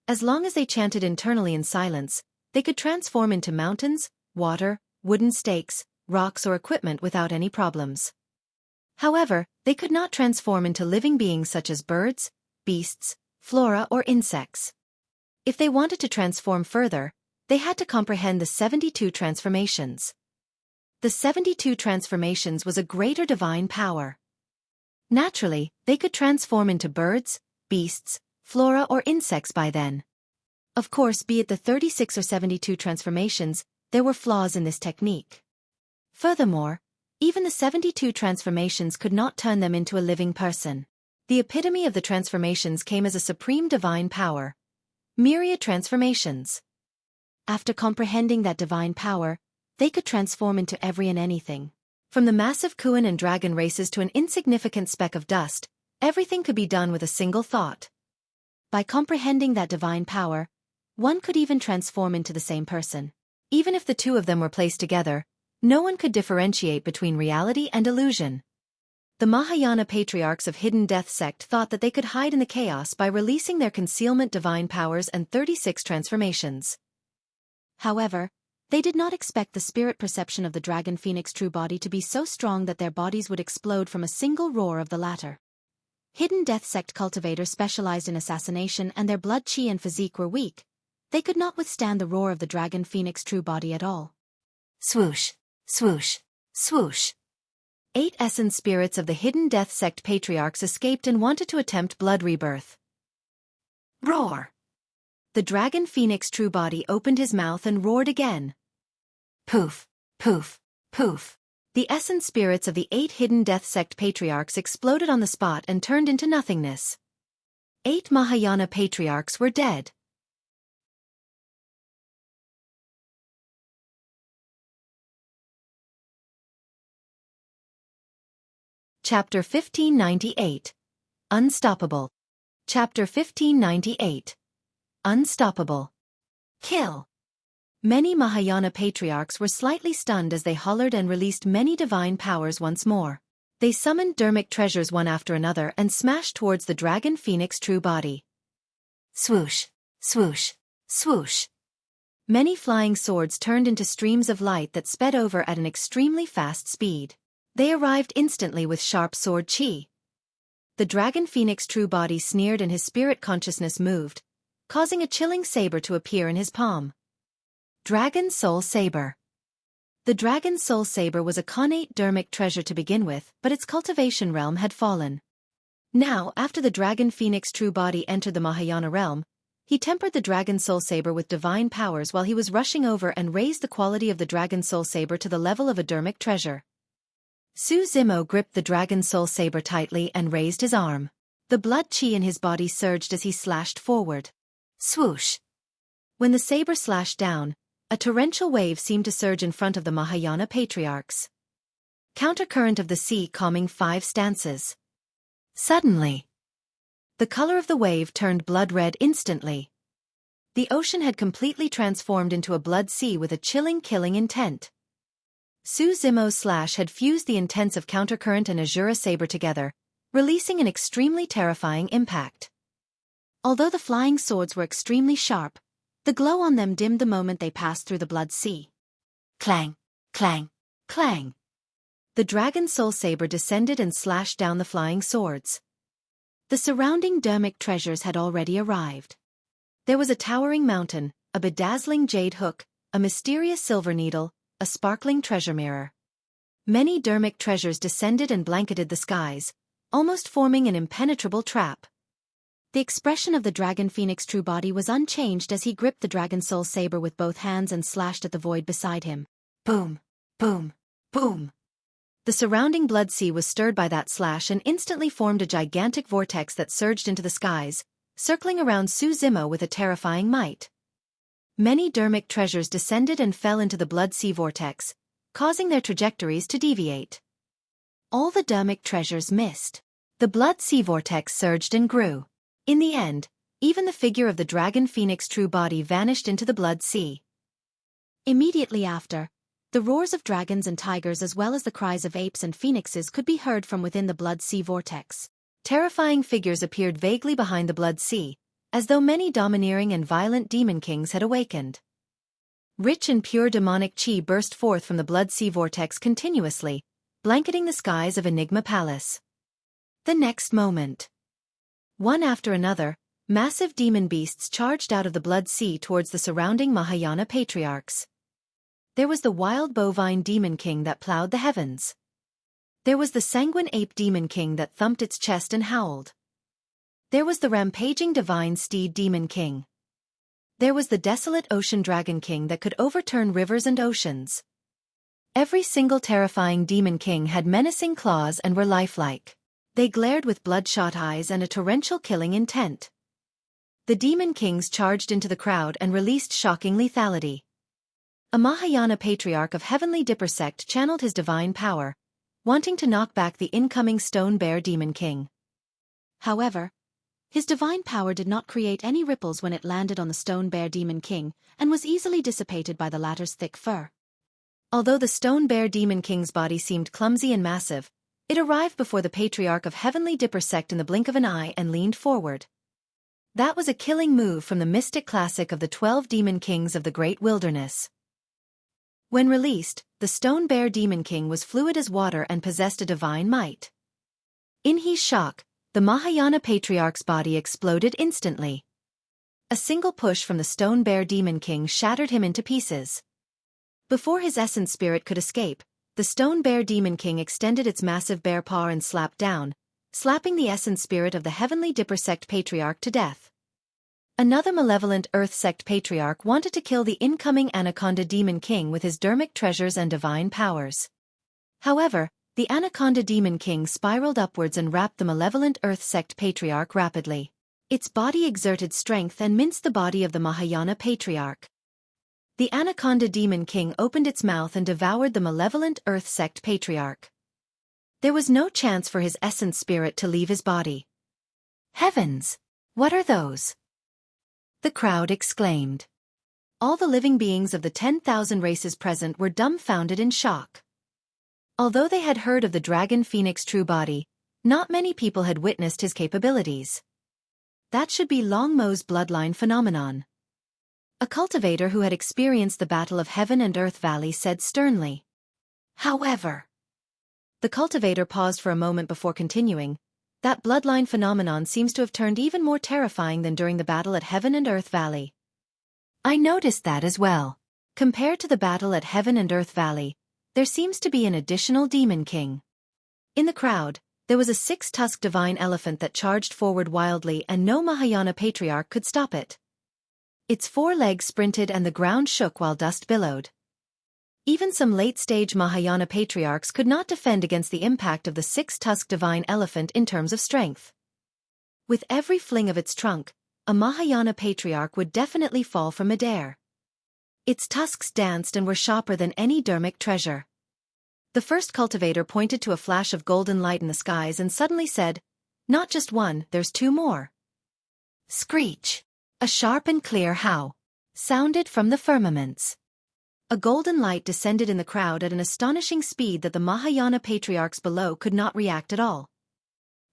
As long as they chanted internally in silence, they could transform into mountains, water, wooden stakes, rocks or equipment without any problems. However, they could not transform into living beings such as birds, beasts, flora or insects. If they wanted to transform further, they had to comprehend the 72 transformations. The 72 transformations was a greater divine power. Naturally, they could transform into birds, beasts, flora or insects by then. Of course, be it the 36 or 72 transformations, there were flaws in this technique. Furthermore, even the 72 transformations could not turn them into a living person. The epitome of the transformations came as a supreme divine power. Myriad transformations. After comprehending that divine power, they could transform into every and anything. From the massive Kuan and dragon races to an insignificant speck of dust, everything could be done with a single thought. By comprehending that divine power, one could even transform into the same person. Even if the two of them were placed together, no one could differentiate between reality and illusion. The Mahayana Patriarchs of Hidden Death Sect thought that they could hide in the chaos by releasing their concealment divine powers and 36 transformations. However, they did not expect the spirit perception of the Dragon Phoenix true body to be so strong that their bodies would explode from a single roar of the latter. Hidden Death Sect cultivators specialized in assassination and their blood chi and physique were weak. They could not withstand the roar of the Dragon Phoenix true body at all. Swoosh, swoosh, swoosh. 8 essence spirits of the Hidden Death Sect Patriarchs escaped and wanted to attempt blood rebirth. Roar! The Dragon Phoenix true body opened his mouth and roared again. Poof, poof, poof. The essence spirits of the 8 Hidden Death Sect Patriarchs exploded on the spot and turned into nothingness. 8 Mahayana Patriarchs were dead. Chapter 1598. Unstoppable. Chapter 1598. Unstoppable. Kill. Many Mahayana Patriarchs were slightly stunned as they hollered and released many divine powers once more. They summoned dermic treasures one after another and smashed towards the Dragon Phoenix true body. Swoosh, swoosh, swoosh. Many flying swords turned into streams of light that sped over at an extremely fast speed. They arrived instantly with sharp sword chi. The Dragon Phoenix true body sneered and his spirit consciousness moved, causing a chilling saber to appear in his palm. Dragon Soul Saber. The Dragon Soul Saber was a connate dermic treasure to begin with, but its cultivation realm had fallen. Now, after the Dragon Phoenix true body entered the Mahayana realm, he tempered the Dragon Soul Saber with divine powers while he was rushing over and raised the quality of the Dragon Soul Saber to the level of a dermic treasure. Su Zimo gripped the Dragon Soul Saber tightly and raised his arm. The blood chi in his body surged as he slashed forward. Swoosh! When the saber slashed down, a torrential wave seemed to surge in front of the Mahayana Patriarchs. Countercurrent of the sea calming 5 stances. Suddenly, the color of the wave turned blood red instantly. The ocean had completely transformed into a blood sea with a chilling killing intent. Su Zimo's slash had fused the intents of Countercurrent and Azura Saber together, releasing an extremely terrifying impact. Although the flying swords were extremely sharp, the glow on them dimmed the moment they passed through the blood sea. Clang, clang, clang. The Dragon Soul Saber descended and slashed down the flying swords. The surrounding dermic treasures had already arrived. There was a towering mountain, a bedazzling jade hook, a mysterious silver needle, a sparkling treasure mirror. Many dermic treasures descended and blanketed the skies, almost forming an impenetrable trap. The expression of the Dragon Phoenix true body was unchanged as he gripped the Dragon Soul Saber with both hands and slashed at the void beside him. Boom, boom, boom. The surrounding blood sea was stirred by that slash and instantly formed a gigantic vortex that surged into the skies, circling around Su Zimo with a terrifying might. Many dermic treasures descended and fell into the blood sea vortex, causing their trajectories to deviate. All the dermic treasures missed. The blood sea vortex surged and grew. In the end, even the figure of the Dragon Phoenix true body vanished into the blood sea. Immediately after, the roars of dragons and tigers as well as the cries of apes and phoenixes could be heard from within the blood sea vortex. Terrifying figures appeared vaguely behind the blood sea, as though many domineering and violent demon kings had awakened. Rich and pure demonic chi burst forth from the blood sea vortex continuously, blanketing the skies of Enigma Palace. The next moment, one after another, massive demon beasts charged out of the blood sea towards the surrounding Mahayana Patriarchs. There was the wild bovine demon king that plowed the heavens. There was the sanguine ape demon king that thumped its chest and howled. There was the rampaging divine steed demon king. There was the desolate ocean dragon king that could overturn rivers and oceans. Every single terrifying demon king had menacing claws and were lifelike. They glared with bloodshot eyes and a torrential killing intent. The demon kings charged into the crowd and released shocking lethality. A Mahayana Patriarch of Heavenly Dipper sect channeled his divine power, wanting to knock back the incoming Stone Bear Demon King. However, his divine power did not create any ripples when it landed on the Stone Bear Demon King, and was easily dissipated by the latter's thick fur. Although the Stone Bear Demon King's body seemed clumsy and massive, It arrived before the Patriarch of Heavenly Dipper sect in the blink of an eye and leaned forward. That was a killing move from the mystic classic of the 12 Demon Kings of the Great Wilderness. When released, the Stone Bear Demon King was fluid as water and possessed a divine might. In his shock, the Mahayana Patriarch's body exploded instantly. A single push from the Stone Bear Demon King shattered him into pieces. Before his essence spirit could escape, the Stone Bear Demon King extended its massive bear paw and slapped down, slapping the essence spirit of the Heavenly Dipper sect Patriarch to death. Another malevolent Earth sect Patriarch wanted to kill the incoming Anaconda Demon King with his dermic treasures and divine powers. However, the Anaconda Demon King spiraled upwards and wrapped the malevolent Earth sect Patriarch rapidly. Its body exerted strength and minced the body of the Mahayana Patriarch. The Anaconda Demon King opened its mouth and devoured the malevolent Earth sect Patriarch. There was no chance for his essence spirit to leave his body. Heavens! What are those? The crowd exclaimed. All the living beings of the 10,000 races present were dumbfounded in shock. Although they had heard of the Dragon Phoenix true body, not many people had witnessed his capabilities. That should be Long Mo's bloodline phenomenon. A cultivator who had experienced the Battle of Heaven and Earth Valley said sternly. However, the cultivator paused for a moment before continuing. That bloodline phenomenon seems to have turned even more terrifying than during the battle at Heaven and Earth Valley. I noticed that as well. Compared to the battle at Heaven and Earth Valley, there seems to be an additional Demon King. In the crowd, there was a 6-tusked divine elephant that charged forward wildly and no Mahayana Patriarch could stop it. Its 4 legs sprinted and the ground shook while dust billowed. Even some late-stage Mahayana Patriarchs could not defend against the impact of the 6-tusked divine elephant in terms of strength. With every fling of its trunk, a Mahayana Patriarch would definitely fall from midair. Its tusks danced and were sharper than any dermic treasure. The first cultivator pointed to a flash of golden light in the skies and suddenly said, "Not just one, there's 2 more." Screech! A sharp and clear howl sounded from the firmaments. A golden light descended in the crowd at an astonishing speed that the Mahayana Patriarchs below could not react at all.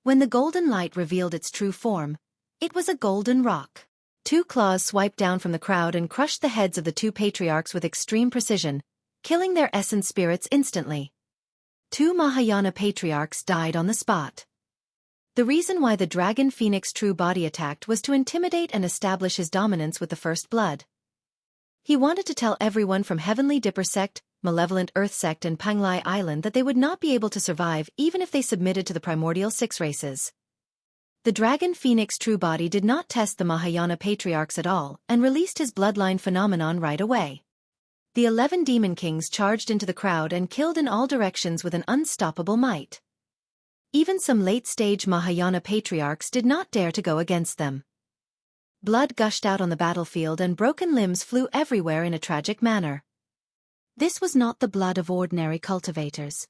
When the golden light revealed its true form, it was a golden rock. 2 claws swiped down from the crowd and crushed the heads of the 2 patriarchs with extreme precision, killing their essence spirits instantly. 2 Mahayana Patriarchs died on the spot. The reason why the Dragon Phoenix true body attacked was to intimidate and establish his dominance with the First Blood. He wanted to tell everyone from Heavenly Dipper sect, Malevolent Earth sect and Panglai Island that they would not be able to survive even if they submitted to the primordial 6 races. The Dragon Phoenix true body did not test the Mahayana Patriarchs at all and released his bloodline phenomenon right away. The 11 Demon Kings charged into the crowd and killed in all directions with an unstoppable might. Even some late-stage Mahayana Patriarchs did not dare to go against them. Blood gushed out on the battlefield and broken limbs flew everywhere in a tragic manner. This was not the blood of ordinary cultivators.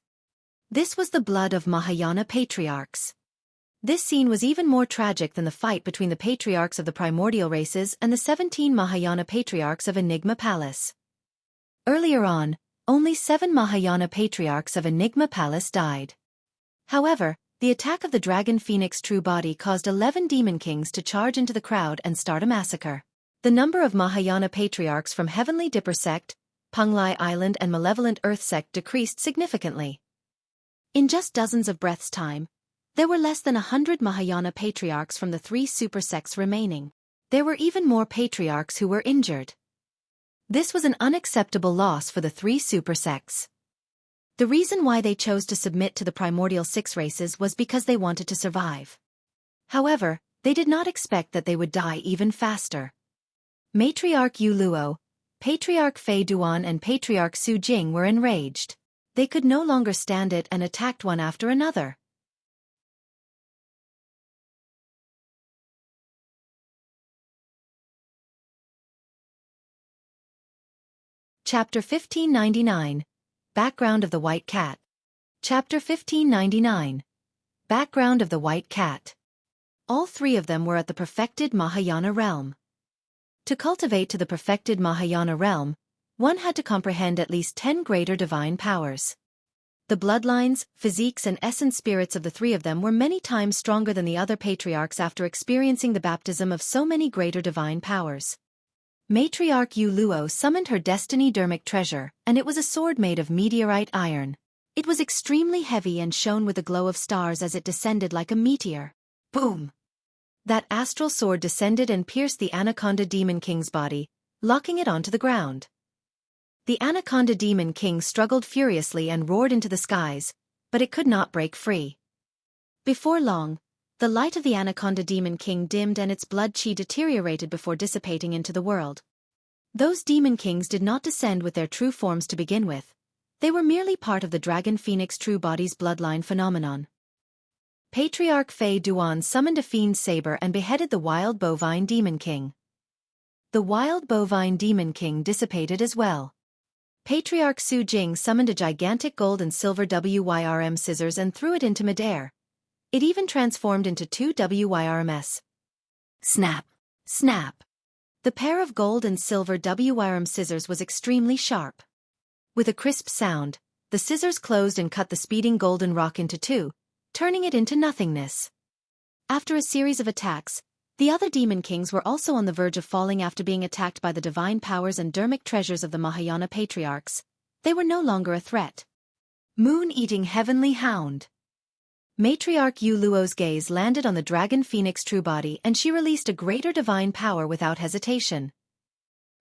This was the blood of Mahayana Patriarchs. This scene was even more tragic than the fight between the Patriarchs of the primordial races and the 17 Mahayana Patriarchs of Enigma Palace. Earlier on, only 7 Mahayana Patriarchs of Enigma Palace died. However, the attack of the Dragon Phoenix true body caused 11 Demon Kings to charge into the crowd and start a massacre. The number of Mahayana Patriarchs from Heavenly Dipper sect, Panglai Island and Malevolent Earth sect decreased significantly. In just dozens of breaths' time, there were less than 100 Mahayana Patriarchs from the 3 super sects remaining. There were even more Patriarchs who were injured. This was an unacceptable loss for the 3 super sects. The reason why they chose to submit to the primordial 6 races was because they wanted to survive. However, they did not expect that they would die even faster. Matriarch Yu Luo, Patriarch Fei Duan and Patriarch Su Jing were enraged. They could no longer stand it and attacked one after another. Chapter 1599. Background of the White Cat. Chapter 1599. Background of the White Cat. All 3 of them were at the perfected Mahayana realm. To cultivate to the perfected Mahayana realm, one had to comprehend at least 10 greater divine powers. The bloodlines, physiques and essence spirits of the three of them were many times stronger than the other patriarchs after experiencing the baptism of so many greater divine powers. Matriarch Yu Luo summoned her destiny dermic treasure, and it was a sword made of meteorite iron. It was extremely heavy and shone with a glow of stars as it descended like a meteor. Boom! That astral sword descended and pierced the Anaconda Demon King's body, locking it onto the ground. The Anaconda Demon King struggled furiously and roared into the skies, but it could not break free. Before long, the light of the Anaconda Demon King dimmed and its blood chi deteriorated before dissipating into the world. Those Demon Kings did not descend with their true forms to begin with. They were merely part of the Dragon Phoenix True Body's bloodline phenomenon. Patriarch Fei Duan summoned a fiend saber and beheaded the Wild Bovine Demon King. The Wild Bovine Demon King dissipated as well. Patriarch Su Jing summoned a gigantic gold and silver WYRM scissors and threw it into midair. It even transformed into two WYRMs. Snap! Snap! The pair of gold and silver WYRM scissors was extremely sharp. With a crisp sound, the scissors closed and cut the speeding golden rock into two, turning it into nothingness. After a series of attacks, the other demon kings were also on the verge of falling after being attacked by the divine powers and dermic treasures of the Mahayana Patriarchs. They were no longer a threat. Moon-eating heavenly hound. Matriarch Yu Luo's gaze landed on the Dragon Phoenix True Body and she released a greater divine power without hesitation.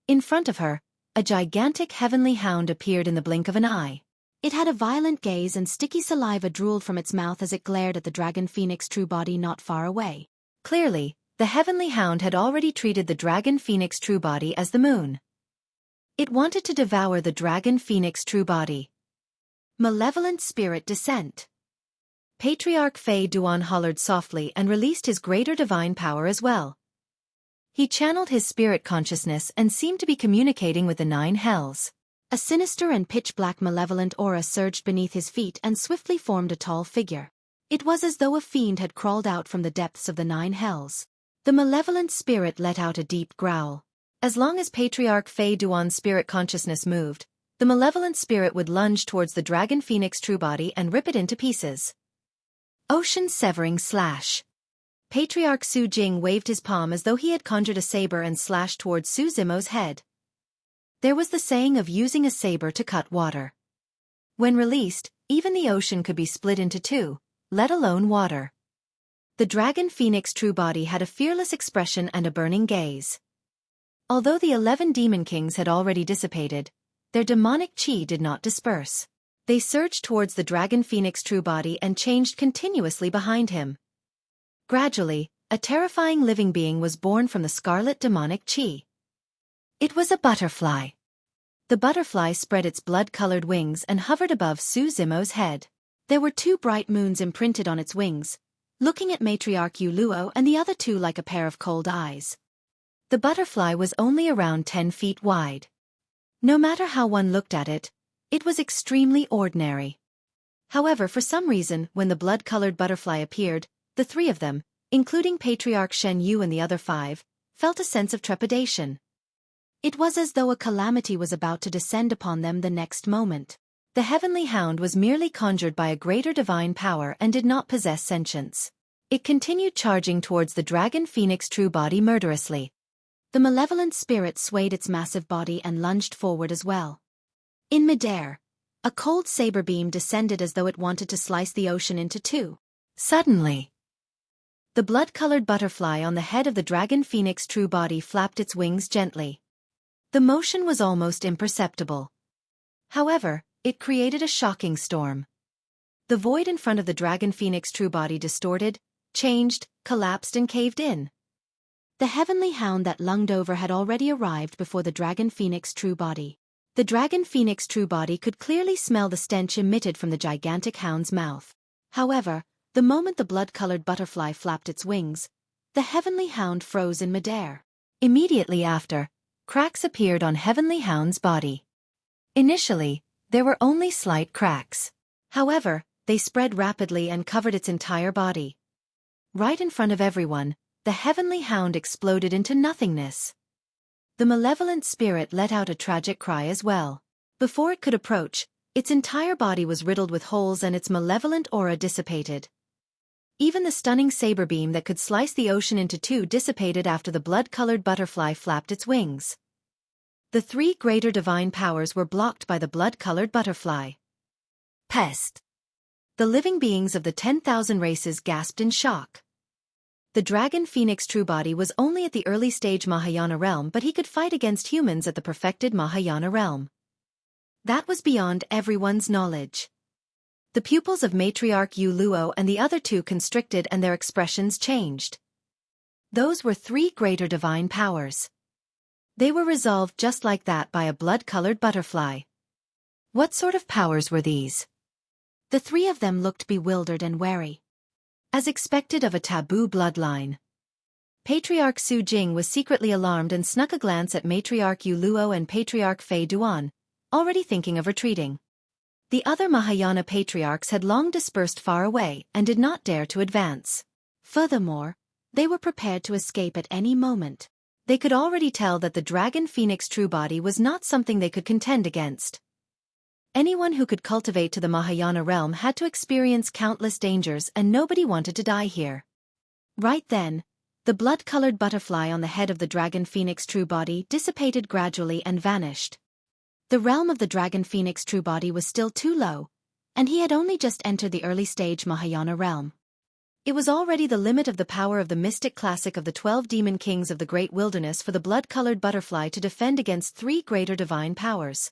In front of her, a gigantic heavenly hound appeared in the blink of an eye. It had a violent gaze and sticky saliva drooled from its mouth as it glared at the Dragon Phoenix True Body not far away. Clearly, the heavenly hound had already treated the Dragon Phoenix True Body as the moon. It wanted to devour the Dragon Phoenix True Body. Malevolent Spirit Descent. Patriarch Fei Duan hollered softly and released his greater divine power as well. He channeled his spirit consciousness and seemed to be communicating with the nine hells. A sinister and pitch-black malevolent aura surged beneath his feet and swiftly formed a tall figure. It was as though a fiend had crawled out from the depths of the nine hells. The malevolent spirit let out a deep growl. As long as Patriarch Fei Duan's spirit consciousness moved, the malevolent spirit would lunge towards the Dragon Phoenix True Body and rip it into pieces. Ocean-severing slash. Patriarch Su Jing waved his palm as though he had conjured a saber and slashed towards Su Zimo's head. There was the saying of using a saber to cut water. When released, even the ocean could be split into two, let alone water. The Dragon Phoenix True Body had a fearless expression and a burning gaze. Although the 11 Demon Kings had already dissipated, their demonic chi did not disperse. They surged towards the Dragon Phoenix True Body and changed continuously behind him. Gradually, a terrifying living being was born from the scarlet demonic chi. It was a butterfly. The butterfly spread its blood-colored wings and hovered above Su Zimo's head. There were two bright moons imprinted on its wings, looking at Matriarch Yu Luo and the other two like a pair of cold eyes. The butterfly was only around 10 feet wide. No matter how one looked at it, it was extremely ordinary. However, for some reason, when the blood-colored butterfly appeared, the three of them, including Patriarch Shen Yu and the other 5, felt a sense of trepidation. It was as though a calamity was about to descend upon them the next moment. The heavenly hound was merely conjured by a greater divine power and did not possess sentience. It continued charging towards the Dragon Phoenix True Body murderously. The malevolent spirit swayed its massive body and lunged forward as well. In midair, a cold saber beam descended as though it wanted to slice the ocean into two. Suddenly, the blood-colored butterfly on the head of the Dragon Phoenix True Body flapped its wings gently. The motion was almost imperceptible. However, it created a shocking storm. The void in front of the Dragon Phoenix True Body distorted, changed, collapsed and caved in. The heavenly hound that lunged over had already arrived before the Dragon Phoenix True Body. The Dragon Phoenix True Body could clearly smell the stench emitted from the gigantic hound's mouth. However, the moment the blood-colored butterfly flapped its wings, the heavenly hound froze in midair. Immediately after, cracks appeared on heavenly hound's body. Initially, there were only slight cracks. However, they spread rapidly and covered its entire body. Right in front of everyone, the heavenly hound exploded into nothingness. The malevolent spirit let out a tragic cry as well. Before it could approach, Its entire body was riddled with holes and its malevolent aura dissipated. Even the stunning saber beam that could slice the ocean into two dissipated after the blood-colored butterfly flapped its wings. The three greater divine powers were blocked by the blood-colored butterfly. Pest! The living beings of the 10,000 races gasped in shock. The dragon phoenix Truebody was only at the early stage Mahayana realm, but he could fight against humans at the perfected Mahayana realm. That was beyond everyone's knowledge. The pupils of Matriarch Yu Luo and the other two constricted and their expressions changed. Those were three greater divine powers. They were resolved just like that by a blood-colored butterfly. What sort of powers were these? The three of them looked bewildered and wary. As expected of a taboo bloodline. Patriarch Su Jing was secretly alarmed and snuck a glance at Matriarch Yu Luo and Patriarch Fei Duan, already thinking of retreating. The other Mahayana patriarchs had long dispersed far away and did not dare to advance. Furthermore, they were prepared to escape at any moment. They could already tell that the dragon phoenix Truebody was not something they could contend against. Anyone who could cultivate to the Mahayana realm had to experience countless dangers, and nobody wanted to die here. Right then, the blood-colored butterfly on the head of the dragon phoenix Truebody dissipated gradually and vanished. The realm of the dragon phoenix Truebody was still too low, and he had only just entered the early stage Mahayana realm. It was already the limit of the power of the mystic classic of the 12 demon kings of the great wilderness for the blood-colored butterfly to defend against three greater divine powers.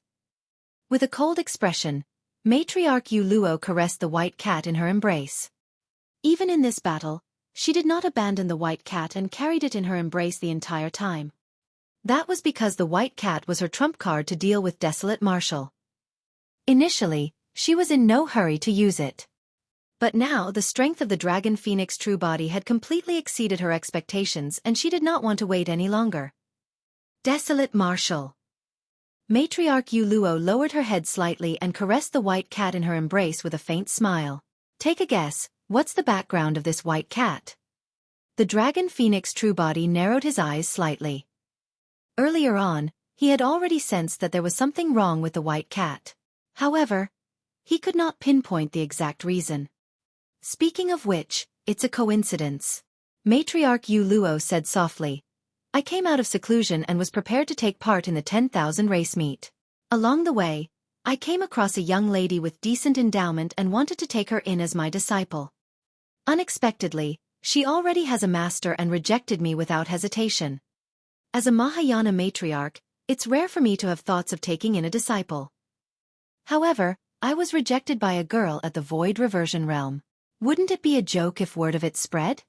With a cold expression, Matriarch Yu Luo caressed the white cat in her embrace. Even in this battle, she did not abandon the white cat and carried it in her embrace the entire time. That was because the white cat was her trump card to deal with Desolate Marshal. Initially, she was in no hurry to use it. But now the strength of the dragon phoenix Truebody had completely exceeded her expectations and she did not want to wait any longer. Desolate Marshal. Matriarch Yu Luo lowered her head slightly and caressed the white cat in her embrace with a faint smile. Take a guess, what's the background of this white cat? The dragon phoenix Truebody narrowed his eyes slightly. Earlier on, he had already sensed that there was something wrong with the white cat. However, he could not pinpoint the exact reason. Speaking of which, it's a coincidence. Matriarch Yu Luo said softly. I came out of seclusion and was prepared to take part in the 10,000 race meet. Along the way, I came across a young lady with decent endowment and wanted to take her in as my disciple. Unexpectedly, she already has a master and rejected me without hesitation. As a Mahayana matriarch, it's rare for me to have thoughts of taking in a disciple. However, I was rejected by a girl at the Void Reversion realm. Wouldn't it be a joke if word of it spread?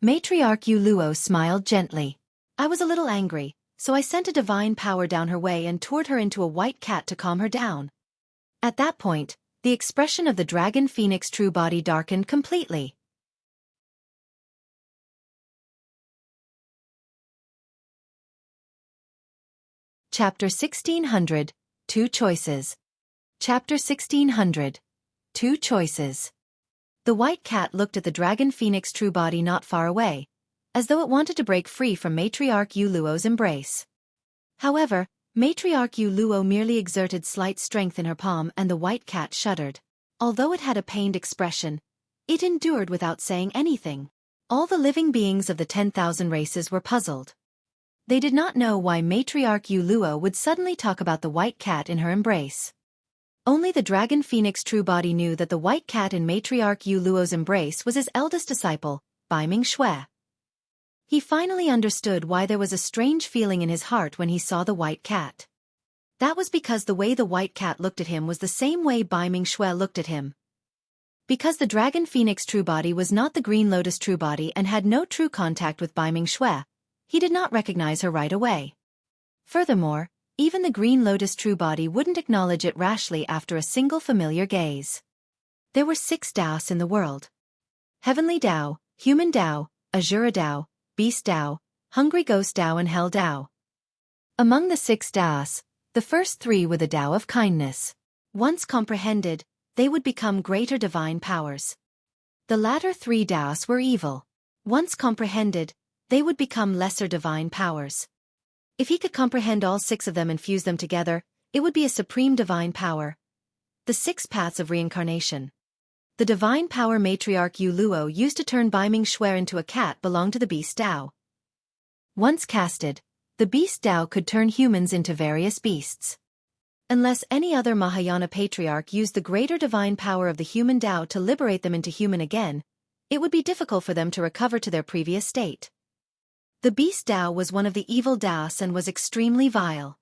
Matriarch Yu Luo smiled gently. I was a little angry, so I sent a divine power down her way and toured her into a white cat to calm her down. At that point, the expression of the dragon phoenix Truebody darkened completely. Chapter 1600, Two Choices. Chapter 1600, Two Choices. The white cat looked at the dragon phoenix Truebody not far away, as though it wanted to break free from Matriarch Yu Luo's embrace. However, Matriarch Yu Luo merely exerted slight strength in her palm and the white cat shuddered. Although it had a pained expression, it endured without saying anything. All the living beings of the 10,000 races were puzzled. They did not know why Matriarch Yu Luo would suddenly talk about the white cat in her embrace. Only the dragon phoenix Truebody knew that the white cat in Matriarch Yu Luo's embrace was his eldest disciple, Baiming Xue. He finally understood why there was a strange feeling in his heart when he saw the white cat. That was because the way the white cat looked at him was the same way Baiming Xue looked at him. Because the dragon phoenix Truebody was not the green lotus Truebody and had no true contact with Baiming Xue, he did not recognize her right away. Furthermore, even the green lotus Truebody wouldn't acknowledge it rashly after a single familiar gaze. There were 6 Daos in the world. Heavenly Dao, Human Dao, Azura Dao, Beast Dao, Hungry Ghost Dao and Hell Dao. Among the 6 Daos, the first 3 were the Dao of kindness. Once comprehended, they would become greater divine powers. The latter 3 Daos were evil. Once comprehended, they would become lesser divine powers. If he could comprehend all 6 of them and fuse them together, it would be a supreme divine power. The 6 Paths of Reincarnation. The divine power matriarch Yu Luo used to turn Baiming Xue into a cat belonged to the beast Dao. Once casted, the beast Dao could turn humans into various beasts. Unless any other Mahayana patriarch used the greater divine power of the human Dao to liberate them into human again, it would be difficult for them to recover to their previous state. The beast Dao was one of the evil Daos and was extremely vile.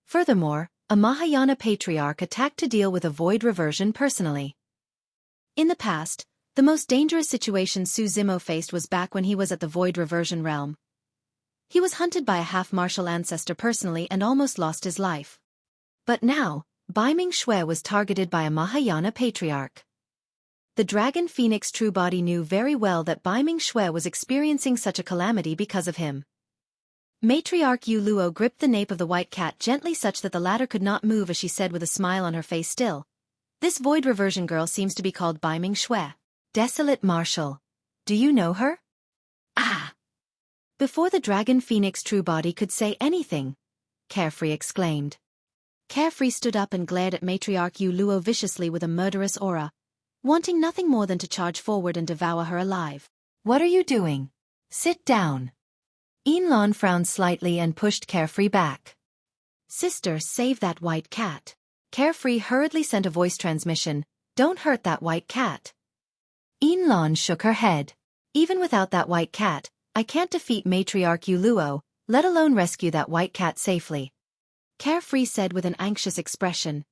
Furthermore, a Mahayana patriarch attacked to deal with a void reversion personally. In the past, the most dangerous situation Su Zimo faced was back when he was at the void reversion realm. He was hunted by a half-martial ancestor personally and almost lost his life. But now, Baiming Xue was targeted by a Mahayana patriarch. The Dragon Phoenix True Body knew very well that Baiming Xue was experiencing such a calamity because of him. Matriarch Yu Luo gripped the nape of the white cat gently such that the latter could not move as she said with a smile on her face still. This void reversion girl seems to be called Baiming Xue. Desolate Marshal. Do you know her? Ah! Before the Dragon Phoenix True Body could say anything, Carefree exclaimed. Carefree stood up and glared at Matriarch Yu Luo viciously with a murderous aura, wanting nothing more than to charge forward and devour her alive. What are you doing? Sit down. Yin Lan frowned slightly and pushed Carefree back. Sister, save that white cat. Carefree hurriedly sent a voice transmission, don't hurt that white cat. Yin Lan shook her head. Even without that white cat, I can't defeat Matriarch Yu Luo, let alone rescue that white cat safely. Carefree said with an anxious expression.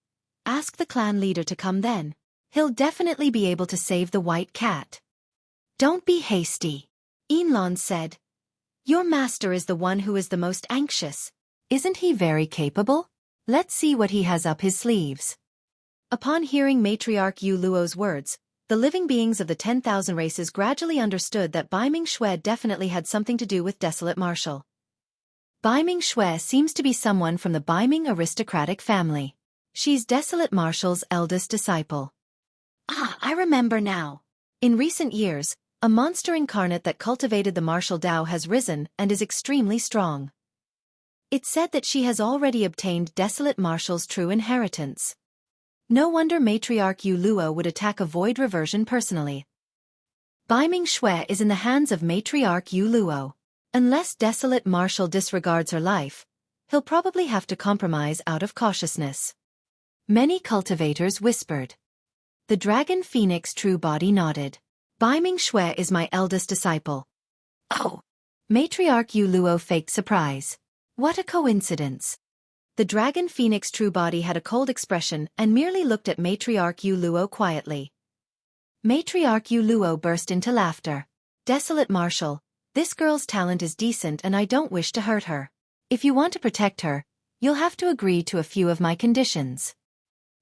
Ask the clan leader to come then. He'll definitely be able to save the white cat. Don't be hasty. Yin Lan said. Your master is the one who is the most anxious. Isn't he very capable? Let's see what he has up his sleeves. Upon hearing Matriarch Yu Luo's words, the living beings of the 10,000 races gradually understood that Baiming Xue definitely had something to do with Desolate Marshal. Baiming Xue seems to be someone from the Baiming aristocratic family. She's Desolate Marshal's eldest disciple. Ah, I remember now. In recent years, a monster incarnate that cultivated the martial Dao has risen and is extremely strong. It's said that she has already obtained Desolate Marshal's true inheritance. No wonder Matriarch Yu Luo would attack a void reversion personally. Baiming Xue is in the hands of Matriarch Yu Luo. Unless Desolate Marshal disregards her life, he'll probably have to compromise out of cautiousness. Many cultivators whispered. The Dragon Phoenix True Body nodded. Baiming Xue is my eldest disciple. Oh! Matriarch Yu Luo faked surprise. What a coincidence. The Dragon Phoenix True Body had a cold expression and merely looked at Matriarch Yu Luo quietly. Matriarch Yu Luo burst into laughter. Desolate Marshal, this girl's talent is decent and I don't wish to hurt her. If you want to protect her, you'll have to agree to a few of my conditions.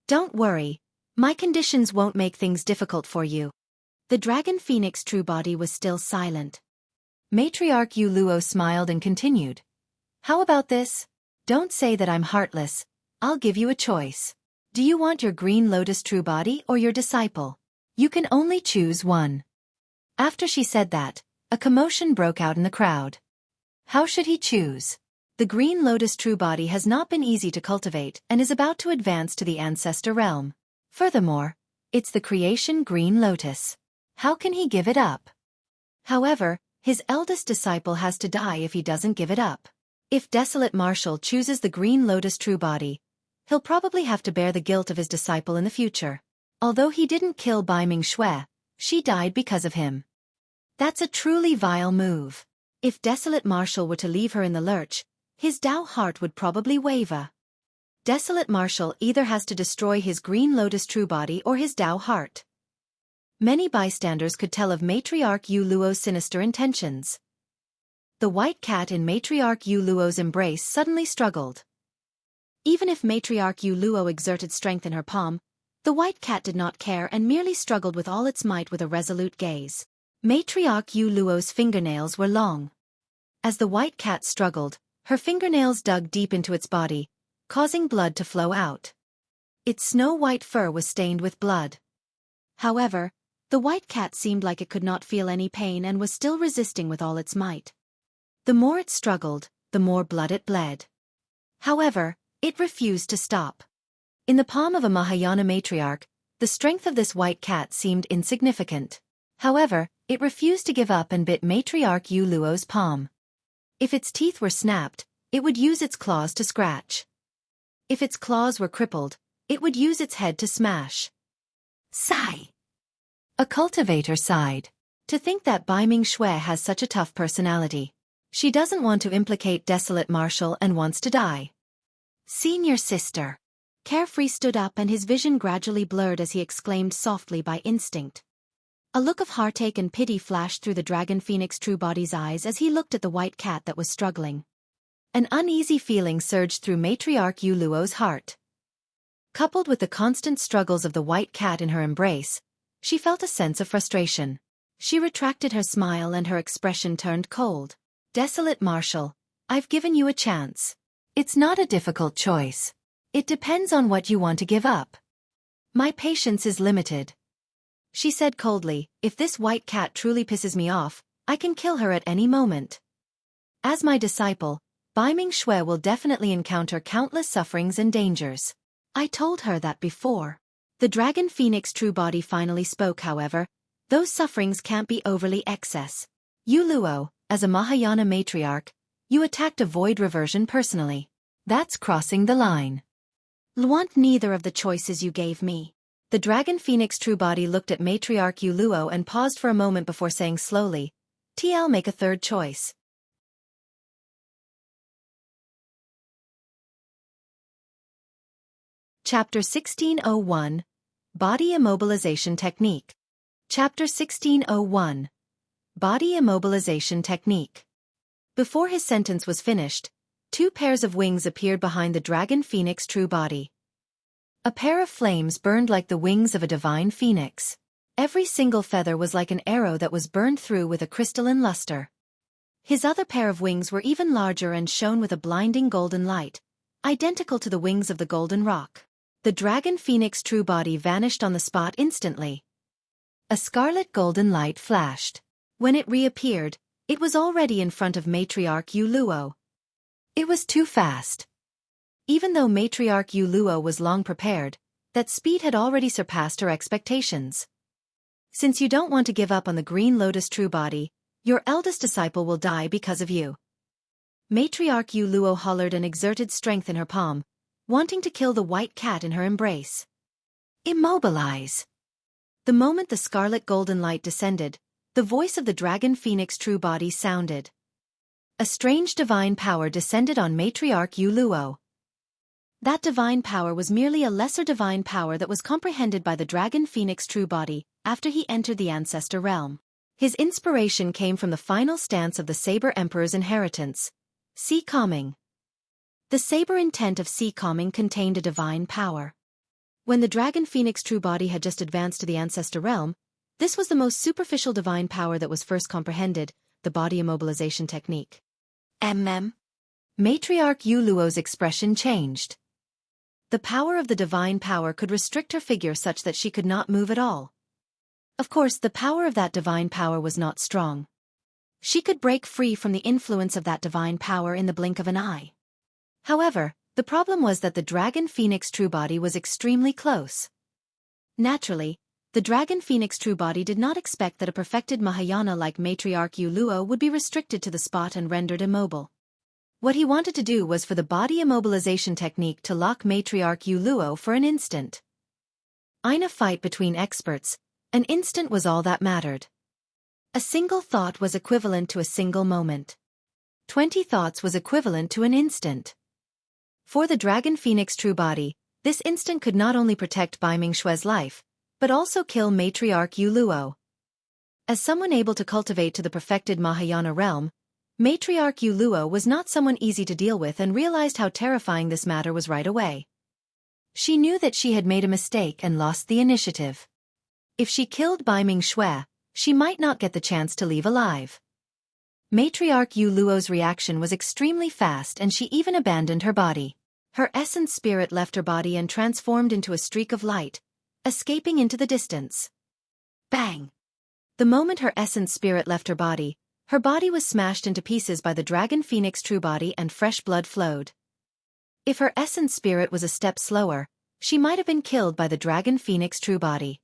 Don't worry, my conditions won't make things difficult for you. The Dragon Phoenix True Body was still silent. Matriarch Yu Luo smiled and continued. How about this? Don't say that I'm heartless. I'll give you a choice. Do you want your Green Lotus True Body or your disciple? You can only choose one. After she said that, a commotion broke out in the crowd. How should he choose? The Green Lotus True Body has not been easy to cultivate and is about to advance to the Ancestor Realm. Furthermore, it's the creation Green Lotus. How can he give it up? However, his eldest disciple has to die if he doesn't give it up. If Desolate Marshal chooses the Green Lotus True Body, he'll probably have to bear the guilt of his disciple in the future. Although he didn't kill Baiming Xue, she died because of him. That's a truly vile move. If Desolate Marshal were to leave her in the lurch, his Dao heart would probably waver. Desolate Marshal either has to destroy his Green Lotus True Body or his Dao heart. Many bystanders could tell of Matriarch Yu Luo's sinister intentions. The white cat in Matriarch Yu Luo's embrace suddenly struggled. Even if Matriarch Yu Luo exerted strength in her palm, the white cat did not care and merely struggled with all its might with a resolute gaze. Matriarch Yu Luo's fingernails were long. As the white cat struggled, her fingernails dug deep into its body, causing blood to flow out. Its snow-white fur was stained with blood. However, the white cat seemed like it could not feel any pain and was still resisting with all its might. The more it struggled, the more blood it bled. However, it refused to stop. In the palm of a Mahayana matriarch, the strength of this white cat seemed insignificant. However, it refused to give up and bit Matriarch Yu Luo's palm. If its teeth were snapped, it would use its claws to scratch. If its claws were crippled, it would use its head to smash. Sigh. A cultivator sighed. To think that Bai Ming Xue has such a tough personality. She doesn't want to implicate Desolate Marshal and wants to die. Senior sister. Carefree stood up and his vision gradually blurred as he exclaimed softly by instinct. A look of heartache and pity flashed through the Dragon Phoenix Truebody's eyes as he looked at the white cat that was struggling. An uneasy feeling surged through Matriarch Yu Luo's heart. Coupled with the constant struggles of the white cat in her embrace, she felt a sense of frustration. She retracted her smile and her expression turned cold. Desolate Marshal, I've given you a chance. It's not a difficult choice. It depends on what you want to give up. My patience is limited. She said coldly, if this white cat truly pisses me off, I can kill her at any moment. As my disciple, Bai Ming Xue will definitely encounter countless sufferings and dangers. I told her that before. The Dragon Phoenix Truebody finally spoke, however. Those sufferings can't be overly excess. Yu Luo, as a Mahayana matriarch, you attacked a void reversion personally. That's crossing the line. Want neither of the choices you gave me. The Dragon Phoenix Truebody looked at Matriarch Yu Luo and paused for a moment before saying slowly, TL make a third choice. Chapter 1601, Body Immobilization Technique. Chapter 1601, Body Immobilization Technique. Before his sentence was finished, 2 pairs of wings appeared behind the Dragon Phoenix Truebody. A pair of flames burned like the wings of a divine phoenix. Every single feather was like an arrow that was burned through with a crystalline luster. His other pair of wings were even larger and shone with a blinding golden light, identical to the wings of the golden rock. The Dragon Phoenix Truebody vanished on the spot instantly. A scarlet golden light flashed. When it reappeared, it was already in front of Matriarch Yu Luo. It was too fast. Even though Matriarch Yu Luo was long prepared, that speed had already surpassed her expectations. Since you don't want to give up on the Green Lotus Truebody, your eldest disciple will die because of you. Matriarch Yu Luo hollered and exerted strength in her palm, wanting to kill the white cat in her embrace. Immobilize. The moment the scarlet golden light descended, the voice of the Dragon Phoenix Truebody sounded. A strange divine power descended on Matriarch Yu Luo. That divine power was merely a lesser divine power that was comprehended by the Dragon Phoenix Truebody after he entered the Ancestor Realm. His inspiration came from the final stance of the Saber Emperor's inheritance, Sea Calming. The saber intent of Sea Calming contained a divine power. When the Dragon Phoenix Truebody had just advanced to the Ancestor Realm, this was the most superficial divine power that was first comprehended, the body immobilization technique. Matriarch Yu Luo's expression changed. The power of the divine power could restrict her figure such that she could not move at all. Of course, the power of that divine power was not strong. She could break free from the influence of that divine power in the blink of an eye. However, the problem was that the Dragon Phoenix Truebody was extremely close. Naturally, the Dragon Phoenix Truebody did not expect that a perfected Mahayana like Matriarch Yu Luo would be restricted to the spot and rendered immobile. What he wanted to do was for the body immobilization technique to lock Matriarch Yu Luo for an instant. In a fight between experts, an instant was all that mattered. A single thought was equivalent to a single moment. 20 thoughts was equivalent to an instant. For the Dragon Phoenix Truebody, this instant could not only protect Bai Ming Xue's life, but also kill Matriarch Yu Luo. As someone able to cultivate to the perfected Mahayana realm, Matriarch Yu Luo was not someone easy to deal with and realized how terrifying this matter was right away. She knew that she had made a mistake and lost the initiative. If she killed Bai Ming Xue, she might not get the chance to leave alive. Matriarch Yu Luo's reaction was extremely fast and she even abandoned her body. Her essence spirit left her body and transformed into a streak of light, escaping into the distance. Bang! The moment her essence spirit left her body was smashed into pieces by the Dragon Phoenix Truebody and fresh blood flowed. If her essence spirit was a step slower, she might have been killed by the Dragon Phoenix true body.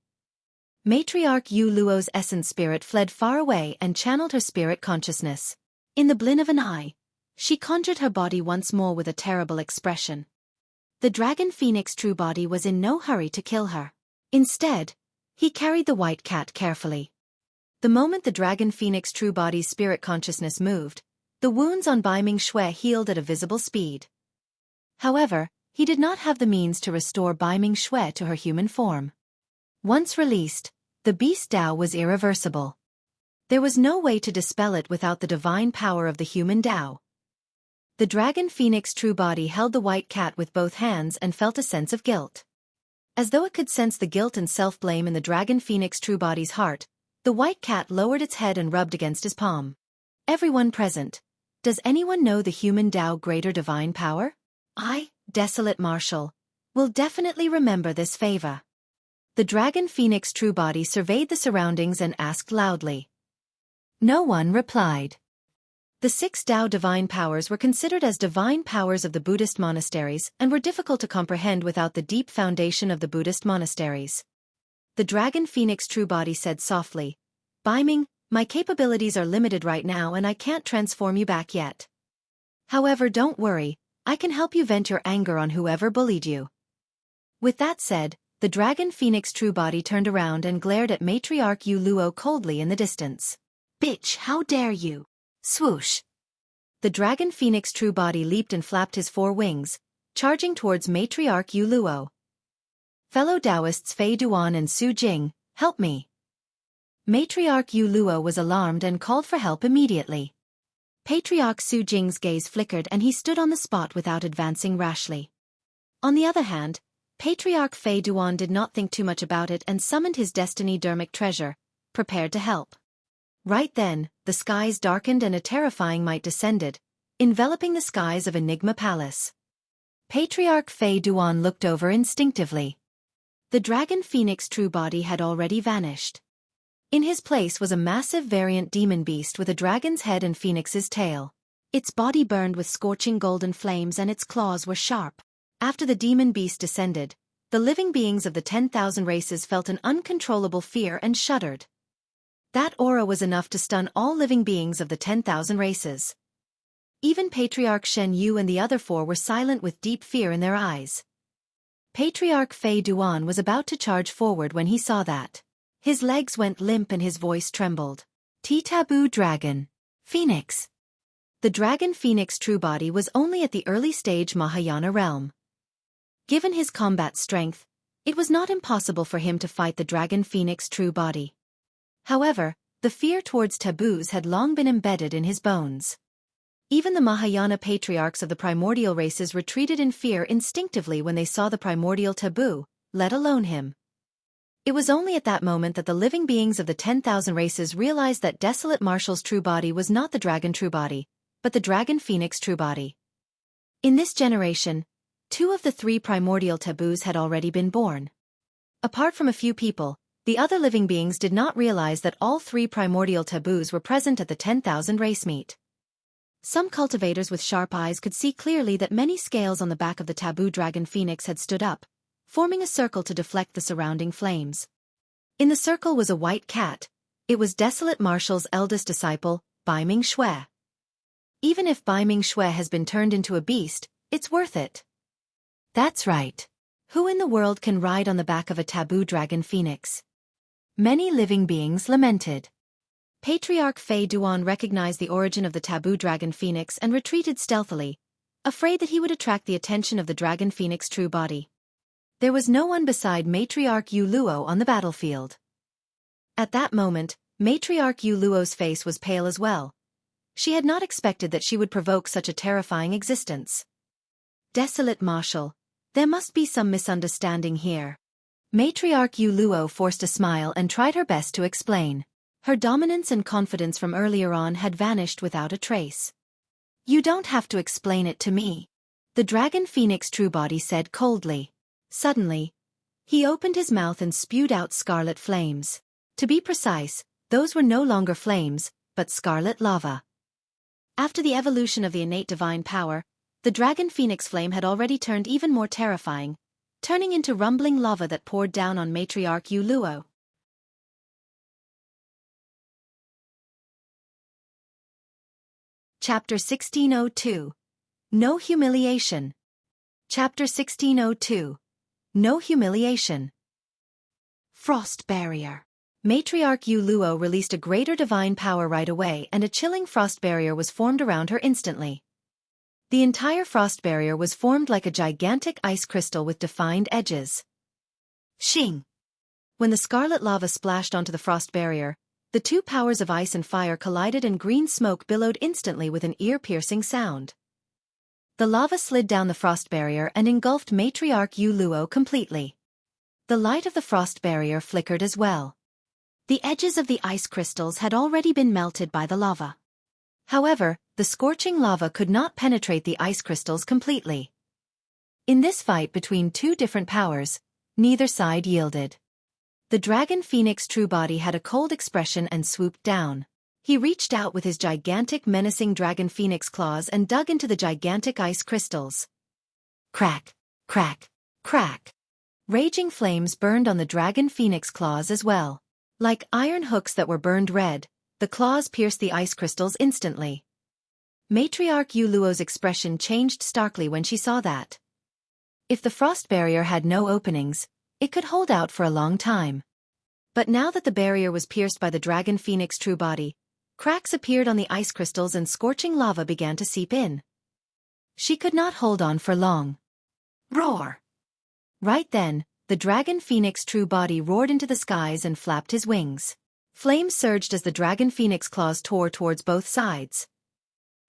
Matriarch Yu Luo's essence spirit fled far away and channeled her spirit consciousness. In the blink of an eye, she conjured her body once more with a terrible expression. The Dragon Phoenix true body was in no hurry to kill her. Instead, he carried the white cat carefully. The moment the Dragon Phoenix true body's spirit consciousness moved, the wounds on Bai Ming Xue healed at a visible speed. However, he did not have the means to restore Bai Ming Xue to her human form. Once released, the beast Dao was irreversible. There was no way to dispel it without the divine power of the human Dao. The Dragon Phoenix true body held the white cat with both hands and felt a sense of guilt. As though it could sense the guilt and self-blame in the Dragon Phoenix true body's heart, the white cat lowered its head and rubbed against his palm. Everyone present, does anyone know the human Dao greater divine power? I, Desolate Marshal, will definitely remember this favor. The Dragon Phoenix true body surveyed the surroundings and asked loudly. No one replied. The 6 Dao divine powers were considered as divine powers of the Buddhist monasteries and were difficult to comprehend without the deep foundation of the Buddhist monasteries. The Dragon Phoenix true body said softly, Bai Ming, my capabilities are limited right now and I can't transform you back yet. However, don't worry, I can help you vent your anger on whoever bullied you. With that said, the Dragon Phoenix true body turned around and glared at Matriarch Yu Luo coldly in the distance. Bitch, how dare you? Swoosh. The Dragon Phoenix true body leaped and flapped his 4 wings, charging towards Matriarch Yu Luo. Fellow Taoists Fei Duan and Su Jing, help me. Matriarch Yu Luo was alarmed and called for help immediately. Patriarch Su Jing's gaze flickered and he stood on the spot without advancing rashly. On the other hand, Patriarch Fei Duan did not think too much about it and summoned his destiny dermic treasure, prepared to help. Right then, the skies darkened and a terrifying might descended, enveloping the skies of Enigma Palace. Patriarch Fei Duan looked over instinctively. The Dragon Phoenix true body had already vanished. In his place was a massive variant demon beast with a dragon's head and phoenix's tail. Its body burned with scorching golden flames and its claws were sharp. After the demon beast descended, the living beings of the 10,000 races felt an uncontrollable fear and shuddered. That aura was enough to stun all living beings of the 10,000 races. Even Patriarch Shen Yu and the other 4 were silent with deep fear in their eyes. Patriarch Fei Duan was about to charge forward when he saw that. His legs went limp and his voice trembled. Taboo Dragon. Phoenix. The Dragon Phoenix true body was only at the early stage Mahayana realm. Given his combat strength, it was not impossible for him to fight the Dragon Phoenix true body. However, the fear towards taboos had long been embedded in his bones. Even the Mahayana patriarchs of the primordial races retreated in fear instinctively when they saw the primordial taboo, let alone him. It was only at that moment that the living beings of the 10,000 races realized that Desolate Marshal's true body was not the Dragon true body, but the Dragon Phoenix true body. In this generation, 2 of the 3 primordial taboos had already been born. Apart from a few people, the other living beings did not realize that all 3 primordial taboos were present at the 10,000 race meet. Some cultivators with sharp eyes could see clearly that many scales on the back of the taboo Dragon Phoenix had stood up, forming a circle to deflect the surrounding flames. In the circle was a white cat. It was Desolate Marshal's eldest disciple, Bai Ming Xue. Even if Bai Ming Xue has been turned into a beast, it's worth it. That's right. Who in the world can ride on the back of a taboo Dragon Phoenix? Many living beings lamented. Patriarch Fei Duan recognized the origin of the taboo Dragon Phoenix and retreated stealthily, afraid that he would attract the attention of the Dragon Phoenix true body. There was no one beside Matriarch Yu Luo on the battlefield. At that moment, Matriarch Yu Luo's face was pale as well. She had not expected that she would provoke such a terrifying existence. Desolate Marshal, there must be some misunderstanding here. Matriarch Yu Luo forced a smile and tried her best to explain. Her dominance and confidence from earlier on had vanished without a trace. You don't have to explain it to me, the Dragon Phoenix true body said coldly. Suddenly, he opened his mouth and spewed out scarlet flames. To be precise, those were no longer flames, but scarlet lava. After the evolution of the innate divine power, the Dragon Phoenix flame had already turned even more terrifying, turning into rumbling lava that poured down on Matriarch Yu Luo. Chapter 1602. No Humiliation. Chapter 1602. No Humiliation. Frost Barrier. Matriarch Yu Luo released a greater divine power right away, and a chilling frost barrier was formed around her instantly. The entire frost barrier was formed like a gigantic ice crystal with defined edges. Shing! When the scarlet lava splashed onto the frost barrier, the two powers of ice and fire collided and green smoke billowed instantly with an ear-piercing sound. The lava slid down the frost barrier and engulfed Matriarch Yu Luo completely. The light of the frost barrier flickered as well. The edges of the ice crystals had already been melted by the lava. However, the scorching lava could not penetrate the ice crystals completely. In this fight between two different powers, neither side yielded. The Dragon Phoenix true body had a cold expression and swooped down. He reached out with his gigantic menacing Dragon Phoenix claws and dug into the gigantic ice crystals. Crack, crack, crack. Raging flames burned on the Dragon Phoenix claws as well. Like iron hooks that were burned red, the claws pierced the ice crystals instantly. Matriarch Yu Luo's expression changed starkly when she saw that. If the frost barrier had no openings, it could hold out for a long time. But now that the barrier was pierced by the Dragon Phoenix true body, cracks appeared on the ice crystals and scorching lava began to seep in. She could not hold on for long. Roar! Right then, the Dragon Phoenix true body roared into the skies and flapped his wings. Flames surged as the Dragon Phoenix claws tore towards both sides.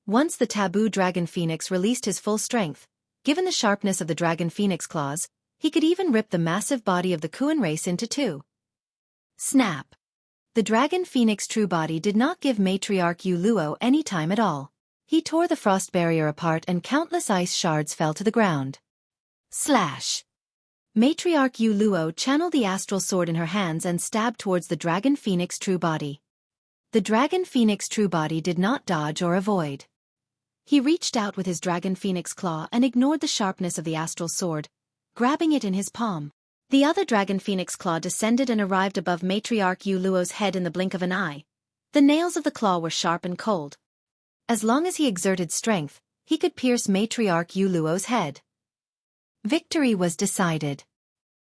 Once the taboo Dragon Phoenix released his full strength, given the sharpness of the Dragon Phoenix claws, he could even rip the massive body of the Kuan race into two. Snap! The Dragon Phoenix true body did not give Matriarch Yu Luo any time at all. He tore the frost barrier apart and countless ice shards fell to the ground. Slash! Matriarch Yu Luo channeled the astral sword in her hands and stabbed towards the Dragon Phoenix true body. The Dragon Phoenix true body did not dodge or avoid. He reached out with his Dragon Phoenix claw and ignored the sharpness of the astral sword, grabbing it in his palm. The other Dragon Phoenix claw descended and arrived above Matriarch Yu Luo's head in the blink of an eye. The nails of the claw were sharp and cold. As long as he exerted strength, he could pierce Matriarch Yu Luo's head. Victory was decided.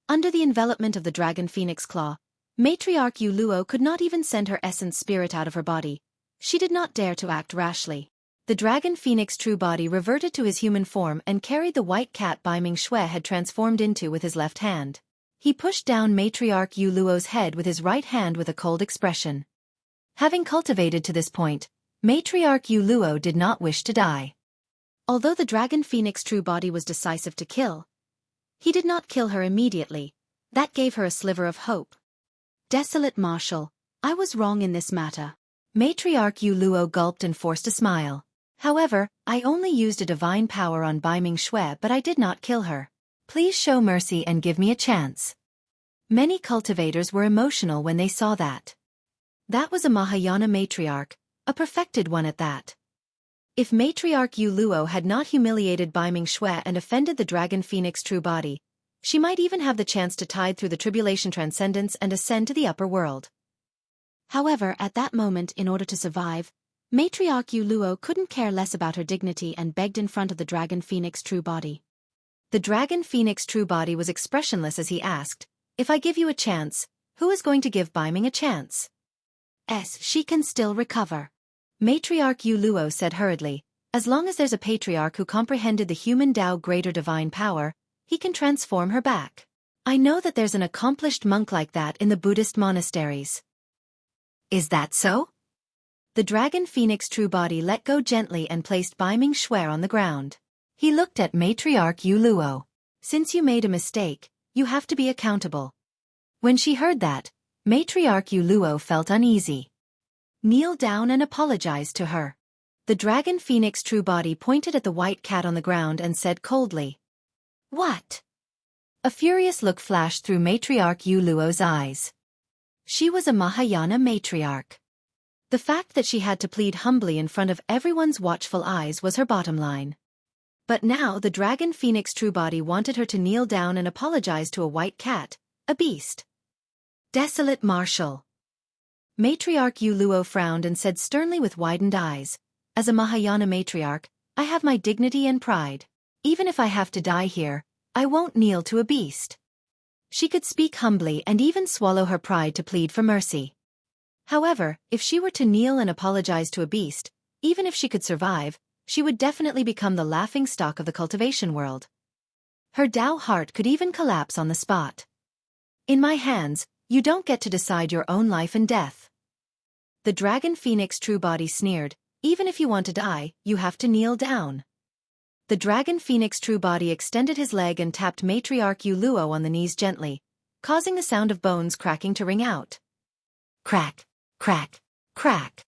Under the envelopment of the Dragon Phoenix claw, Matriarch Yu Luo could not even send her essence spirit out of her body. She did not dare to act rashly. The Dragon Phoenix true body reverted to his human form and carried the white cat Bai Ming Xue had transformed into with his left hand. He pushed down Matriarch Yu Luo's head with his right hand with a cold expression. Having cultivated to this point, Matriarch Yu Luo did not wish to die. Although the Dragon Phoenix true body was decisive to kill, he did not kill her immediately. That gave her a sliver of hope. Desolate Marshal, I was wrong in this matter. Matriarch Yu Luo gulped and forced a smile. However, I only used a divine power on Bai Ming Xue, but I did not kill her. Please show mercy and give me a chance. Many cultivators were emotional when they saw that. That was a Mahayana matriarch, a perfected one at that. If Matriarch Yu Luo had not humiliated Bai Ming Xue and offended the Dragon Phoenix true body, she might even have the chance to tide through the tribulation transcendence and ascend to the upper world. However, at that moment, in order to survive, Matriarch Yu Luo couldn't care less about her dignity and begged in front of the Dragon Phoenix true body. The Dragon Phoenix true body was expressionless as he asked, "If I give you a chance, who is going to give Bai Ming a chance?" She can still recover. Matriarch Yu Luo said hurriedly, "As long as there's a patriarch who comprehended the human Tao greater divine power, he can transform her back. I know that there's an accomplished monk like that in the Buddhist monasteries." Is that so? The Dragon Phoenix true body let go gently and placed Bai Ming Xue on the ground. He looked at Matriarch Yu Luo. "Since you made a mistake, you have to be accountable." When she heard that, Matriarch Yu Luo felt uneasy. "Kneel down and apologize to her." The Dragon Phoenix true body pointed at the white cat on the ground and said coldly, "What?" A furious look flashed through Matriarch Yu Luo's eyes. She was a Mahayana matriarch. The fact that she had to plead humbly in front of everyone's watchful eyes was her bottom line. But now the Dragon Phoenix true body wanted her to kneel down and apologize to a white cat, a beast. Desolate Marshal. Matriarch Yu Luo frowned and said sternly with widened eyes, "As a Mahayana matriarch, I have my dignity and pride. Even if I have to die here, I won't kneel to a beast." She could speak humbly and even swallow her pride to plead for mercy. However, if she were to kneel and apologize to a beast, even if she could survive, she would definitely become the laughingstock of the cultivation world. Her Tao heart could even collapse on the spot. "In my hands, you don't get to decide your own life and death." The Dragon Phoenix true body sneered, "Even if you want to die, you have to kneel down." The Dragon Phoenix true body extended his leg and tapped Matriarch Yu Luo on the knees gently, causing the sound of bones cracking to ring out. Crack, crack, crack.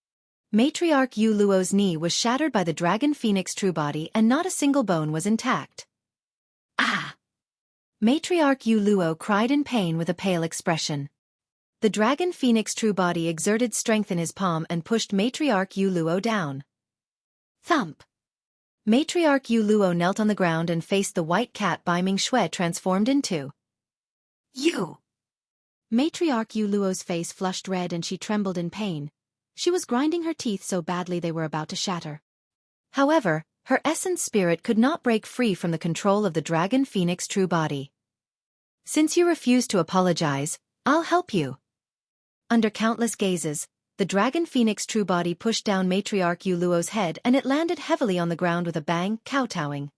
Matriarch Yu Luo's knee was shattered by the Dragon Phoenix true body and not a single bone was intact. Ah! Matriarch Yu Luo cried in pain with a pale expression. The Dragon Phoenix true body exerted strength in his palm and pushed Matriarch Yu Luo down. Thump! Matriarch Yu Luo knelt on the ground and faced the white cat Bai Ming Xue transformed into. You! Matriarch Yu Luo's face flushed red and she trembled in pain. She was grinding her teeth so badly they were about to shatter. However, her essence spirit could not break free from the control of the Dragon Phoenix true body. "Since you refuse to apologize, I'll help you." Under countless gazes, the Dragon Phoenix true body pushed down Matriarch Yu Luo's head and it landed heavily on the ground with a bang, kowtowing.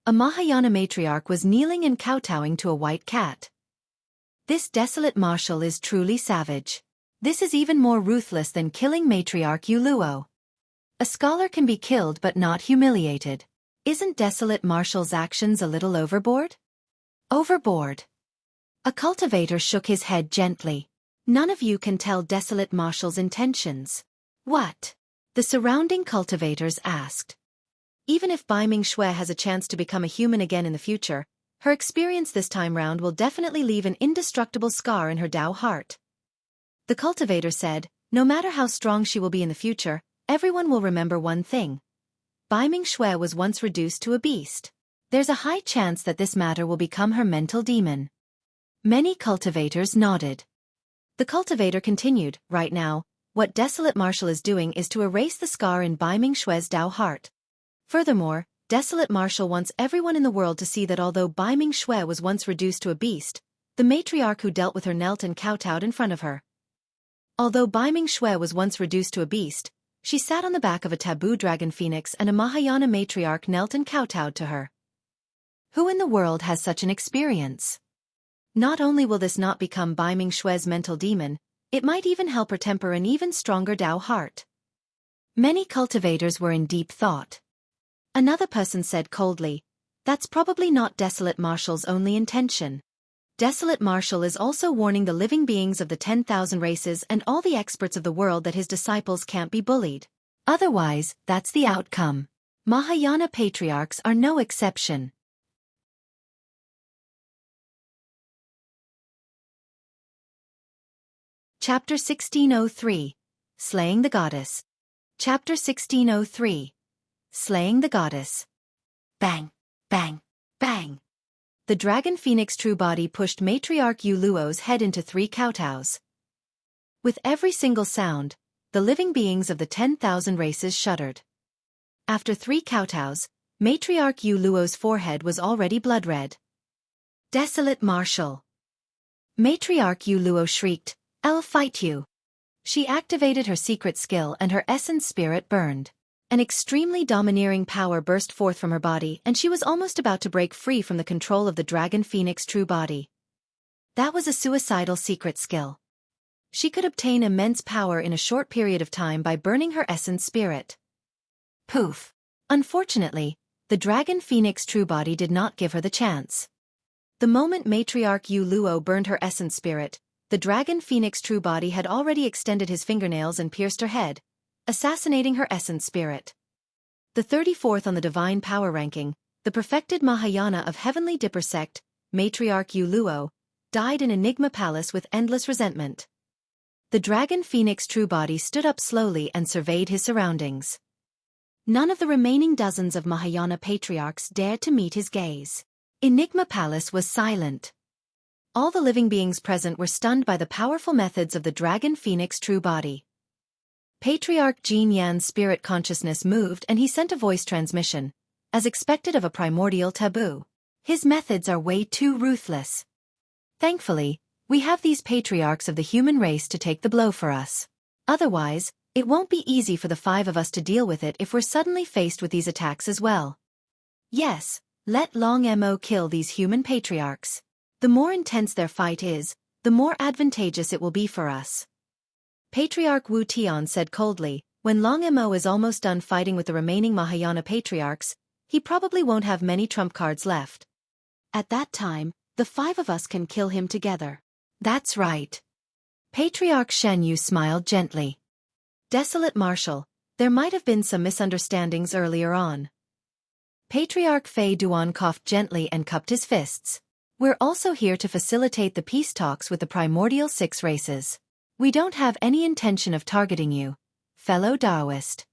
A Mahayana matriarch was kneeling and kowtowing to a white cat. This desolate marshal is truly savage. This is even more ruthless than killing Matriarch Yu Luo. A scholar can be killed but not humiliated. Isn't desolate marshal's actions a little overboard? Overboard. A cultivator shook his head gently. "None of you can tell desolate marshal's intentions." "What?" the surrounding cultivators asked. Even if Bai Ming Xue has a chance to become a human again in the future, her experience this time round will definitely leave an indestructible scar in her Tao heart. The cultivator said, "No matter how strong she will be in the future, everyone will remember one thing. Bai Ming Xue was once reduced to a beast. There's a high chance that this matter will become her mental demon." Many cultivators nodded. The cultivator continued, "Right now, what Desolate Marshal is doing is to erase the scar in Bai Ming Xue's Tao heart. Furthermore, Desolate Marshal wants everyone in the world to see that although Bai Ming Xue was once reduced to a beast, the matriarch who dealt with her knelt and kowtowed in front of her. Although Bai Ming Xue was once reduced to a beast, she sat on the back of a taboo dragon phoenix and a Mahayana matriarch knelt and kowtowed to her. Who in the world has such an experience? Not only will this not become Bai Ming Xue's mental demon, it might even help her temper an even stronger Tao heart." Many cultivators were in deep thought. Another person said coldly, "That's probably not Desolate Marshal's only intention. Desolate Marshal is also warning the living beings of the 10,000 races and all the experts of the world that his disciples can't be bullied. Otherwise, that's the outcome. Mahayana patriarchs are no exception." Chapter 1603. Slaying the Goddess. Chapter 1603. Slaying the Goddess. Bang, bang, bang. The Dragon Phoenix true body pushed Matriarch Yu Luo's head into 3 kowtows. With every single sound, the living beings of the 10,000 races shuddered. After 3 kowtows, Matriarch Yu Luo's forehead was already blood red. "Desolate Marshal!" Matriarch Yu Luo shrieked, "I'll fight you." She activated her secret skill and her essence spirit burned. An extremely domineering power burst forth from her body and she was almost about to break free from the control of the Dragon Phoenix true body. That was a suicidal secret skill. She could obtain immense power in a short period of time by burning her essence spirit. Poof! Unfortunately, the Dragon Phoenix true body did not give her the chance. The moment Matriarch Yu Luo burned her essence spirit, the Dragon Phoenix true body had already extended his fingernails and pierced her head, assassinating her essence spirit. The 34th on the divine power ranking, the perfected Mahayana of Heavenly Dipper sect, Matriarch Yu Luo, died in Enigma Palace with endless resentment. The Dragon Phoenix true body stood up slowly and surveyed his surroundings. None of the remaining dozens of Mahayana patriarchs dared to meet his gaze. Enigma Palace was silent. All the living beings present were stunned by the powerful methods of the Dragon Phoenix true body. Patriarch Yin Lan's spirit consciousness moved and he sent a voice transmission, as expected of a primordial taboo. His methods are way too ruthless. Thankfully, we have these patriarchs of the human race to take the blow for us. Otherwise, it won't be easy for the 5 of us to deal with it if we're suddenly faced with these attacks as well. Yes, let Long Mo kill these human patriarchs. The more intense their fight is, the more advantageous it will be for us. Patriarch Wu Tian said coldly, when Long Mo is almost done fighting with the remaining Mahayana patriarchs, he probably won't have many trump cards left. At that time, the 5 of us can kill him together. That's right. Patriarch Shen Yu smiled gently. Desolate Marshal, there might have been some misunderstandings earlier on. Patriarch Fei Duan coughed gently and cupped his fists. We're also here to facilitate the peace talks with the primordial 6 races. We don't have any intention of targeting you, fellow Taoist.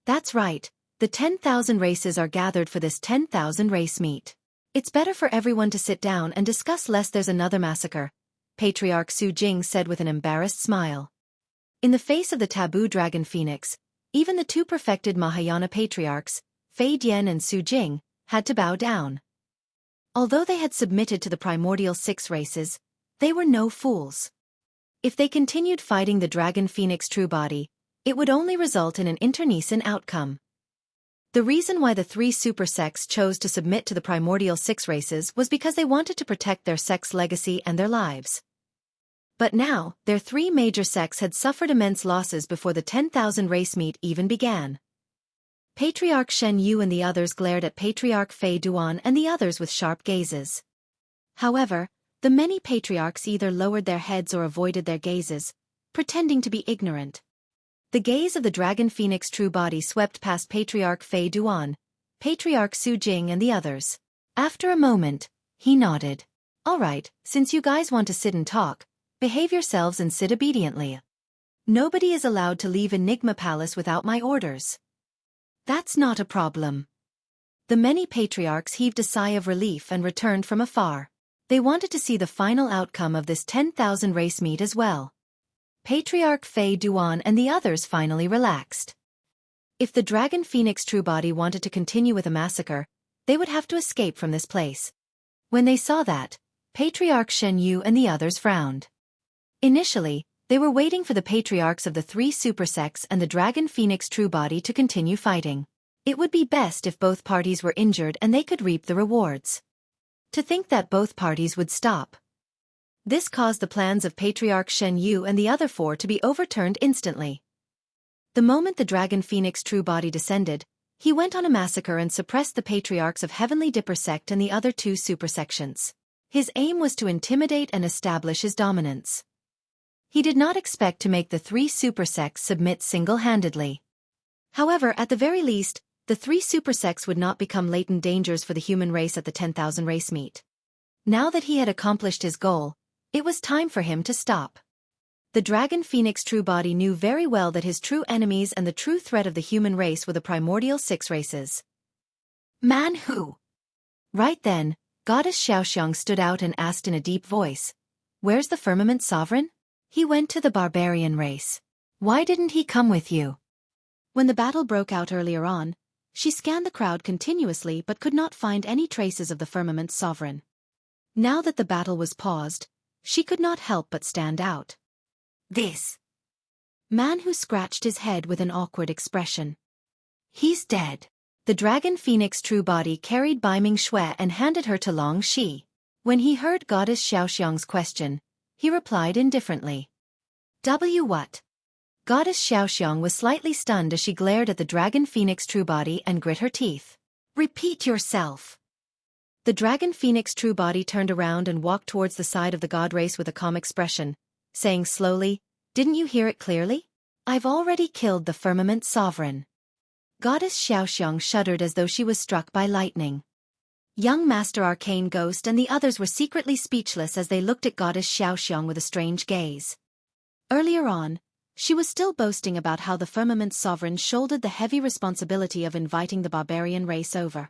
That's right, the 10,000 races are gathered for this 10,000 race meet. It's better for everyone to sit down and discuss lest there's another massacre, Patriarch Su Jing said with an embarrassed smile. In the face of the taboo Dragon Phoenix, even the 2 perfected Mahayana patriarchs, Fei Dian and Su Jing, had to bow down. Although they had submitted to the primordial 6 races, they were no fools. If they continued fighting the Dragon Phoenix true body, it would only result in an internecine outcome. The reason why the 3 super sects chose to submit to the primordial 6 races was because they wanted to protect their sect's legacy and their lives. But now, their 3 major sects had suffered immense losses before the 10,000 race meet even began. Patriarch Shen Yu and the others glared at Patriarch Fei Duan and the others with sharp gazes. However, the many patriarchs either lowered their heads or avoided their gazes, pretending to be ignorant. The gaze of the Dragon Phoenix true body swept past Patriarch Fei Duan, Patriarch Su Jing and the others. After a moment, he nodded. All right, since you guys want to sit and talk, behave yourselves and sit obediently. Nobody is allowed to leave Enigma Palace without my orders. That's not a problem. The many patriarchs heaved a sigh of relief and returned from afar. They wanted to see the final outcome of this 10,000 race meet as well. Patriarch Fei Duan and the others finally relaxed. If the Dragon Phoenix true body wanted to continue with a massacre, they would have to escape from this place. When they saw that, Patriarch Shen Yu and the others frowned. Initially, they were waiting for the patriarchs of the 3 super sects and the Dragon Phoenix true body to continue fighting. It would be best if both parties were injured and they could reap the rewards. To think that both parties would stop. This caused the plans of Patriarch Shen Yu and the other 4 to be overturned instantly. The moment the Dragon Phoenix true body descended, he went on a massacre and suppressed the patriarchs of Heavenly Dipper sect and the other 2 super sections. His aim was to intimidate and establish his dominance. He did not expect to make the 3 super sects submit single-handedly. However, at the very least, the 3 super sects would not become latent dangers for the human race at the 10,000 race meet. Now that he had accomplished his goal, it was time for him to stop. The Dragon Phoenix true body knew very well that his true enemies and the true threat of the human race were the primordial 6 races. Man who? Right then, Goddess Xiaoxiang stood out and asked in a deep voice, "Where's the firmament sovereign?" He went to the barbarian race. Why didn't he come with you? When the battle broke out earlier on, she scanned the crowd continuously but could not find any traces of the firmament's sovereign. Now that the battle was paused, she could not help but stand out. This man who scratched his head with an awkward expression. He's dead. The Dragon Phoenix true body carried Bai Ming Xue and handed her to Long Shi. When he heard Goddess Xiaoxiang's question, he replied indifferently. What? Goddess Xiaoxiang was slightly stunned as she glared at the Dragon Phoenix true body and grit her teeth. Repeat yourself. The Dragon Phoenix true body turned around and walked towards the side of the god race with a calm expression, saying slowly, "Didn't you hear it clearly? I've already killed the firmament sovereign." Goddess Xiaoxiang shuddered as though she was struck by lightning. Young Master Arcane Ghost and the others were secretly speechless as they looked at Goddess Xiaoxiang with a strange gaze. Earlier on, She was still boasting about how the Firmament's sovereign shouldered the heavy responsibility of inviting the barbarian race over.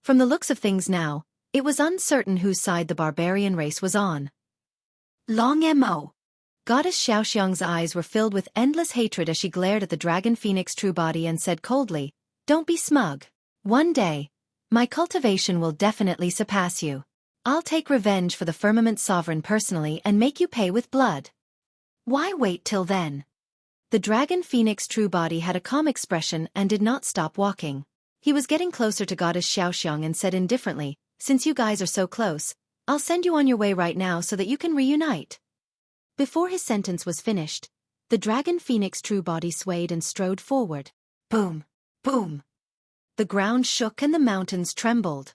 From the looks of things now, it was uncertain whose side the barbarian race was on. Long Mo. Goddess Xiaoxiang's eyes were filled with endless hatred as she glared at the dragon phoenix true body and said coldly, "Don't be smug. One day, my cultivation will definitely surpass you. I'll take revenge for the Firmament sovereign personally and make you pay with blood." Why wait till then? The dragon phoenix true body had a calm expression and did not stop walking. He was getting closer to Goddess Xiaoxiang and said indifferently, "Since you guys are so close, I'll send you on your way right now so that you can reunite." Before his sentence was finished, the dragon phoenix true body swayed and strode forward. Boom! Boom! The ground shook and the mountains trembled.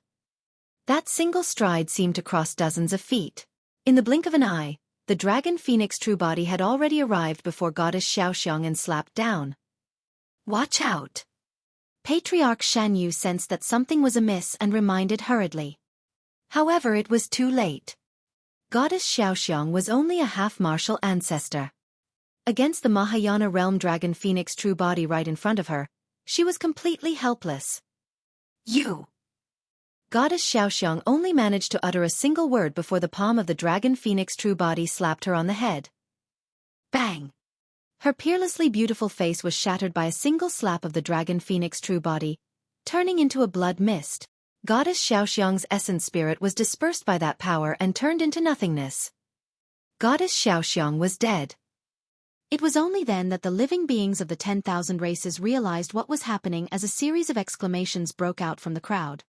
That single stride seemed to cross dozens of feet. In the blink of an eye, the dragon phoenix true body had already arrived before Goddess Xiaoxiang and slapped down. "Watch out!" Patriarch Shan Yu sensed that something was amiss and reminded hurriedly. However, it was too late. Goddess Xiaoxiang was only a half-martial ancestor. Against the Mahayana realm dragon phoenix true body right in front of her, she was completely helpless. "You!" Goddess Xiaoxiang only managed to utter a single word before the palm of the dragon phoenix true body slapped her on the head. Bang! Her peerlessly beautiful face was shattered by a single slap of the dragon phoenix true body, turning into a blood mist. Goddess Xiaoxiang's essence spirit was dispersed by that power and turned into nothingness. Goddess Xiaoxiang was dead. It was only then that the living beings of the 10,000 races realized what was happening as a series of exclamations broke out from the crowd.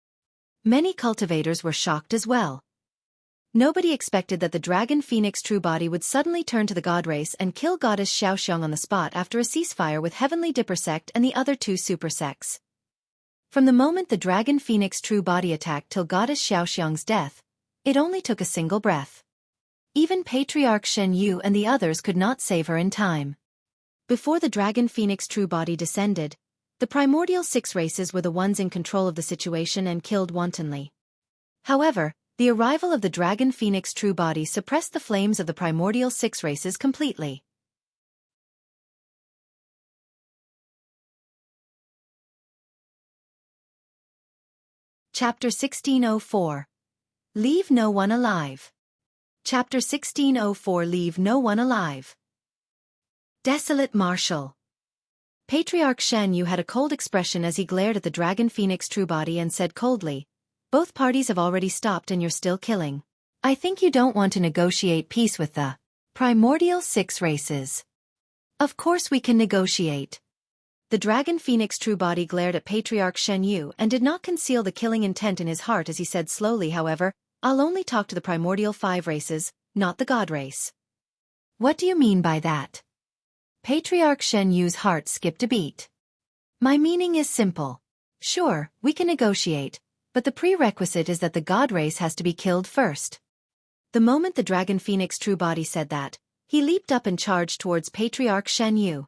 Many cultivators were shocked as well. Nobody expected that the dragon phoenix true body would suddenly turn to the god race and kill Goddess Xiaoxiang on the spot after a ceasefire with Heavenly Dipper sect and the other two super sects. From the moment the dragon phoenix true body attacked till Goddess Xiaoxiang's death, it only took a single breath. Even Patriarch Shen Yu and the others could not save her in time. Before the dragon phoenix true body descended, the primordial 6 races were the ones in control of the situation and killed wantonly. However, the arrival of the dragon phoenix true body suppressed the flames of the primordial 6 races completely. Chapter 1604. Leave no one alive. Chapter 1604. Leave no one alive. Desolate Marshal. Patriarch Shan Yu had a cold expression as he glared at the dragon phoenix true body and said coldly, "Both parties have already stopped and you're still killing. I think you don't want to negotiate peace with the primordial 6 races." "Of course we can negotiate." The dragon phoenix true body glared at Patriarch Shen Yu and did not conceal the killing intent in his heart as he said slowly, "However, I'll only talk to the primordial 5 races, not the god race." "What do you mean by that?" Patriarch Shen Yu's heart skipped a beat. "My meaning is simple. Sure, we can negotiate, but the prerequisite is that the god race has to be killed first." The moment the dragon phoenix true body said that, he leaped up and charged towards Patriarch Shen Yu.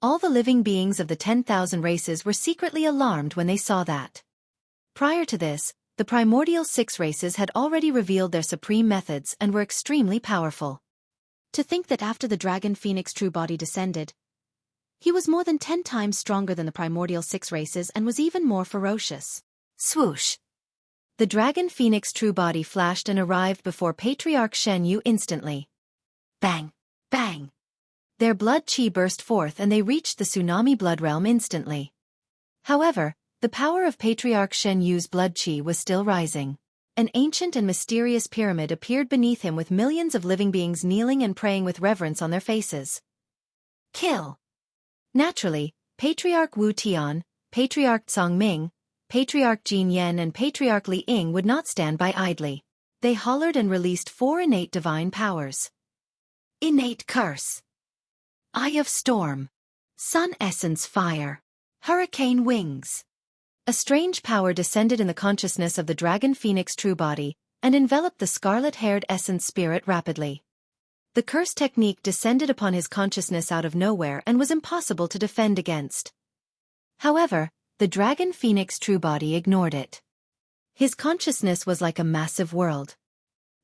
All the living beings of the 10,000 races were secretly alarmed when they saw that. Prior to this, the primordial 6 races had already revealed their supreme methods and were extremely powerful. To think that after the dragon phoenix true body descended, he was more than 10 times stronger than the primordial 6 races and was even more ferocious. Swoosh! The dragon phoenix true body flashed and arrived before Patriarch Shen Yu instantly. Bang! Bang! Their blood chi burst forth and they reached the tsunami blood realm instantly. However, the power of Patriarch Shen Yu's blood chi was still rising. An ancient and mysterious pyramid appeared beneath him with millions of living beings kneeling and praying with reverence on their faces. Kill! Naturally, Patriarch Wu Tian, Patriarch Tsang Ming, Patriarch Jin Yen and Patriarch Li Ying would not stand by idly. They hollered and released 4 innate divine powers. Innate Curse. Eye of Storm. Sun Essence Fire. Hurricane Wings. A strange power descended in the consciousness of the dragon phoenix true body, and enveloped the scarlet-haired essence spirit rapidly. The curse technique descended upon his consciousness out of nowhere and was impossible to defend against. However, the dragon phoenix true body ignored it. His consciousness was like a massive world.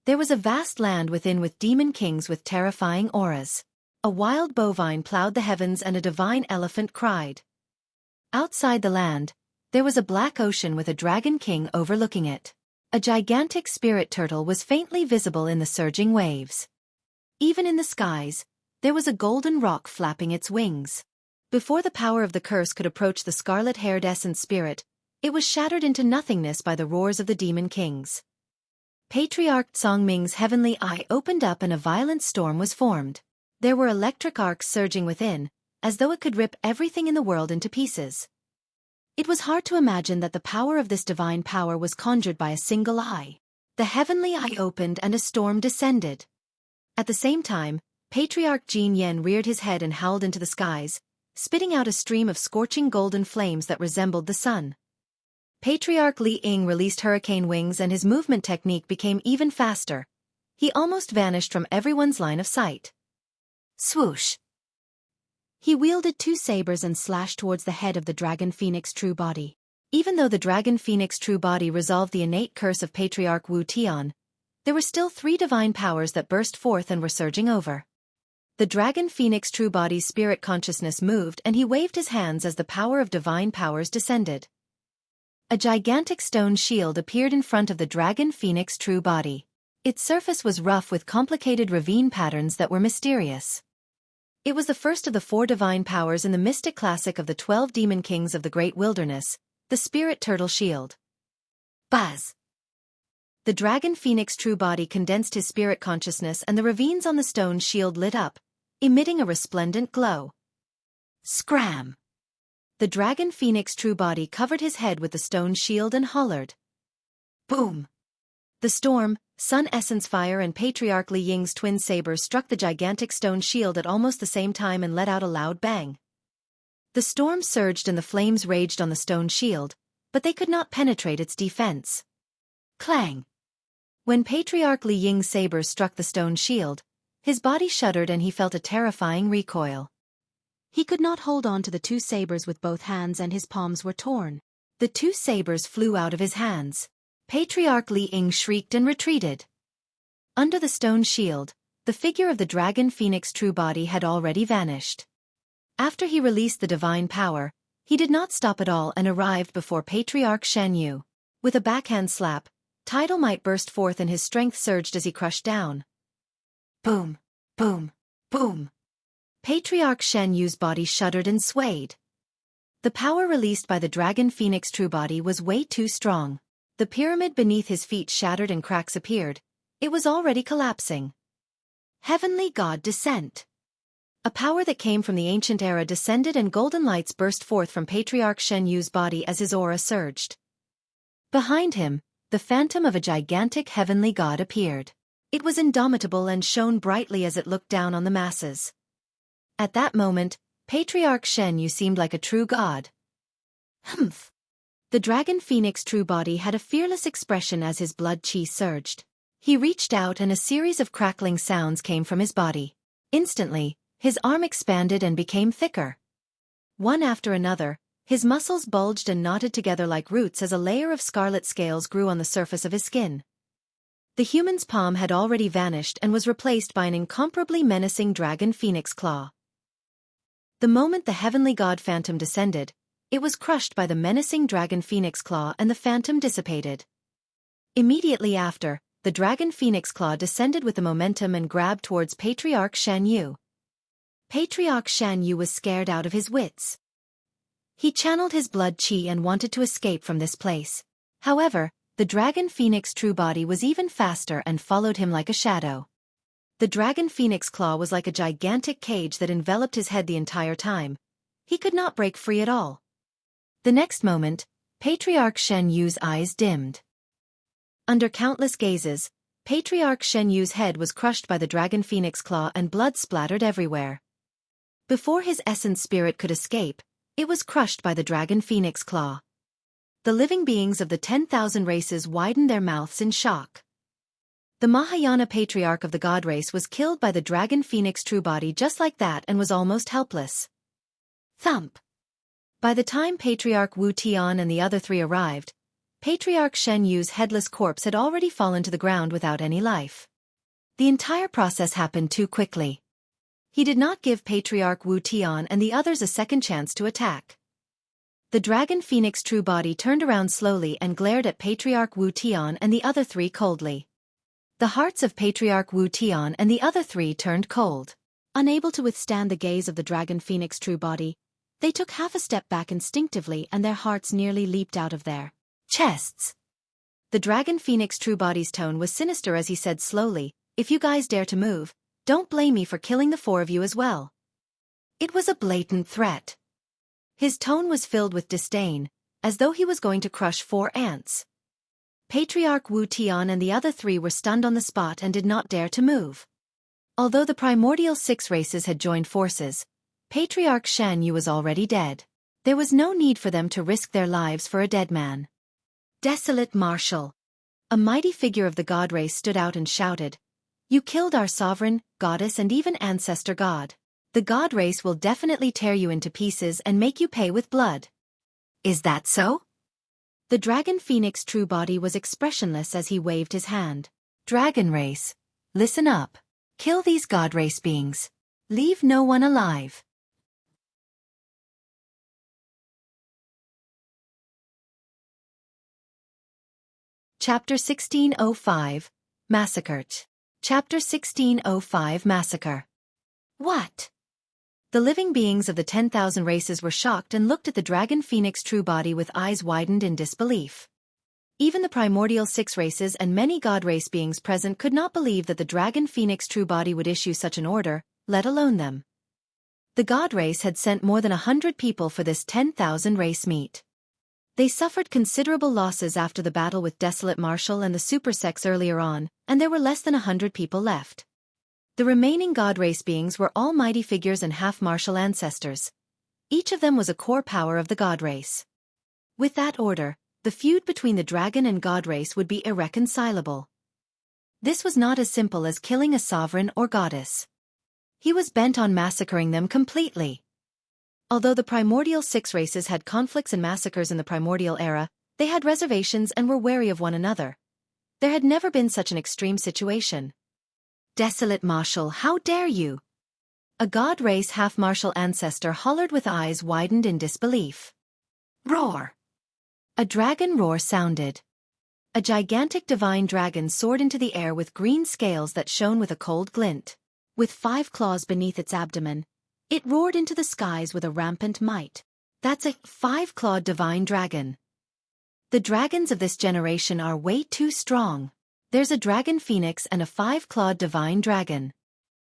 There was a vast land within with demon kings with terrifying auras. A wild bovine plowed the heavens and a divine elephant cried. Outside the land, there was a black ocean with a dragon king overlooking it. A gigantic spirit turtle was faintly visible in the surging waves. Even in the skies, there was a golden rock flapping its wings. Before the power of the curse could approach the scarlet-haired essence spirit, it was shattered into nothingness by the roars of the demon kings. Patriarch Songming's heavenly eye opened up and a violent storm was formed. There were electric arcs surging within, as though it could rip everything in the world into pieces. It was hard to imagine that the power of this divine power was conjured by a single eye. The heavenly eye opened and a storm descended. At the same time, Patriarch Jin Yen reared his head and howled into the skies, spitting out a stream of scorching golden flames that resembled the sun. Patriarch Li Ying released hurricane wings and his movement technique became even faster. He almost vanished from everyone's line of sight. Swoosh! He wielded two sabers and slashed towards the head of the Dragon Phoenix true body. Even though the Dragon Phoenix true body resolved the innate curse of Patriarch Wu Tian, there were still three divine powers that burst forth and were surging over. The Dragon Phoenix true body's spirit consciousness moved and he waved his hands as the power of divine powers descended. A gigantic stone shield appeared in front of the Dragon Phoenix true body. Its surface was rough with complicated ravine patterns that were mysterious. It was the first of the four divine powers in the mystic classic of the 12 demon kings of the Great Wilderness, the Spirit Turtle Shield. Buzz! The Dragon Phoenix true body condensed his spirit consciousness and the ravines on the stone shield lit up, emitting a resplendent glow. Scram! The Dragon Phoenix true body covered his head with the stone shield and hollered. Boom! The storm, Sun Essence Fire and Patriarch Li Ying's twin sabers struck the gigantic stone shield at almost the same time and let out a loud bang. The storm surged and the flames raged on the stone shield, but they could not penetrate its defense. Clang! When Patriarch Li Ying's sabers struck the stone shield, his body shuddered and he felt a terrifying recoil. He could not hold on to the two sabers with both hands and his palms were torn. The two sabers flew out of his hands. Patriarch Li Ying shrieked and retreated. Under the stone shield, the figure of the Dragon Phoenix true body had already vanished. After he released the divine power, he did not stop at all and arrived before Patriarch Shen Yu. With a backhand slap, tidal might burst forth and his strength surged as he crushed down. Boom, boom, boom. Patriarch Shen Yu's body shuddered and swayed. The power released by the Dragon Phoenix true body was way too strong. The pyramid beneath his feet shattered and cracks appeared. It was already collapsing. Heavenly God Descent. A power that came from the ancient era descended and golden lights burst forth from Patriarch Shen Yu's body as his aura surged. Behind him, the phantom of a gigantic heavenly god appeared. It was indomitable and shone brightly as it looked down on the masses. At that moment, Patriarch Shen Yu seemed like a true god. Humph! The Dragon Phoenix true body had a fearless expression as his blood chi surged. He reached out and a series of crackling sounds came from his body. Instantly, his arm expanded and became thicker. One after another, his muscles bulged and knotted together like roots as a layer of scarlet scales grew on the surface of his skin. The human's palm had already vanished and was replaced by an incomparably menacing dragon phoenix claw. The moment the heavenly god phantom descended, it was crushed by the menacing dragon phoenix claw and the phantom dissipated. Immediately after, the dragon phoenix claw descended with the momentum and grabbed towards Patriarch Shen Yu. Patriarch Shen Yu was scared out of his wits. He channeled his blood chi and wanted to escape from this place. However, the dragon phoenix true body was even faster and followed him like a shadow. The dragon phoenix claw was like a gigantic cage that enveloped his head the entire time. He could not break free at all. The next moment, Patriarch Shen Yu's eyes dimmed. Under countless gazes, Patriarch Shen Yu's head was crushed by the dragon phoenix claw and blood splattered everywhere. Before his essence spirit could escape, it was crushed by the dragon phoenix claw. The living beings of the 10,000 races widened their mouths in shock. The Mahayana patriarch of the god race was killed by the dragon phoenix true body just like that and was almost helpless. Thump! By the time Patriarch Wu Tian and the other three arrived, Patriarch Shen Yu's headless corpse had already fallen to the ground without any life. The entire process happened too quickly. He did not give Patriarch Wu Tian and the others a second chance to attack. The Dragon Phoenix True Body turned around slowly and glared at Patriarch Wu Tian and the other three coldly. The hearts of Patriarch Wu Tian and the other three turned cold. Unable to withstand the gaze of the Dragon Phoenix True Body, they took half a step back instinctively and their hearts nearly leaped out of their chests. The Dragon Phoenix True Body's tone was sinister as he said slowly, "If you guys dare to move, don't blame me for killing the four of you as well." It was a blatant threat. His tone was filled with disdain, as though he was going to crush 4 ants. Patriarch Wu Tian and the other 3 were stunned on the spot and did not dare to move. Although the primordial 6 races had joined forces, Patriarch Shan Yu was already dead. There was no need for them to risk their lives for a dead man. Desolate Marshal. A mighty figure of the god race stood out and shouted, "You killed our sovereign, goddess and even ancestor god. The god race will definitely tear you into pieces and make you pay with blood." "Is that so?" The Dragon Phoenix True Body was expressionless as he waved his hand. "Dragon race, listen up. Kill these god race beings. Leave no one alive." Chapter 1605, Massacre. Chapter 1605 Massacre. What? The living beings of the 10,000 races were shocked and looked at the Dragon Phoenix True Body with eyes widened in disbelief. Even the primordial 6 races and many god race beings present could not believe that the Dragon Phoenix True Body would issue such an order, let alone them. The god race had sent more than 100 people for this 10,000 race meet. They suffered considerable losses after the battle with Desolate Marshal and the Supersex earlier on, and there were less than 100 people left. The remaining god race beings were all mighty figures and half-martial ancestors. Each of them was a core power of the god race. With that order, the feud between the dragon and god race would be irreconcilable. This was not as simple as killing a sovereign or goddess. He was bent on massacring them completely. Although the primordial 6 races had conflicts and massacres in the primordial era, they had reservations and were wary of one another. There had never been such an extreme situation. "Desolate Marshal, how dare you?" A god race half-martial ancestor hollered with eyes widened in disbelief. "Roar!" A dragon roar sounded. A gigantic divine dragon soared into the air with green scales that shone with a cold glint. With 5 claws beneath its abdomen, it roared into the skies with a rampant might. That's a 5-clawed divine dragon. The dragons of this generation are way too strong. There's a dragon phoenix and a 5-clawed divine dragon.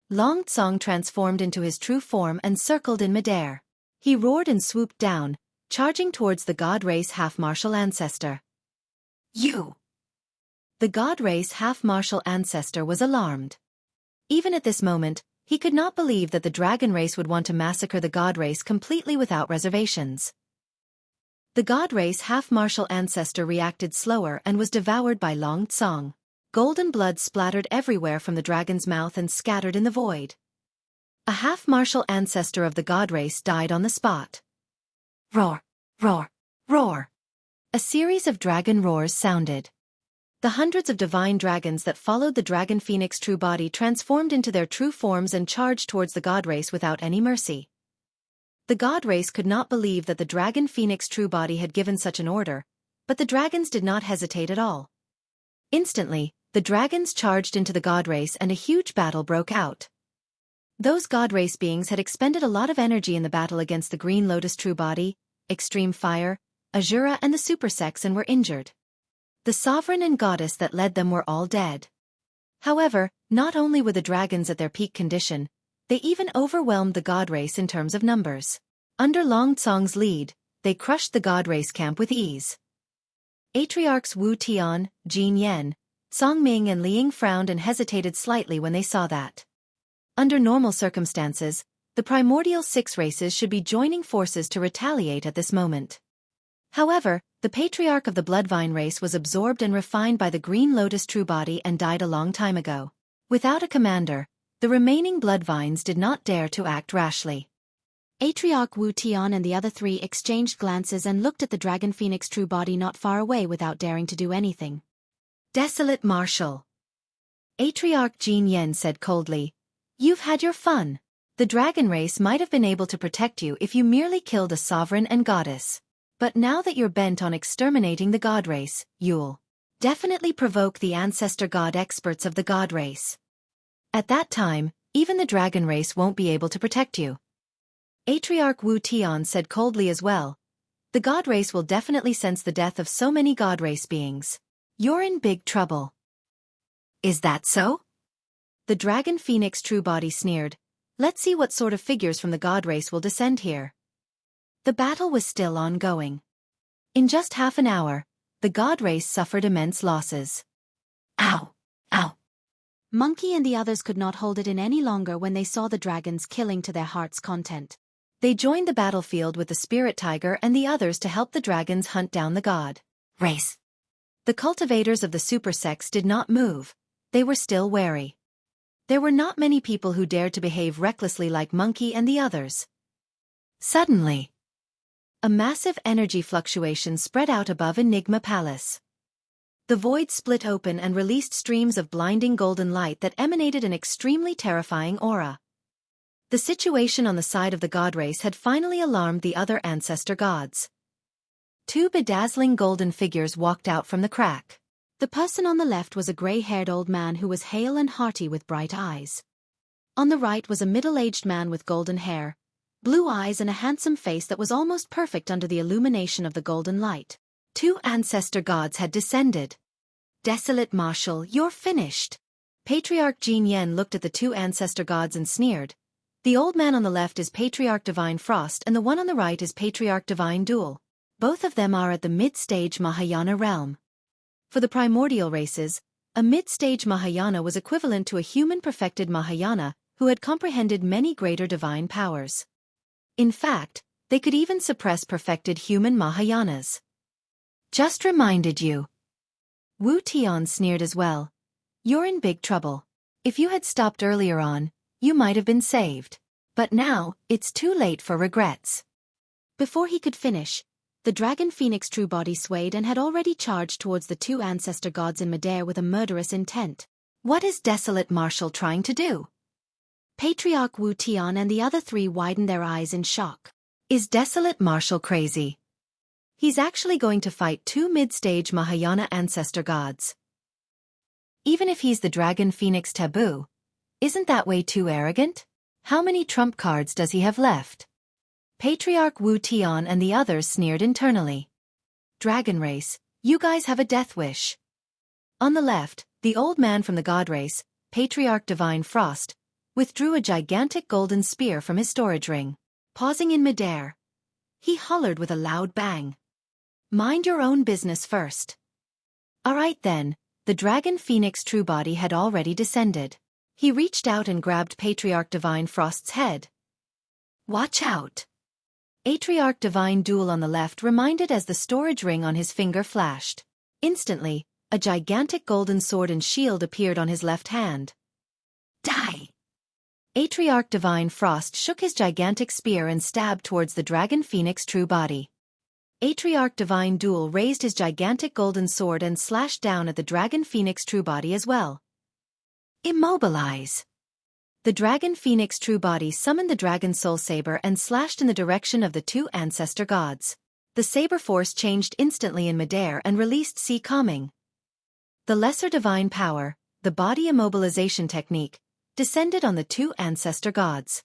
Long Tsong transformed into his true form and circled in midair. He roared and swooped down, charging towards the god race half-martial ancestor. "You!" The god race half-martial ancestor was alarmed. Even at this moment, he could not believe that the dragon race would want to massacre the god race completely without reservations. The god race half-martial ancestor reacted slower and was devoured by Long Tsong. Golden blood splattered everywhere from the dragon's mouth and scattered in the void. A half-martial ancestor of the god race died on the spot. Roar, roar, roar. A series of dragon roars sounded. The hundreds of divine dragons that followed the Dragon Phoenix True Body transformed into their true forms and charged towards the god race without any mercy. The god race could not believe that the Dragon Phoenix True Body had given such an order, but the dragons did not hesitate at all. Instantly, the dragons charged into the god race and a huge battle broke out. Those god race beings had expended a lot of energy in the battle against the Green Lotus True Body, Extreme Fire, Azura and the Supersex and were injured. The sovereign and goddess that led them were all dead. However, not only were the dragons at their peak condition, they even overwhelmed the god race in terms of numbers. Under Long Tsong's lead, they crushed the god race camp with ease. Patriarchs Wu Tian, Jin Yen, Song Ming and Liang frowned and hesitated slightly when they saw that. Under normal circumstances, the primordial 6 races should be joining forces to retaliate at this moment. However, the Patriarch of the Bloodvine race was absorbed and refined by the Green Lotus True Body and died a long time ago. Without a commander, the remaining Bloodvines did not dare to act rashly. Patriarch Wu Tian and the other 3 exchanged glances and looked at the Dragon Phoenix True Body not far away without daring to do anything. "Desolate Marshal." Patriarch Jin Yen said coldly, "You've had your fun. The dragon race might have been able to protect you if you merely killed a sovereign and goddess. But now that you're bent on exterminating the god race, you'll definitely provoke the ancestor god experts of the god race. At that time, even the dragon race won't be able to protect you. Patriarch Wu Tian said coldly as well. The god race will definitely sense the death of so many god race beings. You're in big trouble. Is that so? The dragon phoenix true body sneered. Let's see what sort of figures from the god race will descend here. The battle was still ongoing. In just half an hour, the god race suffered immense losses. Ow! Ow! Monkey and the others could not hold it in any longer when they saw the dragons killing to their heart's content. They joined the battlefield with the spirit tiger and the others to help the dragons hunt down the god race. The cultivators of the super sex did not move. They were still wary. There were not many people who dared to behave recklessly like Monkey and the others. Suddenly, a massive energy fluctuation spread out above Enigma Palace. The void split open and released streams of blinding golden light that emanated an extremely terrifying aura. The situation on the side of the god race had finally alarmed the other ancestor gods. Two bedazzling golden figures walked out from the crack. The person on the left was a gray-haired old man who was hale and hearty with bright eyes. On the right was a middle-aged man with golden hair, blue eyes and a handsome face that was almost perfect under the illumination of the golden light. Two ancestor gods had descended. Desolate Marshal, you're finished. Patriarch Jin Yen looked at the two ancestor gods and sneered. The old man on the left is Patriarch Divine Frost and the one on the right is Patriarch Divine Duel. Both of them are at the mid-stage Mahayana realm. For the primordial races, a mid-stage Mahayana was equivalent to a human-perfected Mahayana who had comprehended many greater divine powers. In fact, they could even suppress perfected human Mahayanas. Just reminded you. Wu Tian sneered as well. You're in big trouble. If you had stopped earlier on, you might have been saved. But now, it's too late for regrets. Before he could finish, the dragon phoenix true body swayed and had already charged towards the two ancestor gods in midair with a murderous intent. What is Desolate Marshal trying to do? Patriarch Wu Tian and the other three widened their eyes in shock. Is Desolate Marshal crazy? He's actually going to fight two mid-stage Mahayana ancestor gods. Even if he's the dragon phoenix taboo, isn't that way too arrogant? How many trump cards does he have left? Patriarch Wu Tian and the others sneered internally. Dragon race, you guys have a death wish. On the left, the old man from the god race, Patriarch Divine Frost, withdrew a gigantic golden spear from his storage ring. Pausing in midair, he hollered with a loud bang. Mind your own business first. Alright then, the dragon phoenix true body had already descended. He reached out and grabbed Patriarch Divine Frost's head. Watch out! Patriarch Divine Duel on the left reminded as the storage ring on his finger flashed. Instantly, a gigantic golden sword and shield appeared on his left hand. Die! Patriarch Divine Frost shook his gigantic spear and stabbed towards the dragon phoenix true body. Patriarch Divine Duel raised his gigantic golden sword and slashed down at the dragon phoenix true body as well. Immobilize! The dragon phoenix true body summoned the dragon soul saber and slashed in the direction of the two ancestor gods. The saber force changed instantly in midair and released sea calming. The lesser divine power, the body immobilization technique, descended on the two ancestor gods.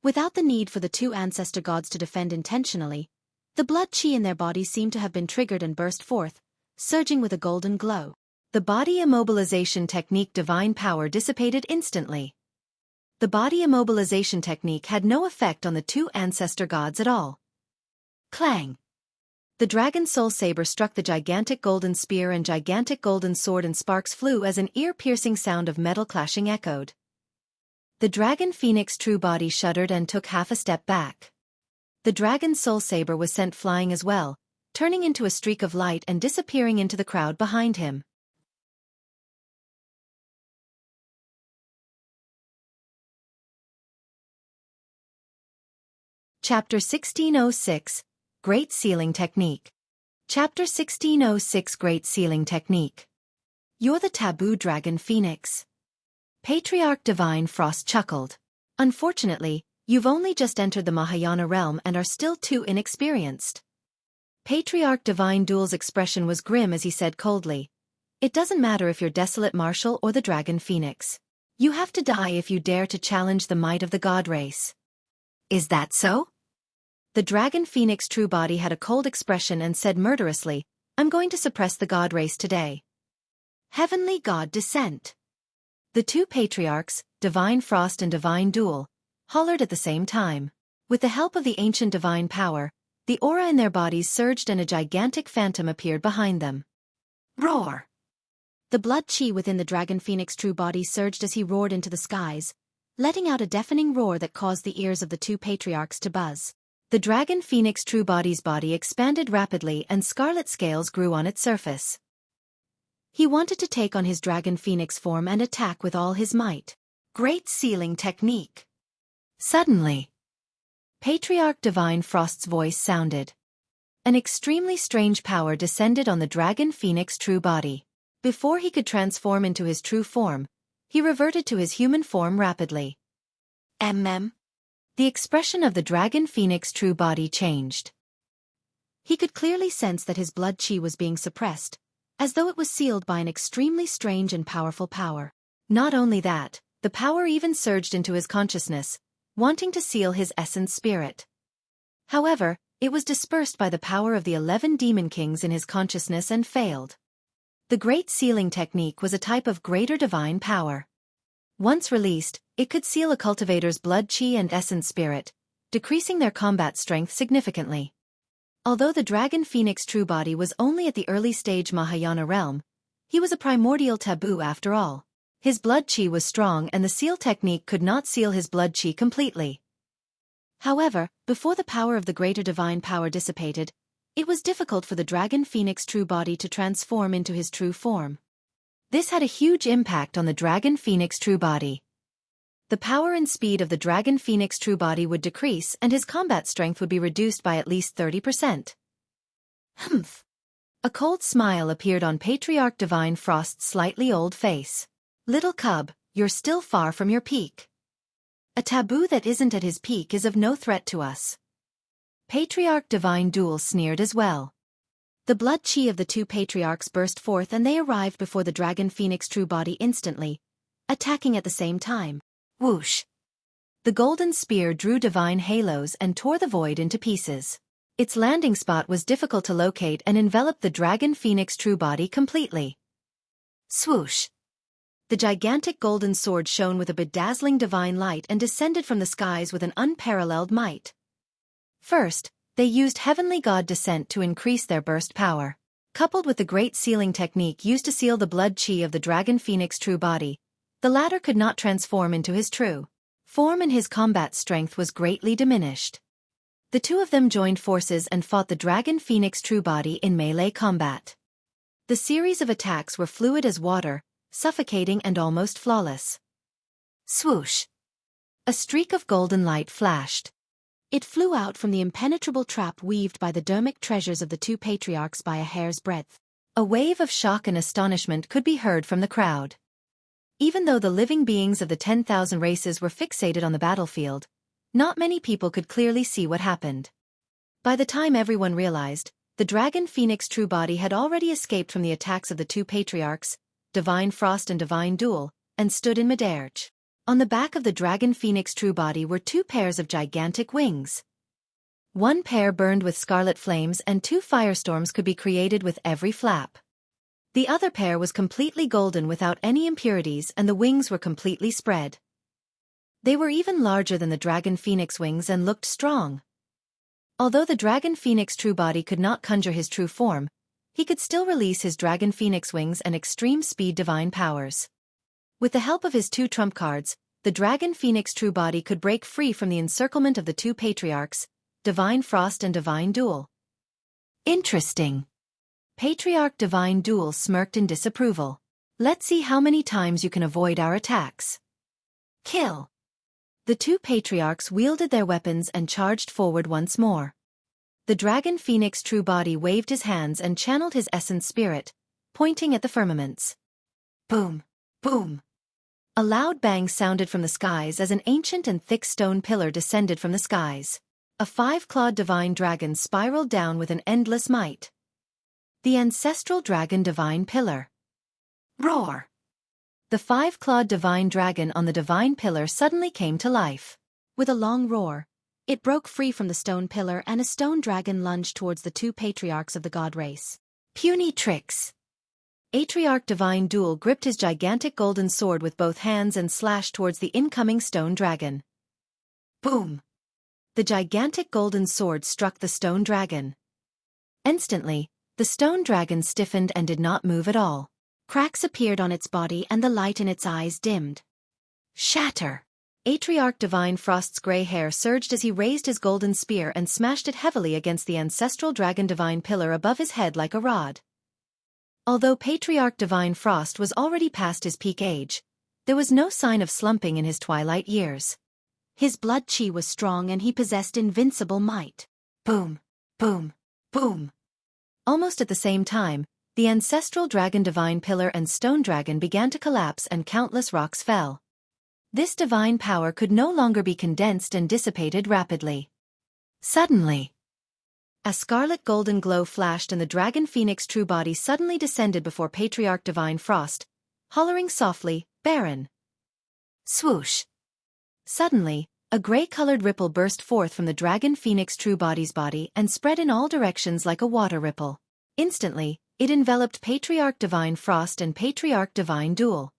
Without the need for the two ancestor gods to defend intentionally, the blood chi in their bodies seemed to have been triggered and burst forth, surging with a golden glow. The body immobilization technique divine power dissipated instantly. The body immobilization technique had no effect on the two ancestor gods at all. Clang! The dragon soul saber struck the gigantic golden spear and gigantic golden sword and sparks flew as an ear-piercing sound of metal clashing echoed. The dragon phoenix true body shuddered and took half a step back. The dragon soul saber was sent flying as well, turning into a streak of light and disappearing into the crowd behind him. Chapter 1606, Great Sealing Technique. Chapter 1606 Great Sealing Technique. You're the taboo dragon phoenix. Patriarch Divine Frost chuckled. Unfortunately, you've only just entered the Mahayana realm and are still too inexperienced. Patriarch Divine Duel's expression was grim as he said coldly, "It doesn't matter if you're Desolate Marshal or the Dragon Phoenix. You have to die if you dare to challenge the might of the god race." "Is that so?" The Dragon Phoenix true body had a cold expression and said murderously, "I'm going to suppress the god race today." Heavenly God Descent. The two Patriarchs, Divine Frost and Divine Duel, hollered at the same time. With the help of the ancient divine power, the aura in their bodies surged and a gigantic phantom appeared behind them. Roar! The blood chi within the Dragon Phoenix true body surged as he roared into the skies, letting out a deafening roar that caused the ears of the two Patriarchs to buzz. The Dragon Phoenix true body's body expanded rapidly and scarlet scales grew on its surface. He wanted to take on his Dragon Phoenix form and attack with all his might. Great Sealing Technique. Suddenly, Patriarch Divine Frost's voice sounded. An extremely strange power descended on the Dragon Phoenix true body. Before he could transform into his true form, he reverted to his human form rapidly. The expression of the Dragon Phoenix true body changed. He could clearly sense that his blood chi was being suppressed, as though it was sealed by an extremely strange and powerful power. Not only that, the power even surged into his consciousness, wanting to seal his essence spirit. However, it was dispersed by the power of the 11 demon kings in his consciousness and failed. The Great Sealing Technique was a type of greater divine power. Once released, it could seal a cultivator's blood chi and essence spirit, decreasing their combat strength significantly. Although the Dragon Phoenix true body was only at the early stage Mahayana realm, he was a primordial taboo after all. His blood chi was strong and the seal technique could not seal his blood chi completely. However, before the power of the greater divine power dissipated, it was difficult for the Dragon Phoenix true body to transform into his true form. This had a huge impact on the Dragon Phoenix true body. The power and speed of the Dragon Phoenix true body would decrease and his combat strength would be reduced by at least 30%. Humph! A cold smile appeared on Patriarch Divine Frost's slightly old face. "Little cub, you're still far from your peak. A taboo that isn't at his peak is of no threat to us." Patriarch Divine Duel sneered as well. The blood chi of the two Patriarchs burst forth and they arrived before the Dragon Phoenix true body instantly, attacking at the same time. Whoosh! The golden spear drew divine halos and tore the void into pieces. Its landing spot was difficult to locate and enveloped the Dragon Phoenix true body completely. Swoosh! The gigantic golden sword shone with a bedazzling divine light and descended from the skies with an unparalleled might. First, they used Heavenly God Descent to increase their burst power. Coupled with the Great Sealing Technique used to seal the blood chi of the Dragon Phoenix true body, the latter could not transform into his true form and his combat strength was greatly diminished. The two of them joined forces and fought the Dragon Phoenix true body in melee combat. The series of attacks were fluid as water, suffocating and almost flawless. Swoosh! A streak of golden light flashed. It flew out from the impenetrable trap weaved by the dermic treasures of the two Patriarchs by a hair's breadth. A wave of shock and astonishment could be heard from the crowd. Even though the living beings of the 10,000 races were fixated on the battlefield, not many people could clearly see what happened. By the time everyone realized, the Dragon Phoenix true body had already escaped from the attacks of the two Patriarchs, Divine Frost and Divine Duel, and stood in midair. On the back of the Dragon Phoenix true body were two pairs of gigantic wings. One pair burned with scarlet flames and 2 firestorms could be created with every flap. The other pair was completely golden without any impurities and the wings were completely spread. They were even larger than the Dragon Phoenix wings and looked strong. Although the Dragon Phoenix true body could not conjure his true form, he could still release his Dragon Phoenix wings and extreme speed divine powers. With the help of his 2 trump cards, the Dragon Phoenix true body could break free from the encirclement of the 2 Patriarchs, Divine Frost and Divine Duel. Interesting. Patriarch Divine Duel smirked in disapproval. Let's see how many times you can avoid our attacks. Kill. The 2 Patriarchs wielded their weapons and charged forward once more. The Dragon Phoenix true body waved his hands and channeled his essence spirit, pointing at the firmaments. Boom! Boom! A loud bang sounded from the skies as an ancient and thick stone pillar descended from the skies. A five-clawed divine dragon spiraled down with an endless might. The ancestral dragon divine pillar. Roar! The five-clawed divine dragon on the divine pillar suddenly came to life. With a long roar, it broke free from the stone pillar and a stone dragon lunged towards the two patriarchs of the god race. Puny tricks! Patriarch Divine Duel gripped his gigantic golden sword with both hands and slashed towards the incoming stone dragon. Boom! The gigantic golden sword struck the stone dragon. Instantly, the stone dragon stiffened and did not move at all. Cracks appeared on its body and the light in its eyes dimmed. Shatter! Patriarch Divine Frost's gray hair surged as he raised his golden spear and smashed it heavily against the ancestral dragon divine pillar above his head like a rod. Although Patriarch Divine Frost was already past his peak age, there was no sign of slumping in his twilight years. His blood chi was strong and he possessed invincible might. Boom! Boom! Boom! Almost at the same time, the ancestral dragon divine pillar and stone dragon began to collapse and countless rocks fell. This divine power could no longer be condensed and dissipated rapidly. Suddenly, a scarlet golden glow flashed and the dragon phoenix true body suddenly descended before Patriarch Divine Frost, hollering softly, "Barren!" Swoosh! Suddenly, a gray-colored ripple burst forth from the dragon phoenix true body's body and spread in all directions like a water ripple. Instantly, it enveloped Patriarch Divine Frost and Patriarch Divine Duel.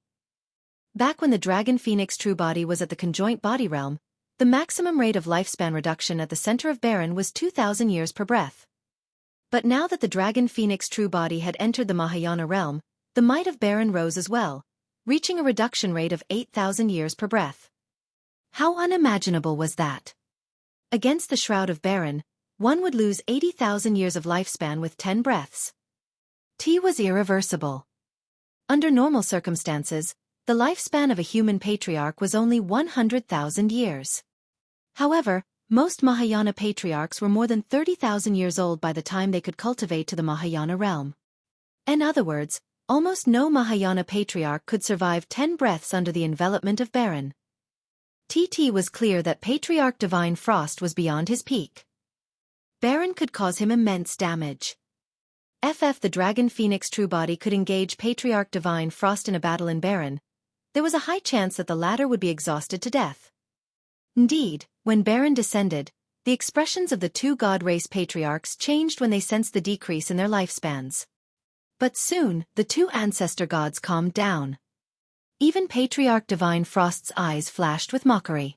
Back when the dragon phoenix true body was at the conjoint body realm, the maximum rate of lifespan reduction at the center of Barren was 2,000 years per breath. But now that the dragon phoenix true body had entered the Mahayana realm, the might of Barren rose as well, reaching a reduction rate of 8,000 years per breath. How unimaginable was that? Against the shroud of Barren, one would lose 80,000 years of lifespan with 10 breaths. T was irreversible. Under normal circumstances, the lifespan of a human patriarch was only 100,000 years. However, most Mahayana patriarchs were more than 30,000 years old by the time they could cultivate to the Mahayana realm. In other words, almost no Mahayana patriarch could survive 10 breaths under the envelopment of Barren. TT was clear that Patriarch Divine Frost was beyond his peak. Barren could cause him immense damage. If the dragon phoenix true body could engage Patriarch Divine Frost in a battle in Barren, there was a high chance that the latter would be exhausted to death. Indeed, when Barren descended, the expressions of the two god race patriarchs changed when they sensed the decrease in their lifespans. But soon, the two ancestor gods calmed down. Even Patriarch Divine Frost's eyes flashed with mockery.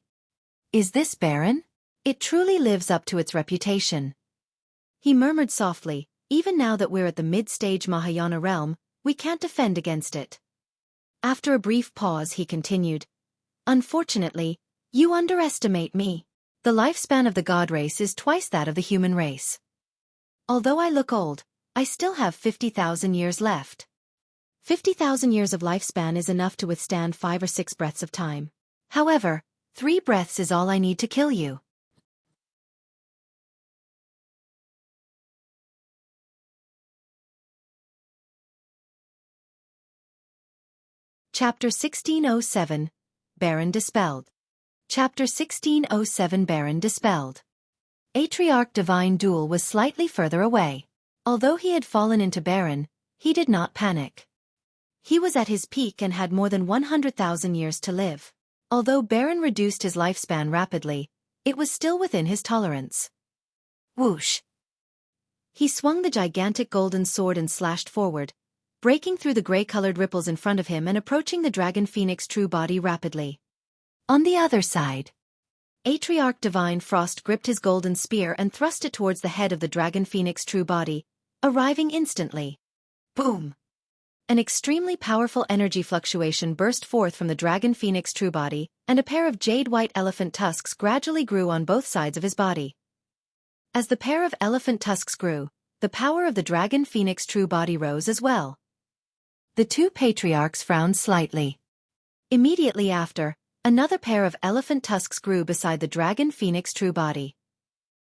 Is this Barren? It truly lives up to its reputation. He murmured softly, even now that we're at the mid-stage Mahayana realm, we can't defend against it. After a brief pause he continued, Unfortunately, you underestimate me. The lifespan of the god race is twice that of the human race. Although I look old, I still have 50,000 years left. 50,000 years of lifespan is enough to withstand 5 or 6 breaths of time. However, 3 breaths is all I need to kill you. Chapter 1607, Barren Dispelled. Chapter 1607 Barren Dispelled. Patriarch Divine Duel was slightly further away. Although he had fallen into Barren, he did not panic. He was at his peak and had more than 100,000 years to live. Although Barren reduced his lifespan rapidly, it was still within his tolerance. Whoosh! He swung the gigantic golden sword and slashed forward, breaking through the gray-colored ripples in front of him and approaching the dragon phoenix true body rapidly. On the other side, Patriarch Divine Frost gripped his golden spear and thrust it towards the head of the dragon phoenix true body, arriving instantly. Boom! An extremely powerful energy fluctuation burst forth from the dragon phoenix true body, and a pair of jade-white elephant tusks gradually grew on both sides of his body. As the pair of elephant tusks grew, the power of the dragon phoenix true body rose as well. The two patriarchs frowned slightly. Immediately after, another pair of elephant tusks grew beside the dragon phoenix true body.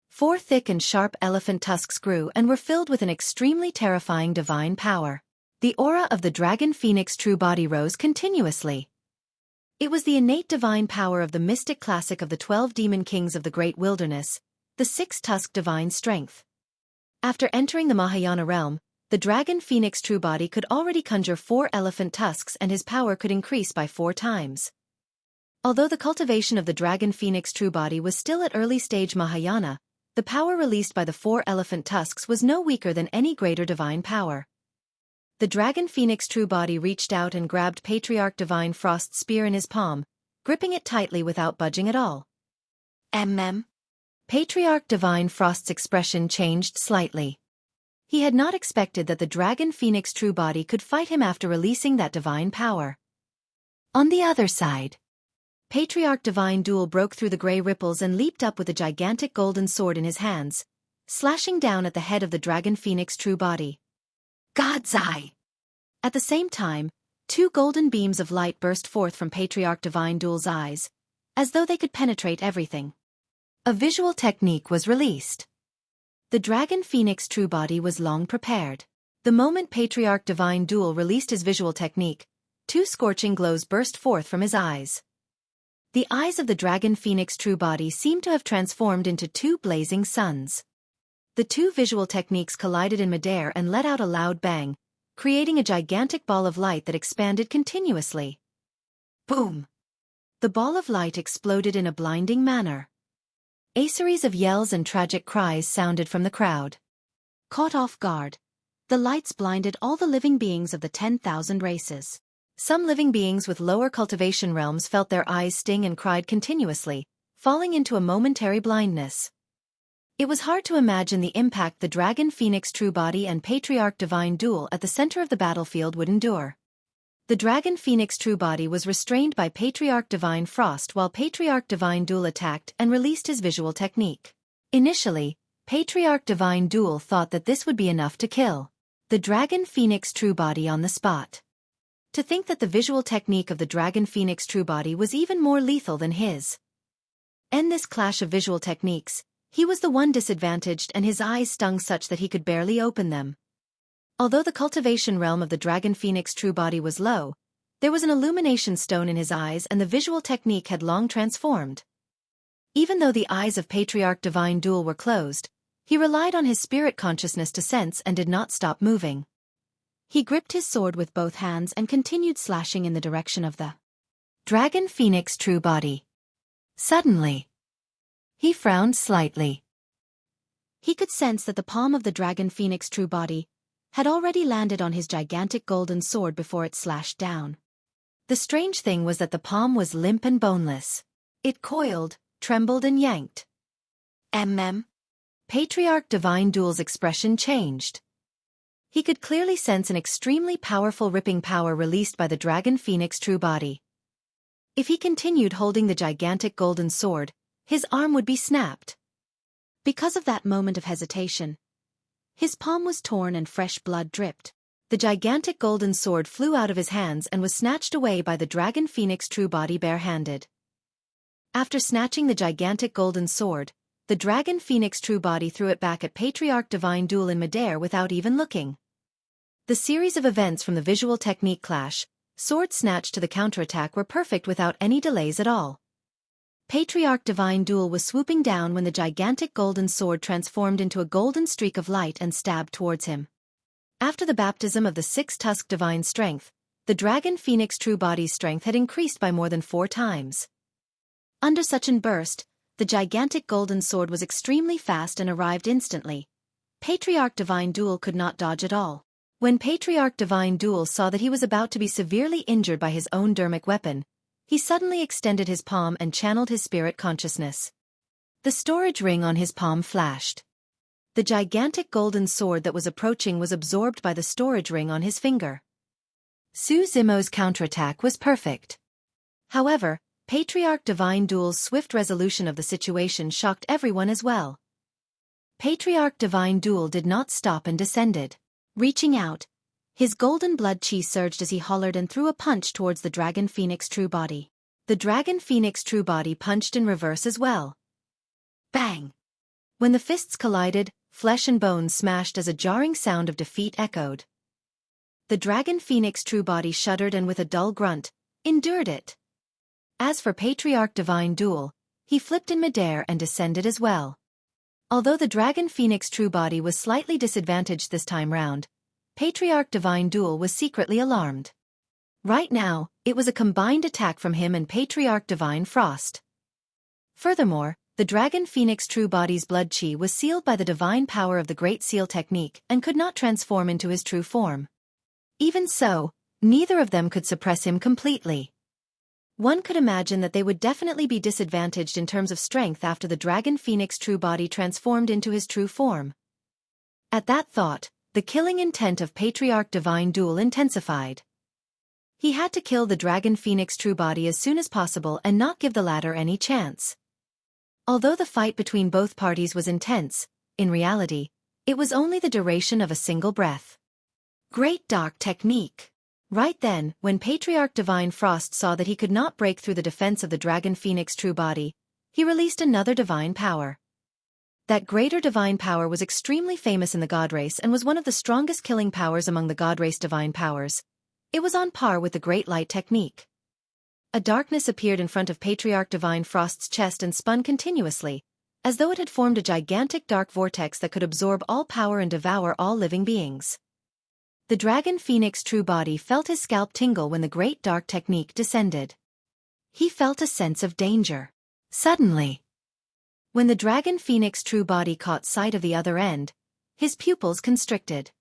4 thick and sharp elephant tusks grew and were filled with an extremely terrifying divine power. The aura of the dragon phoenix true body rose continuously. It was the innate divine power of the mystic classic of the 12 demon kings of the great wilderness, the six-tusked divine strength. After entering the Mahayana realm, the dragon phoenix true body could already conjure 4 elephant tusks and his power could increase by 4 times. Although the cultivation of the dragon phoenix true body was still at early stage Mahayana, the power released by the 4 elephant tusks was no weaker than any greater divine power. The dragon phoenix true body reached out and grabbed Patriarch Divine Frost's spear in his palm, gripping it tightly without budging at all. Patriarch Divine Frost's expression changed slightly. He had not expected that the dragon phoenix true body could fight him after releasing that divine power. On the other side, Patriarch Divine Duel broke through the grey ripples and leaped up with a gigantic golden sword in his hands, slashing down at the head of the dragon phoenix true body. God's Eye! At the same time, 2 golden beams of light burst forth from Patriarch Divine Duel's eyes, as though they could penetrate everything. A visual technique was released. The dragon phoenix true body was long prepared. The moment Patriarch Divine Duel released his visual technique, 2 scorching glows burst forth from his eyes. The eyes of the dragon phoenix true body seemed to have transformed into 2 blazing suns. The 2 visual techniques collided in midair and let out a loud bang, creating a gigantic ball of light that expanded continuously. Boom! The ball of light exploded in a blinding manner. A series of yells and tragic cries sounded from the crowd. Caught off guard, the lights blinded all the living beings of the 10,000 races. Some living beings with lower cultivation realms felt their eyes sting and cried continuously, falling into a momentary blindness. It was hard to imagine the impact the dragon phoenix true body and Patriarch Divine Duel at the center of the battlefield would endure. The dragon phoenix true body was restrained by Patriarch Divine Frost while Patriarch Divine Duel attacked and released his visual technique. Initially, Patriarch Divine Duel thought that this would be enough to kill the dragon phoenix true body on the spot. To think that the visual technique of the dragon phoenix true body was even more lethal than his. In this clash of visual techniques, he was the one disadvantaged and his eyes stung such that he could barely open them. Although the cultivation realm of the dragon phoenix true body was low, there was an illumination stone in his eyes and the visual technique had long transformed. Even though the eyes of Patriarch Divine Duel were closed, he relied on his spirit consciousness to sense and did not stop moving. He gripped his sword with both hands and continued slashing in the direction of the dragon phoenix true body. Suddenly, he frowned slightly. He could sense that the palm of the dragon phoenix true body had already landed on his gigantic golden sword before it slashed down. The strange thing was that the palm was limp and boneless. It coiled, trembled and yanked. Patriarch Divine Duel's expression changed. He could clearly sense an extremely powerful ripping power released by the dragon phoenix true body. If he continued holding the gigantic golden sword, his arm would be snapped. Because of that moment of hesitation, his palm was torn and fresh blood dripped. The gigantic golden sword flew out of his hands and was snatched away by the dragon phoenix true body barehanded. After snatching the gigantic golden sword, the dragon phoenix true body threw it back at Patriarch Divine Duel in midair without even looking. The series of events from the visual technique clash, sword snatch to the counterattack were perfect without any delays at all. Patriarch Divine Duel was swooping down when the gigantic golden sword transformed into a golden streak of light and stabbed towards him. After the baptism of the 6-tusked divine strength, the dragon phoenix true body's strength had increased by more than 4 times. Under such an burst, the gigantic golden sword was extremely fast and arrived instantly. Patriarch Divine Duel could not dodge at all. When Patriarch Divine Duel saw that he was about to be severely injured by his own dermic weapon, he suddenly extended his palm and channeled his spirit consciousness. The storage ring on his palm flashed. The gigantic golden sword that was approaching was absorbed by the storage ring on his finger. Su Zimo's counterattack was perfect. However, Patriarch Divine Duel's swift resolution of the situation shocked everyone as well. Patriarch Divine Duel did not stop and descended. Reaching out, his golden blood chi surged as he hollered and threw a punch towards the dragon phoenix true body. The dragon phoenix true body punched in reverse as well. Bang! When the fists collided, flesh and bones smashed as a jarring sound of defeat echoed. The dragon phoenix true body shuddered and with a dull grunt, endured it. As for Patriarch Divine Duel, he flipped in midair and descended as well. Although the Dragon Phoenix True Body was slightly disadvantaged this time round, Patriarch Divine Duel was secretly alarmed. Right now, it was a combined attack from him and Patriarch Divine Frost. Furthermore, the Dragon Phoenix True Body's blood chi was sealed by the divine power of the Great Seal technique and could not transform into his true form. Even so, neither of them could suppress him completely. One could imagine that they would definitely be disadvantaged in terms of strength after the Dragon Phoenix True Body transformed into his true form. At that thought, the killing intent of Patriarch Divine Duel intensified. He had to kill the Dragon Phoenix True Body as soon as possible and not give the latter any chance. Although the fight between both parties was intense, in reality, it was only the duration of a single breath. Great Dark Technique. Right then, when Patriarch Divine Frost saw that he could not break through the defense of the Dragon Phoenix True Body, he released another divine power. That greater divine power was extremely famous in the God Race and was one of the strongest killing powers among the God Race divine powers. It was on par with the Great Light Technique. A darkness appeared in front of Patriarch Divine Frost's chest and spun continuously, as though it had formed a gigantic dark vortex that could absorb all power and devour all living beings. The Dragon Phoenix True Body felt his scalp tingle when the Great Dark Technique descended. He felt a sense of danger. Suddenly, when the Dragon Phoenix True Body caught sight of the other end, his pupils constricted.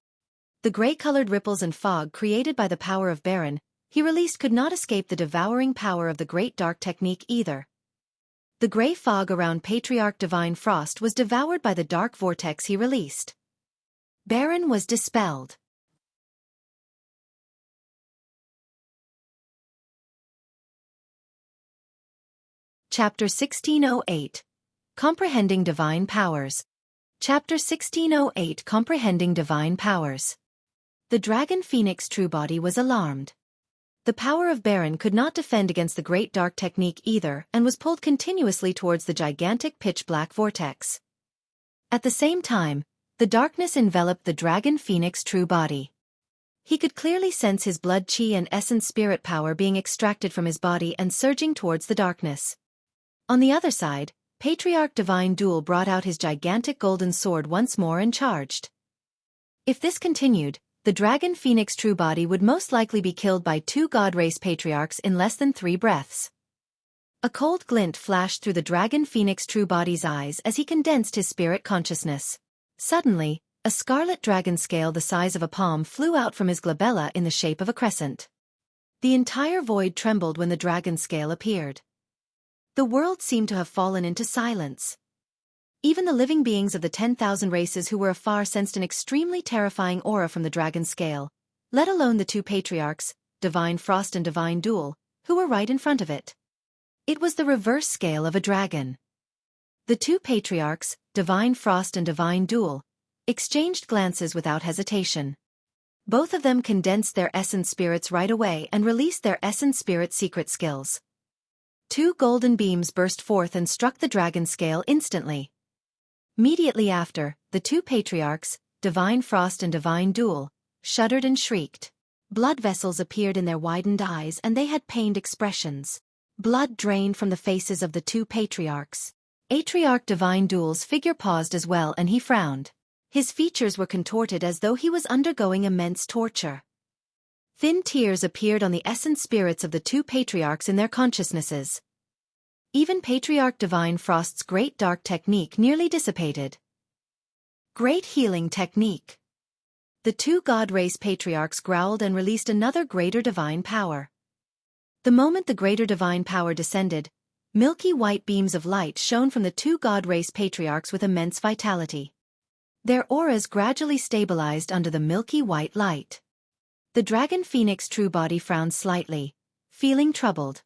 The gray-colored ripples and fog created by the power of Barren, he released could not escape the devouring power of the Great Dark Technique either. The gray fog around Patriarch Divine Frost was devoured by the dark vortex he released. Barren was dispelled. Chapter 1608. Comprehending Divine Powers. Chapter 1608. Comprehending Divine Powers. The Dragon Phoenix True Body was alarmed. The power of Barren could not defend against the Great Dark Technique either and was pulled continuously towards the gigantic pitch-black vortex. At the same time, the darkness enveloped the Dragon Phoenix True Body. He could clearly sense his blood chi and essence spirit power being extracted from his body and surging towards the darkness. On the other side, Patriarch Divine Duel brought out his gigantic golden sword once more and charged. If this continued, the Dragon Phoenix True Body would most likely be killed by two God Race Patriarchs in less than 3 breaths. A cold glint flashed through the Dragon Phoenix True Body's eyes as he condensed his spirit consciousness. Suddenly, a scarlet dragon scale the size of a palm flew out from his glabella in the shape of a crescent. The entire void trembled when the dragon scale appeared. The world seemed to have fallen into silence. Even the living beings of the 10,000 races who were afar sensed an extremely terrifying aura from the dragon scale, let alone the two patriarchs, Divine Frost and Divine Duel, who were right in front of it. It was the reverse scale of a dragon. The two patriarchs, Divine Frost and Divine Duel, exchanged glances without hesitation. Both of them condensed their essence spirits right away and released their essence spirit secret skills. 2 golden beams burst forth and struck the dragon scale instantly. Immediately after, the two patriarchs, Divine Frost and Divine Duel, shuddered and shrieked. Blood vessels appeared in their widened eyes and they had pained expressions. Blood drained from the faces of the two patriarchs. Patriarch Divine Duel's figure paused as well and he frowned. His features were contorted as though he was undergoing immense torture. Thin tears appeared on the essence spirits of the two patriarchs in their consciousnesses. Even Patriarch Divine Frost's Great Dark Technique nearly dissipated. Great Healing Technique. The two God Race Patriarchs growled and released another greater divine power. The moment the greater divine power descended, milky white beams of light shone from the two God Race Patriarchs with immense vitality. Their auras gradually stabilized under the milky white light. The Dragon Phoenix True Body frowned slightly, feeling troubled.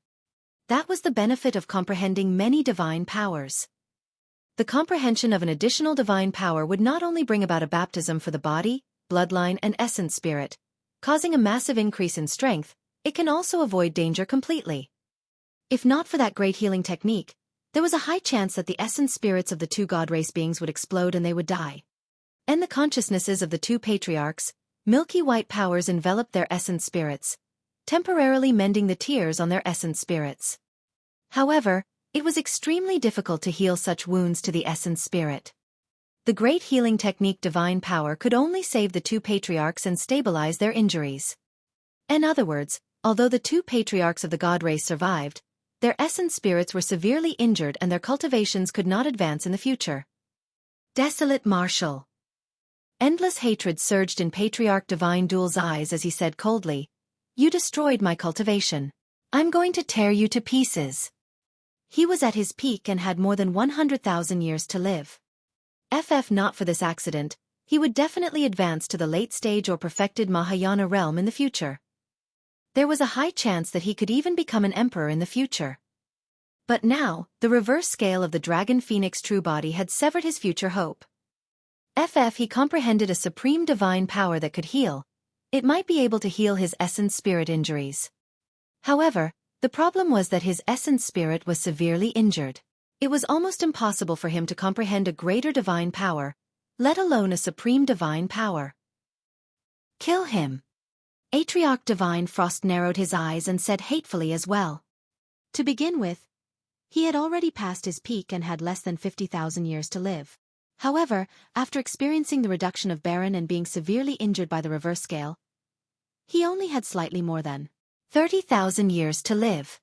That was the benefit of comprehending many divine powers. The comprehension of an additional divine power would not only bring about a baptism for the body, bloodline and essence spirit, causing a massive increase in strength, it can also avoid danger completely. If not for that great healing technique, there was a high chance that the essence spirits of the two God Race beings would explode and they would die. And the consciousnesses of the two patriarchs, milky white powers enveloped their essence spirits, temporarily mending the tears on their essence spirits. However, it was extremely difficult to heal such wounds to the essence spirit. The great healing technique Divine Power could only save the two patriarchs and stabilize their injuries. In other words, although the two patriarchs of the god race survived, their essence spirits were severely injured and their cultivations could not advance in the future. Desolate Marshal. Endless hatred surged in Patriarch Divine Duel's eyes as he said coldly, "You destroyed my cultivation. I'm going to tear you to pieces." He was at his peak and had more than 100,000 years to live. Not for this accident, he would definitely advance to the late stage or perfected Mahayana realm in the future. There was a high chance that he could even become an emperor in the future. But now, the reverse scale of the Dragon Phoenix true body had severed his future hope. He comprehended a supreme divine power that could heal. It might be able to heal his essence spirit injuries. However, the problem was that his essence spirit was severely injured. It was almost impossible for him to comprehend a greater divine power, let alone a supreme divine power. Kill him. Patriarch Divine Frost narrowed his eyes and said hatefully as well. To begin with, he had already passed his peak and had less than 50,000 years to live. However, after experiencing the reduction of Barren and being severely injured by the reverse scale, he only had slightly more than 30,000 years to live.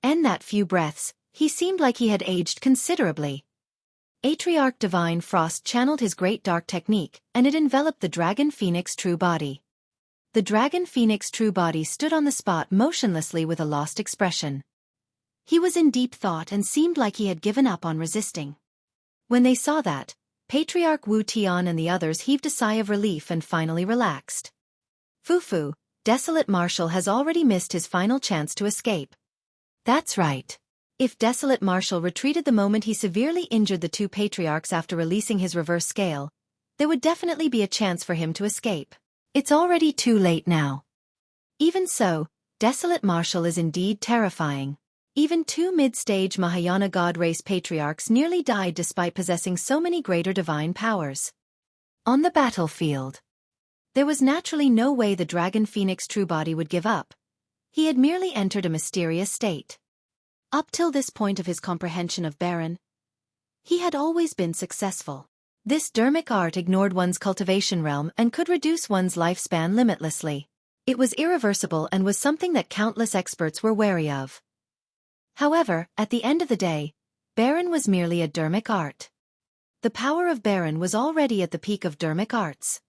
In that few breaths, he seemed like he had aged considerably. Patriarch Divine Frost channeled his great dark technique, and it enveloped the Dragon Phoenix true body. The Dragon Phoenix true body stood on the spot motionlessly with a lost expression. He was in deep thought and seemed like he had given up on resisting. When they saw that, Patriarch Wu Tian and the others heaved a sigh of relief and finally relaxed. Fufu, Desolate Marshal has already missed his final chance to escape. That's right. If Desolate Marshal retreated the moment he severely injured the two patriarchs after releasing his reverse scale, there would definitely be a chance for him to escape. It's already too late now. Even so, Desolate Marshal is indeed terrifying. Even two mid-stage Mahayana god race patriarchs nearly died despite possessing so many greater divine powers. On the battlefield, there was naturally no way the Dragon Phoenix true body would give up. He had merely entered a mysterious state. Up till this point of his comprehension of Barren, he had always been successful. This dermic art ignored one's cultivation realm and could reduce one's lifespan limitlessly. It was irreversible and was something that countless experts were wary of. However, at the end of the day, Barren was merely a dermic art. The power of Barren was already at the peak of dermic arts.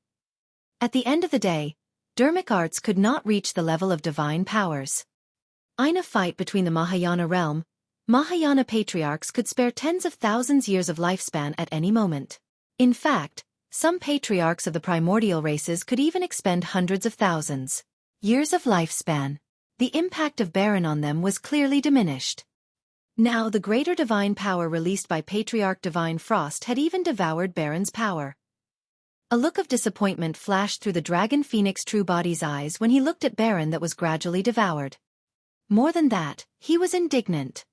At the end of the day, dermic arts could not reach the level of divine powers. In a fight between the Mahayana realm, Mahayana patriarchs could spare tens of thousands years of lifespan at any moment. In fact, some patriarchs of the primordial races could even expend hundreds of thousands years of lifespan. The impact of Barren on them was clearly diminished. Now the greater divine power released by Patriarch Divine Frost had even devoured Barren's power. A look of disappointment flashed through the Dragon Phoenix true body's eyes when he looked at Barren that was gradually devoured. More than that, he was indignant.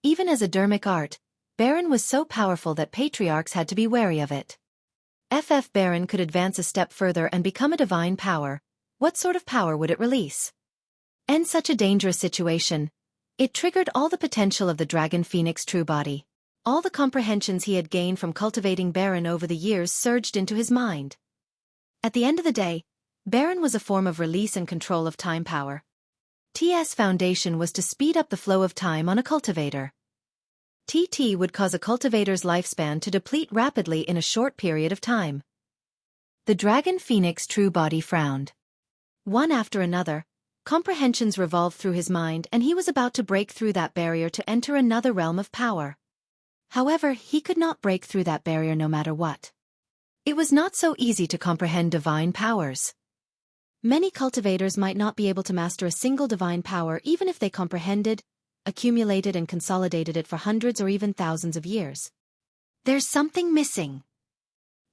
Even as a dermic art, Barren was so powerful that patriarchs had to be wary of it. If Barren could advance a step further and become a divine power, what sort of power would it release? In such a dangerous situation, it triggered all the potential of the Dragon Phoenix true body. All the comprehensions he had gained from cultivating Barren over the years surged into his mind. At the end of the day, Barren was a form of release and control of time power. TS foundation was to speed up the flow of time on a cultivator. TT would cause a cultivator's lifespan to deplete rapidly in a short period of time. The Dragon Phoenix true body frowned. One after another, comprehensions revolved through his mind and he was about to break through that barrier to enter another realm of power. However, he could not break through that barrier no matter what. It was not so easy to comprehend divine powers. Many cultivators might not be able to master a single divine power even if they comprehended, accumulated and consolidated it for hundreds or even thousands of years. There's something missing.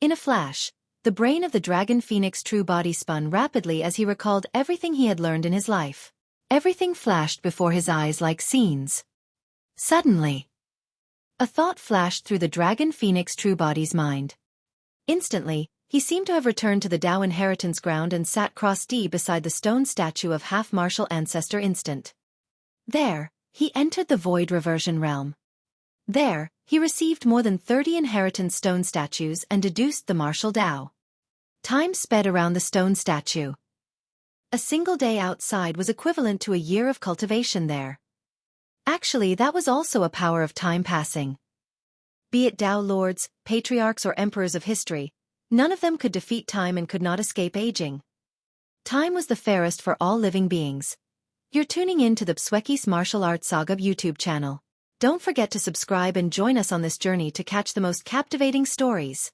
In a flash, the brain of the Dragon Phoenix true body spun rapidly as he recalled everything he had learned in his life. Everything flashed before his eyes like scenes. Suddenly, a thought flashed through the Dragon Phoenix true body's mind. Instantly, he seemed to have returned to the Tao inheritance ground and sat cross-D beside the stone statue of half-martial ancestor Instant. There, he entered the Void Reversion realm. There, he received more than 30 inheritance stone statues and deduced the martial Tao. Time sped around the stone statue. A single day outside was equivalent to a year of cultivation there. Actually, that was also a power of time passing. Be it Tao lords, patriarchs or emperors of history, none of them could defeat time and could not escape aging. Time was the fairest for all living beings. You're tuning in to the Xueqi's Martial Arts Saga YouTube channel. Don't forget to subscribe and join us on this journey to catch the most captivating stories.